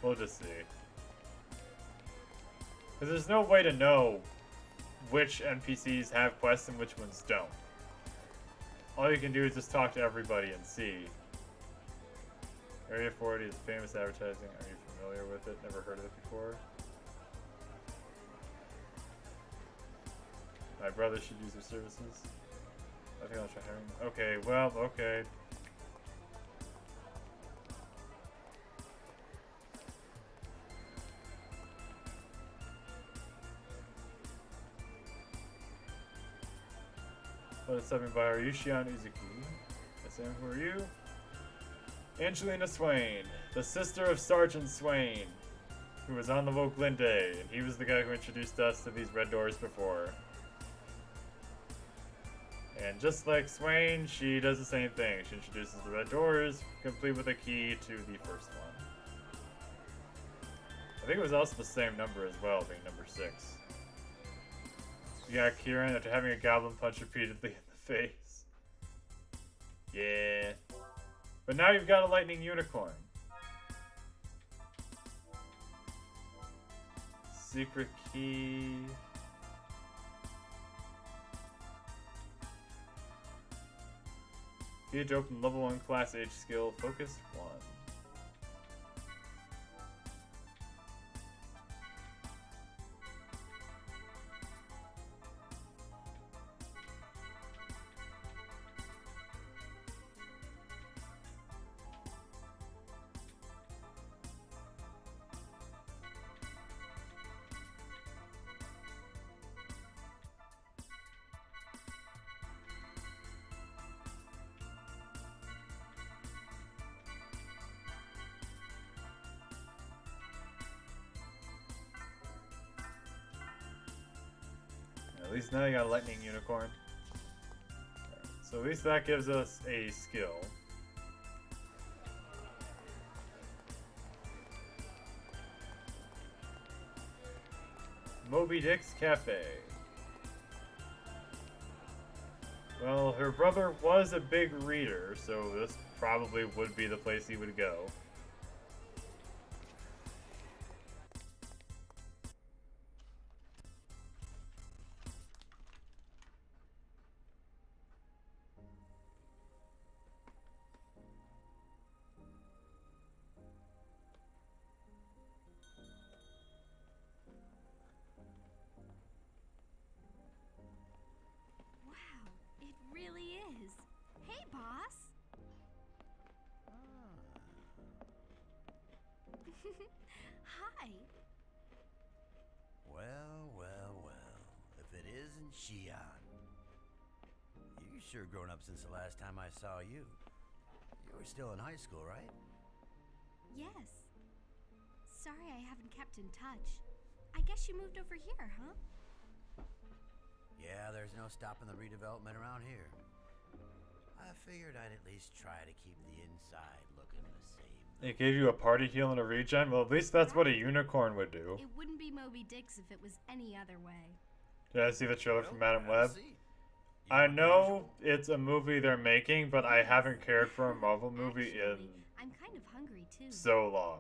We'll just see. Because there's no way to know which NPCs have quests and which ones don't. All you can do is just talk to everybody and see. Area 40 is famous advertising. Are you familiar with it? Never heard of it before? My brother should use their services. I think I'll try hiring. Okay, well, okay. Led summoned by Ryushian Uzuki. SM, who are you? Angelina Swain, the sister of Sergeant Swain, who was on the Vogelin Day, and he was the guy who introduced us to these red doors before. And just like Swain, she does the same thing. She introduces the red doors, complete with a key to the first one. I think it was also the same number as well, being number 6. You got Kieran after having a goblin punch repeatedly in the face. Yeah. But now you've got a lightning unicorn. Secret key. Key to open level 1 class H skill, focus 1. At least now you got a lightning unicorn. Right, so at least that gives us a skill. Moby Dick's Cafe. Well, her brother was a big reader, so this probably would be the place he would go.
Hi.
Well, well, well. If it isn't Xian. You've sure grown up since the last time I saw you. You were still in high school, right?
Yes. Sorry I haven't kept in touch. I guess you moved over here, huh?
Yeah, there's no stopping the redevelopment around here. I figured I'd at least try to keep the inside looking the same.
It gave you a party heal and a regen? Well, at least that's what a unicorn would do.
It wouldn't be Moby Dick's if it was any other way.
Did I see the trailer for Madam Web? I know it's a movie they're making, but I haven't cared for a Marvel movie in
I'm kind of hungry too.
so long.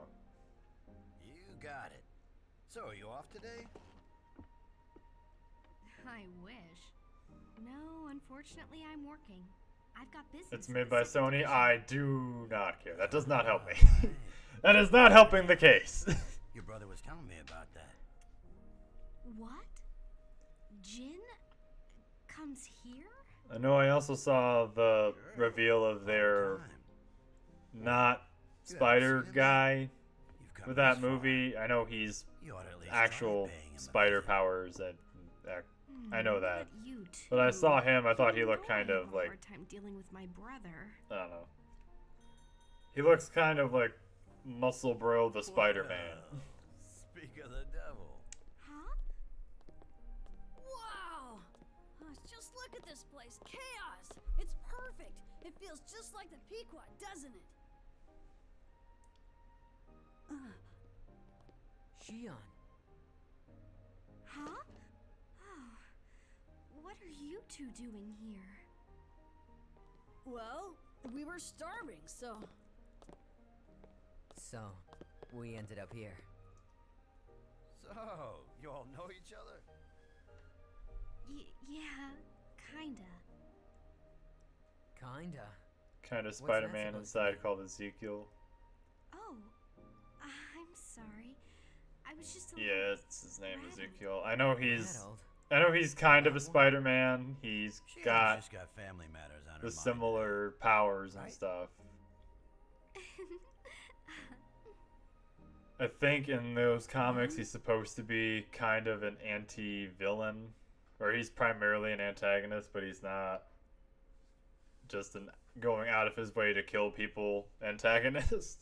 You got it. So, are you off today?
I wish. No, unfortunately I'm working. I've got business.
It's made by Sony. I do not care. That does not help me. That is not helping the case.
Your brother was telling me about that.
What? Jin comes here?
I know I also saw the reveal of their not spider guy with that movie. I know he's actual spider powers and I know that. But I saw him, I thought he looked kind of like
hard time dealing with my brother.
I don't know. He looks kind of like Muscle Bro the Spider-Man.
Speak of the devil.
Huh? Wow! Just look at this place. Chaos! It's perfect. It feels just like the Pequot, doesn't it?
Xian.
Huh? Oh. What are you two doing here?
Well, we were starving, so...
So, we ended up here.
So, you all know each other?
Yeah, kinda.
Kinda.
Kind of Spider-Man inside called Ezekiel.
Oh, I'm sorry. I was just a
Yeah, it's his name, Ezekiel. I know he's kind of a Spider-Man. He's got
Just got family matters on her
the
mind.
similar powers and stuff. I think in those comics he's supposed to be kind of an anti-villain, or he's primarily an antagonist, but he's not just an going out of his way to kill people antagonist.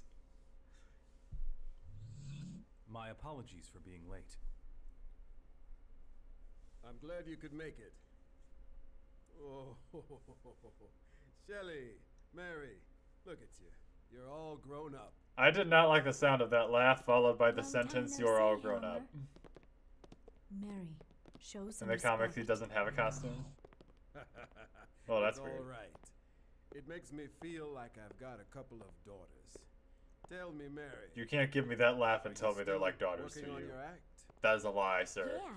My apologies for being late.
I'm glad you could make it. Oh, Shelley, Mary, look at you. You're all grown up.
I did not like the sound of that laugh followed by the
Long time
sentence,
no
"You're all
see,
grown
Homer.
up."
Mary, show some
In the comics, he
respect.
doesn't have a costume. Well, that's
It's
weird.
all right. It makes me feel like I've got a couple of daughters. Tell me, Mary.
You can't give me that laugh and tell me they're like daughters to
working on
you.
your act?
That is a lie, sir.
Yeah.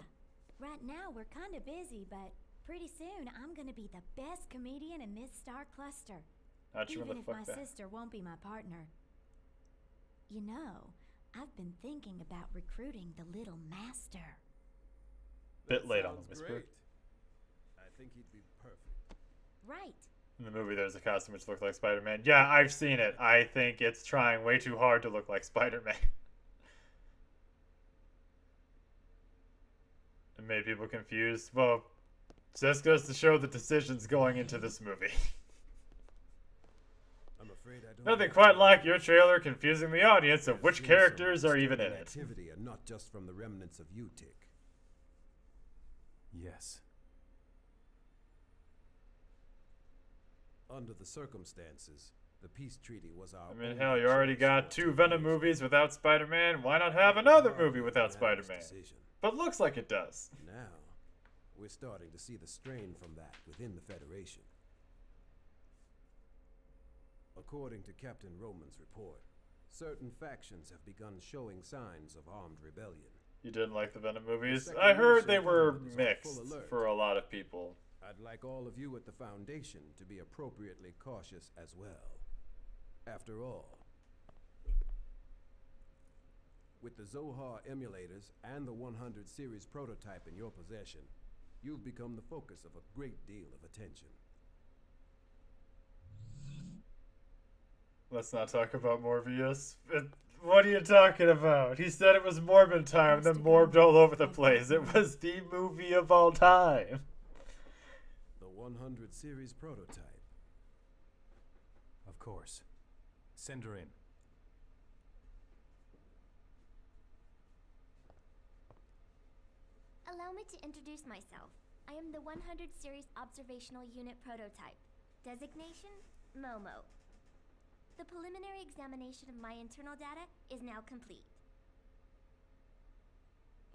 Right now we're kind of busy, but pretty soon I'm gonna be the best comedian in this star cluster.
Not sure
Even
what the
if
fuck
my
that.
sister won't be my partner. You know, I've been thinking about recruiting the little master.
Bit late on the
Sounds
whisper.
great. I think he'd be perfect.
Right.
In the movie, there's a costume which looks like Spider-Man. Yeah, I've seen it. I think it's trying way too hard to look like Spider-Man. It made people confused. Well, just goes to show the decisions going into this movie.
I'm afraid I don't.
Nothing quite like your trailer confusing the audience of which characters are even in it.
Activity and not just from the remnants of UTIC.
Yes.
Under the circumstances, the peace treaty was our.
I mean,
only
hell, you already
choice
got
for
2
it.
Venom movies without Spider-Man. Why not have another movie without
Unanimous
Spider-Man?
decision.
But looks like it does.
Now, we're starting to see the strain from that within the Federation. According to Captain Roman's report, certain factions have begun showing signs of armed rebellion.
You didn't like the Venom movies?
second
I heard
mission
they were
government is on
mixed
full alert.
for a lot of people.
I'd like all of you at the Foundation to be appropriately cautious as well. After all, with the Zohar emulators and the 100 series prototype in your possession, you've become the focus of a great deal of attention.
Let's not talk about Morbius. What are you talking about? He said it was Morbin time, then morbed all over the place. It was the movie of all time.
The 100 series prototype.
Of course. Send her in.
Allow me to introduce myself. I am the 100 Series Observational Unit Prototype. Designation, Momo. The preliminary examination of my internal data is now complete.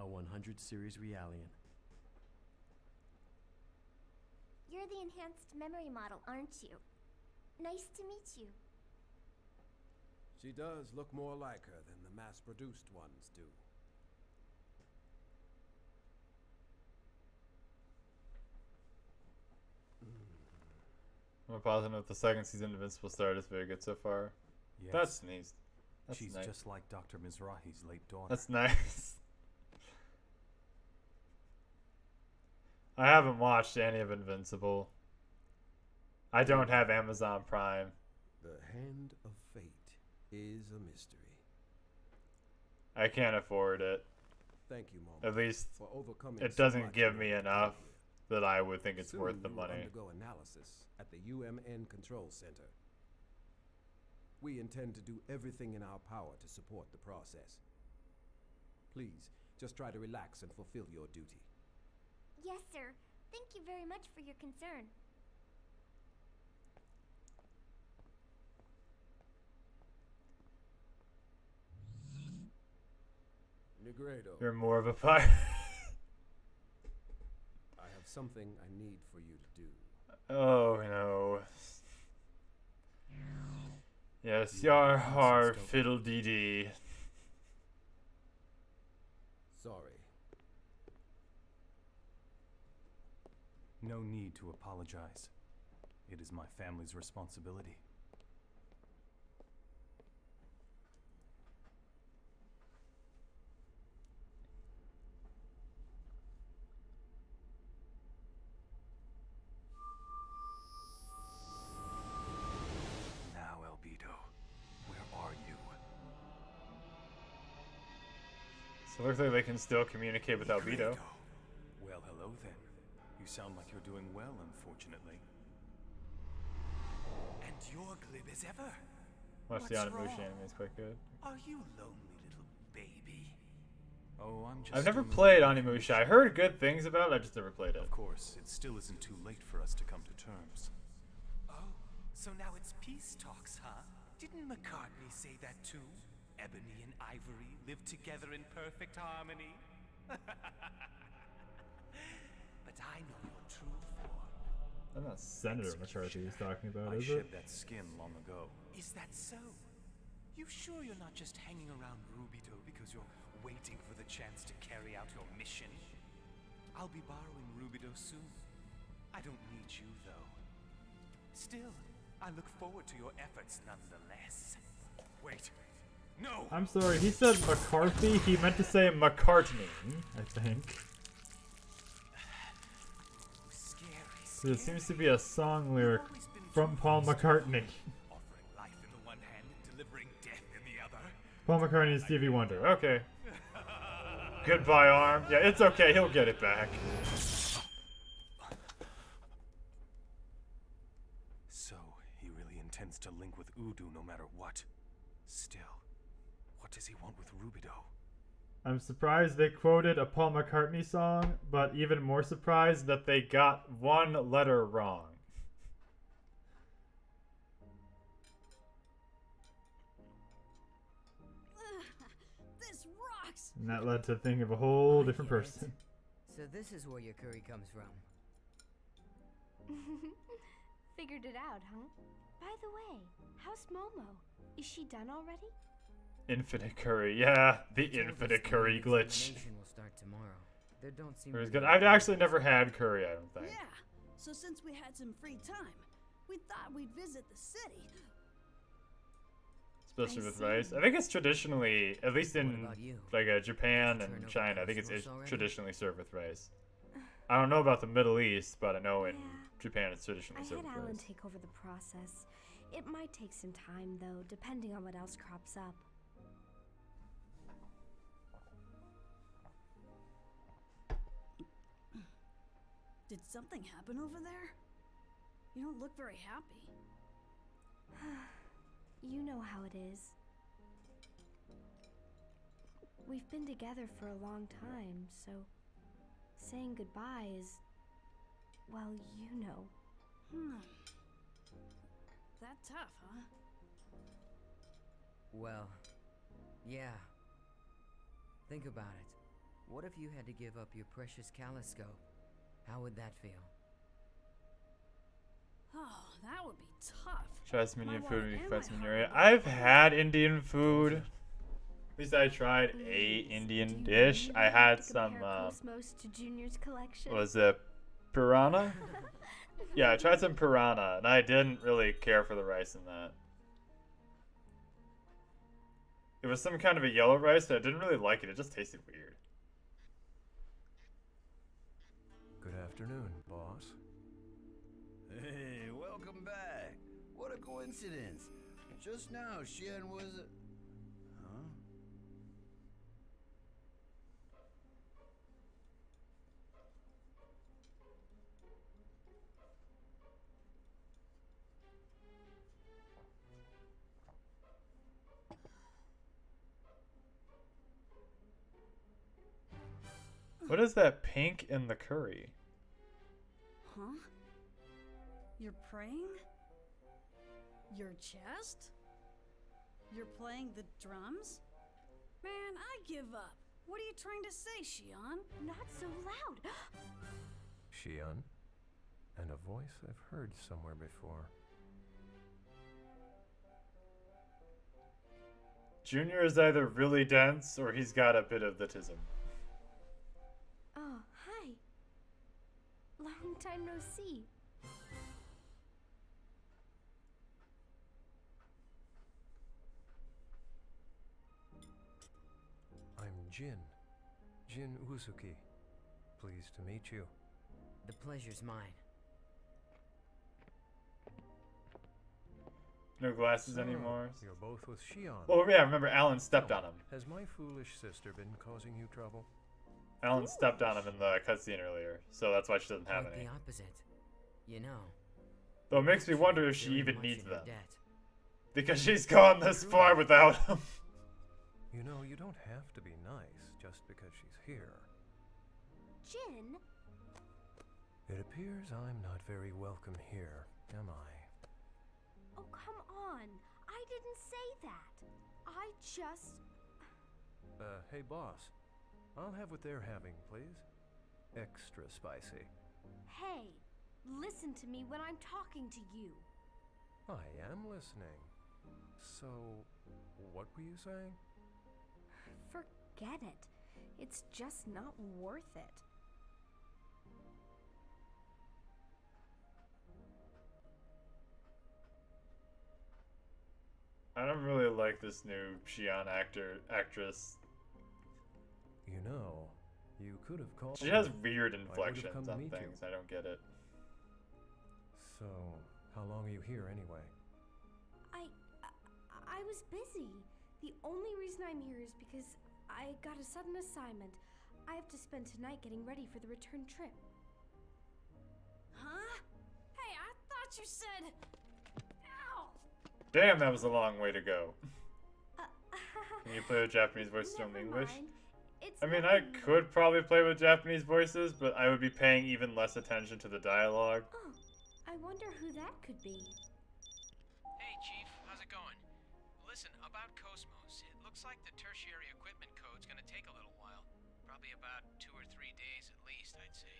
A 100 series Realian.
You're the enhanced memory model, aren't you? Nice to meet you.
She does look more like her than the mass-produced ones do.
I'm positive the second season of Invincible started is very good so far.
Yes.
That's nice. That's
She's
nice.
just like Dr. Mizrahi's late daughter.
That's nice. I haven't watched any of Invincible. I don't have Amazon Prime.
The hand of fate is a mystery.
I can't afford it.
Thank you, Mom.
At least
for overcoming
it
so
doesn't
much
give
in
me
your
enough
career.
that I would think it's
Soon
worth the
you will
money.
undergo analysis at the UMN Control Center. We intend to do everything in our power to support the process. Please, just try to relax and fulfill your duty.
Yes, sir. Thank you very much for your concern.
Negredo,
You're more of a pirate.
I have something I need for you to do.
Oh no. Yes, yar har fiddle dee dee.
Sorry.
No need to apologize. It is my family's responsibility. Now, Albedo, where are you?
So it looks like they can still communicate with Albedo.
Well, hello then. You sound like you're doing well, unfortunately.
And you're glib as ever.
Watch the
What's
Onimusha
wrong?
anime, it's quite good.
Are you lonely, little baby?
Oh, I'm just
I've never
still
played
moving on.
Onimusha. I heard good things about it, I just never played it.
Of course, it still isn't too late for us to come to terms.
Oh, so now it's peace talks, huh? Didn't McCartney say that too? Ebony and Ivory live together in perfect harmony. But I know your true form.
I'm not Senator McCarthy he's talking about,
I
is
shed
it?
that skin long ago.
Is that so? You sure you're not just hanging around Rubido because you're waiting for the chance to carry out your mission? I'll be borrowing Rubido soon. I don't need you, though. Still, I look forward to your efforts nonetheless. Wait. No!
I'm sorry, he said McCarthy, he meant to say McCartney, I think. So it seems to be a song lyric from Paul McCartney.
Offering life in the one hand and delivering death in the other.
Paul McCartney and Stevie Wonder, okay. Goodbye, arm. Yeah, it's okay, he'll get it back.
So, he really intends to link with Udu no matter what. Still, what does he want with Rubido?
I'm surprised they quoted a Paul McCartney song, but even more surprised that they got one letter wrong.
This rocks!
And that led to think of a whole different
get it.
person.
So this is where your curry comes from.
Figured it out, huh? By the way, how's Momo? Is she done already?
Infinite Curry, yeah, the Infinite Curry glitch.
Examination will start tomorrow. There don't seem
It was
to
good.
be
I've
any
actually never had curry, I don't think.
Yeah, so since we had some free time, we thought we'd visit the city.
Especially with rice. I think it's traditionally, at least in like Japan and China, I think it's traditionally served with rice. I don't know about the Middle East, but I know in Japan it's traditionally
I
served
had
with
Alan
rice.
take over the process. It might take some time, though, depending on what else crops up.
Did something happen over there? You don't look very happy.
You know how it is. We've been together for a long time, so saying goodbye is, well, you know.
That tough, huh?
Well, yeah. Think about it. What if you had to give up your precious Caliscope? How would that feel?
Oh, that would be tough.
Try some Indian
My
food
wallet
when you
and
find
my
some in
heart
your area.
would
I've had Indian food. At least I tried a Indian dish. I had some,
Cosmos to Junior's collection.
was it piranha? Yeah, I tried some piranha, and I didn't really care for the rice in that. It was some kind of a yellow rice, and I didn't really like it. It just tasted weird.
Good afternoon, boss.
Hey, welcome back. What a coincidence. Just now, Xian was... Huh?
What is that pink in the curry?
Huh? You're praying? Your chest? You're playing the drums? Man, I give up. What are you trying to say, Xian?
Not so loud.
Xian? And a voice I've heard somewhere before.
Junior is either really dense or he's got a bit of the tism.
Oh, hi. Long time no see.
I'm Jin. Jin Uzuki. Pleased to meet you.
The pleasure's mine.
No glasses
So,
anymore.
You're both with Xian.
Well, yeah, remember Alan stepped on him.
Has my foolish sister been causing you trouble?
Alan stepped on him in the cutscene earlier, so that's why she doesn't have
Quite
any.
the opposite. You know,
Though it makes me wonder if she
Very
even
much
needs
in your
them.
debt.
Because she's gone this far without them.
You know, you don't have to be nice just because she's here.
Jin?
It appears I'm not very welcome here, am I?
Oh, come on. I didn't say that. I just...
Hey boss. I'll have what they're having, please. Extra spicy.
Hey, listen to me when I'm talking to you.
I am listening. So, what were you saying?
Forget it. It's just not worth it.
I don't really like this new Xi'an actress.
You know, you could have called.
She has weird
I would've
inflections
come to
on
meet you.
things. I don't get it.
So, how long are you here anyway?
I was busy. The only reason I'm here is because I got a sudden assignment. I have to spend tonight getting ready for the return trip.
Huh? Hey, I thought you said... Ow!
Damn, that was a long way to go. Can you play with Japanese voices only English? I mean, I could probably play with Japanese voices, but I would be paying even less attention to the dialogue.
Oh, I wonder who that could be.
Hey, Chief, how's it going? Listen, about Cosmos, it looks like the tertiary equipment code's gonna take a little while. Probably about 2 or 3 days at least, I'd say.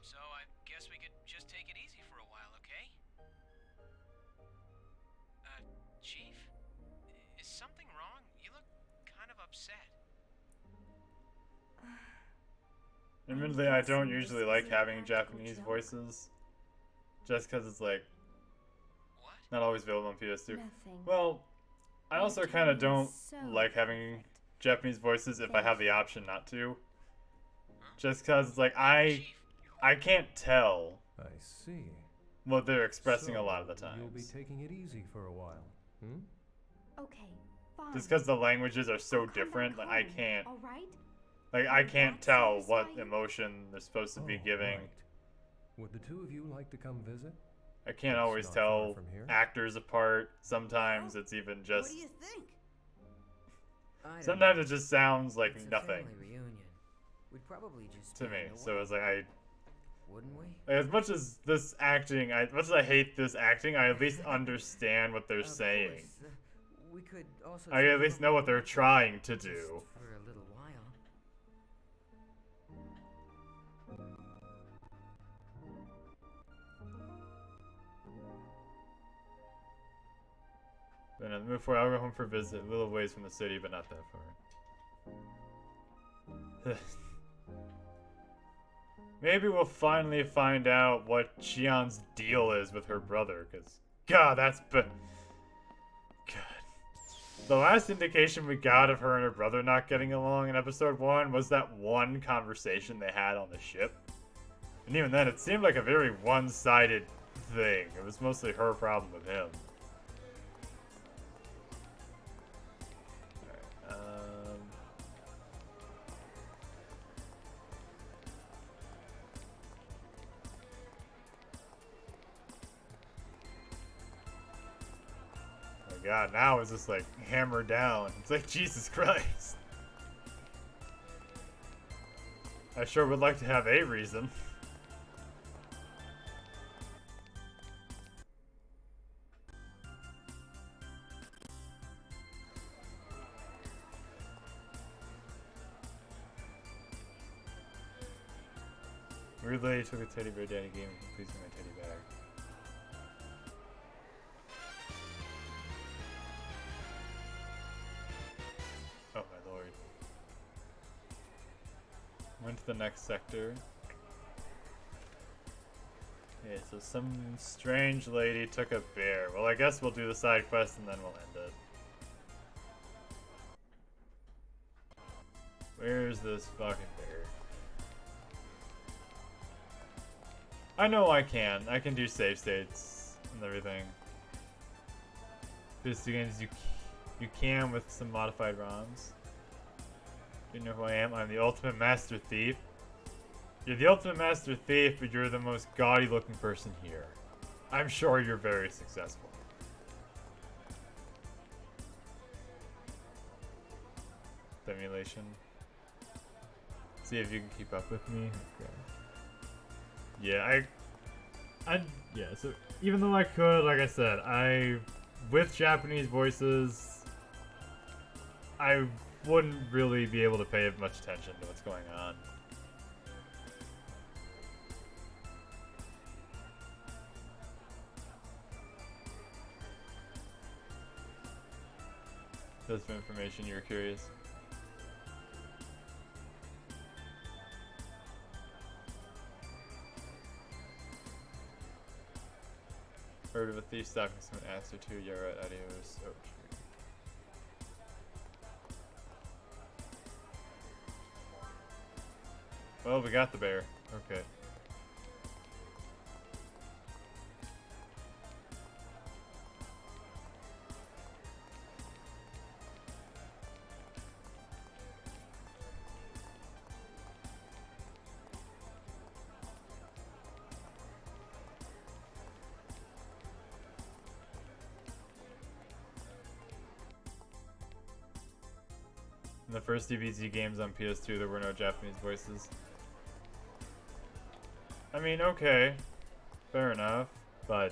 So I guess we could just take it easy for a while, okay? Chief? Is something wrong? You look kind of upset.
Admittedly, I don't usually like having Japanese voices. Just because it's like not always available on PS2. Well, I also kind of don't like having Japanese voices if I have the option not to. Just because it's like I can't tell
I see.
what they're expressing
So,
a lot of the time.
You'll be taking it easy for a while, hmm?
Okay, fine.
Just because the languages are so different, like I can't.
All right?
Like I can't tell what emotion they're supposed to be giving.
Right. Would the two of you like to come visit?
I can't
It's
always
not far
tell
from here.
actors apart. Sometimes it's even just.
What do you think?
Sometimes it just sounds like
It's a
nothing
family reunion. We'd probably just
to
be
me.
in the
So
way,
it's like
wouldn't we?
as much as this acting, as much as I hate this acting, I at least understand what they're
Of
saying.
course, we could also
I
take
at
a
least
look
know what they're trying to
just
do.
for a little while.
Then I'll move forward. I'll go home for a visit. A little ways from the city, but not that far. Maybe we'll finally find out what Xi'an's deal is with her brother, because, God, that's God. The last indication we got of her and her brother not getting along in episode 1 was that one conversation they had on the ship. And even then, it seemed like a very one-sided thing. It was mostly her problem with him. God, now it's just like hammered down. It's like Jesus Christ. I sure would like to have a reason. Weirdly, took a teddy bear daddy game and completed my teddy bag. Oh my lord. Went to the next sector. Okay, so some strange lady took a bear. Well, I guess we'll do the side quest and then we'll end it. Where's this fucking bear? I know I can. I can do save states and everything. This games you can with some modified ROMs. You know who I am? I'm the ultimate master thief. You're the ultimate master thief, but you're the most gaudy looking person here. I'm sure you're very successful. Simulation. See if you can keep up with me. Okay. Yeah, yeah, so even though I could, like I said, with Japanese voices, I wouldn't really be able to pay much attention to what's going on. That's for information you're curious. Heard of a thief stalking someone asked her to. Yeah, right, adios. Oh, true. Well, we got the bear. Okay. In the first DBZ games on PS2, there were no Japanese voices. I mean, okay. Fair enough. But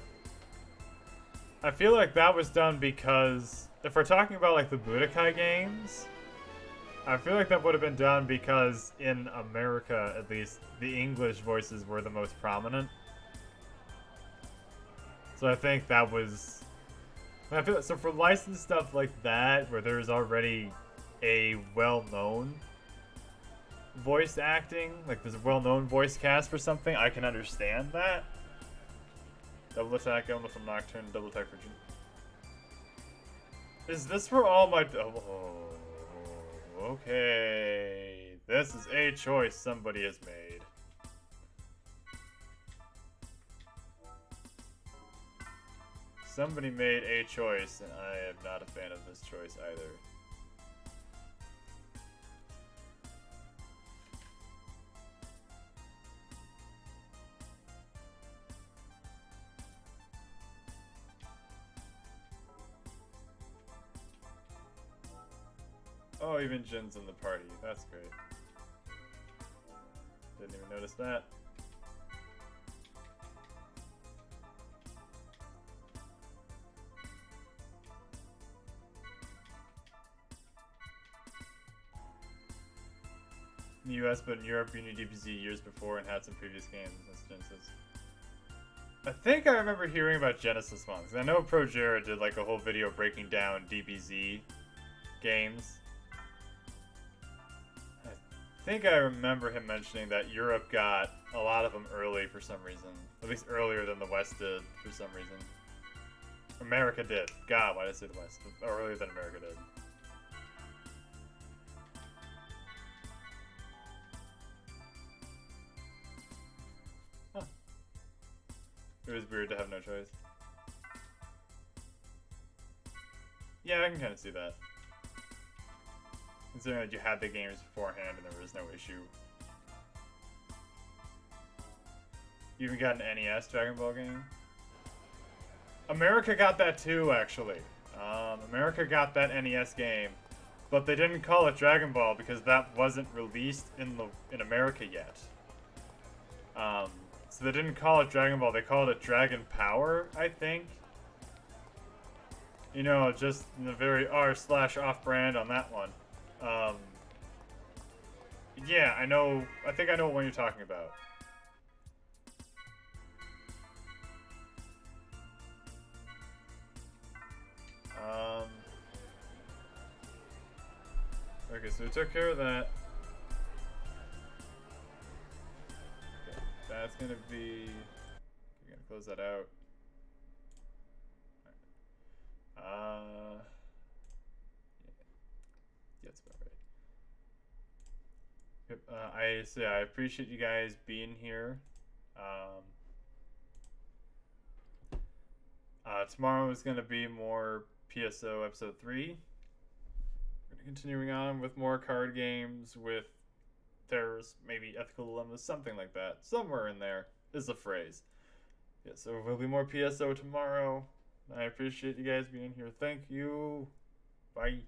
I feel like that was done because if we're talking about like the Budokai games, I feel like that would have been done because in America, at least, the English voices were the most prominent. So I think that was... I feel so for licensed stuff like that, where there's already a well-known voice acting, like there's a well-known voice cast for something, I can understand that. Double attack element from Nocturne, double attack for June. Is this for all my... Oh, okay. This is a choice somebody has made. Somebody made a choice, and I am not a fan of this choice either. Oh, even Jin's in the party. That's great. Didn't even notice that. In the US, but in Europe, you knew DBZ years before and had some previous games. That's Genesis. I think I remember hearing about Genesis ones. I know ProJera did like a whole video breaking down DBZ games. I think I remember him mentioning that Europe got a lot of them early for some reason. At least earlier than the West did for some reason. America did. God, why did I say the West? Earlier than America did. Huh. It was weird to have no choice. Yeah, I can kind of see that. Considering that you had the games beforehand and there was no issue. You even got an NES Dragon Ball game? America got that too, actually. America got that NES game, but they didn't call it Dragon Ball because that wasn't released in America yet. So they didn't call it Dragon Ball, they called it Dragon Power, I think. You know, just in the very R/off-brand on that one. Yeah, I think I know what one you're talking about. Okay, so we took care of that. Okay, that's gonna be... We're gonna close that out. Yeah, that's about right. Yep, I appreciate you guys being here. Tomorrow is going to be more PSO episode 3. We're continuing on with more card games with terrorists, maybe ethical dilemmas, something like that. Somewhere in there is a phrase. Yeah, so there'll be more PSO tomorrow. I appreciate you guys being here. Thank you. Bye.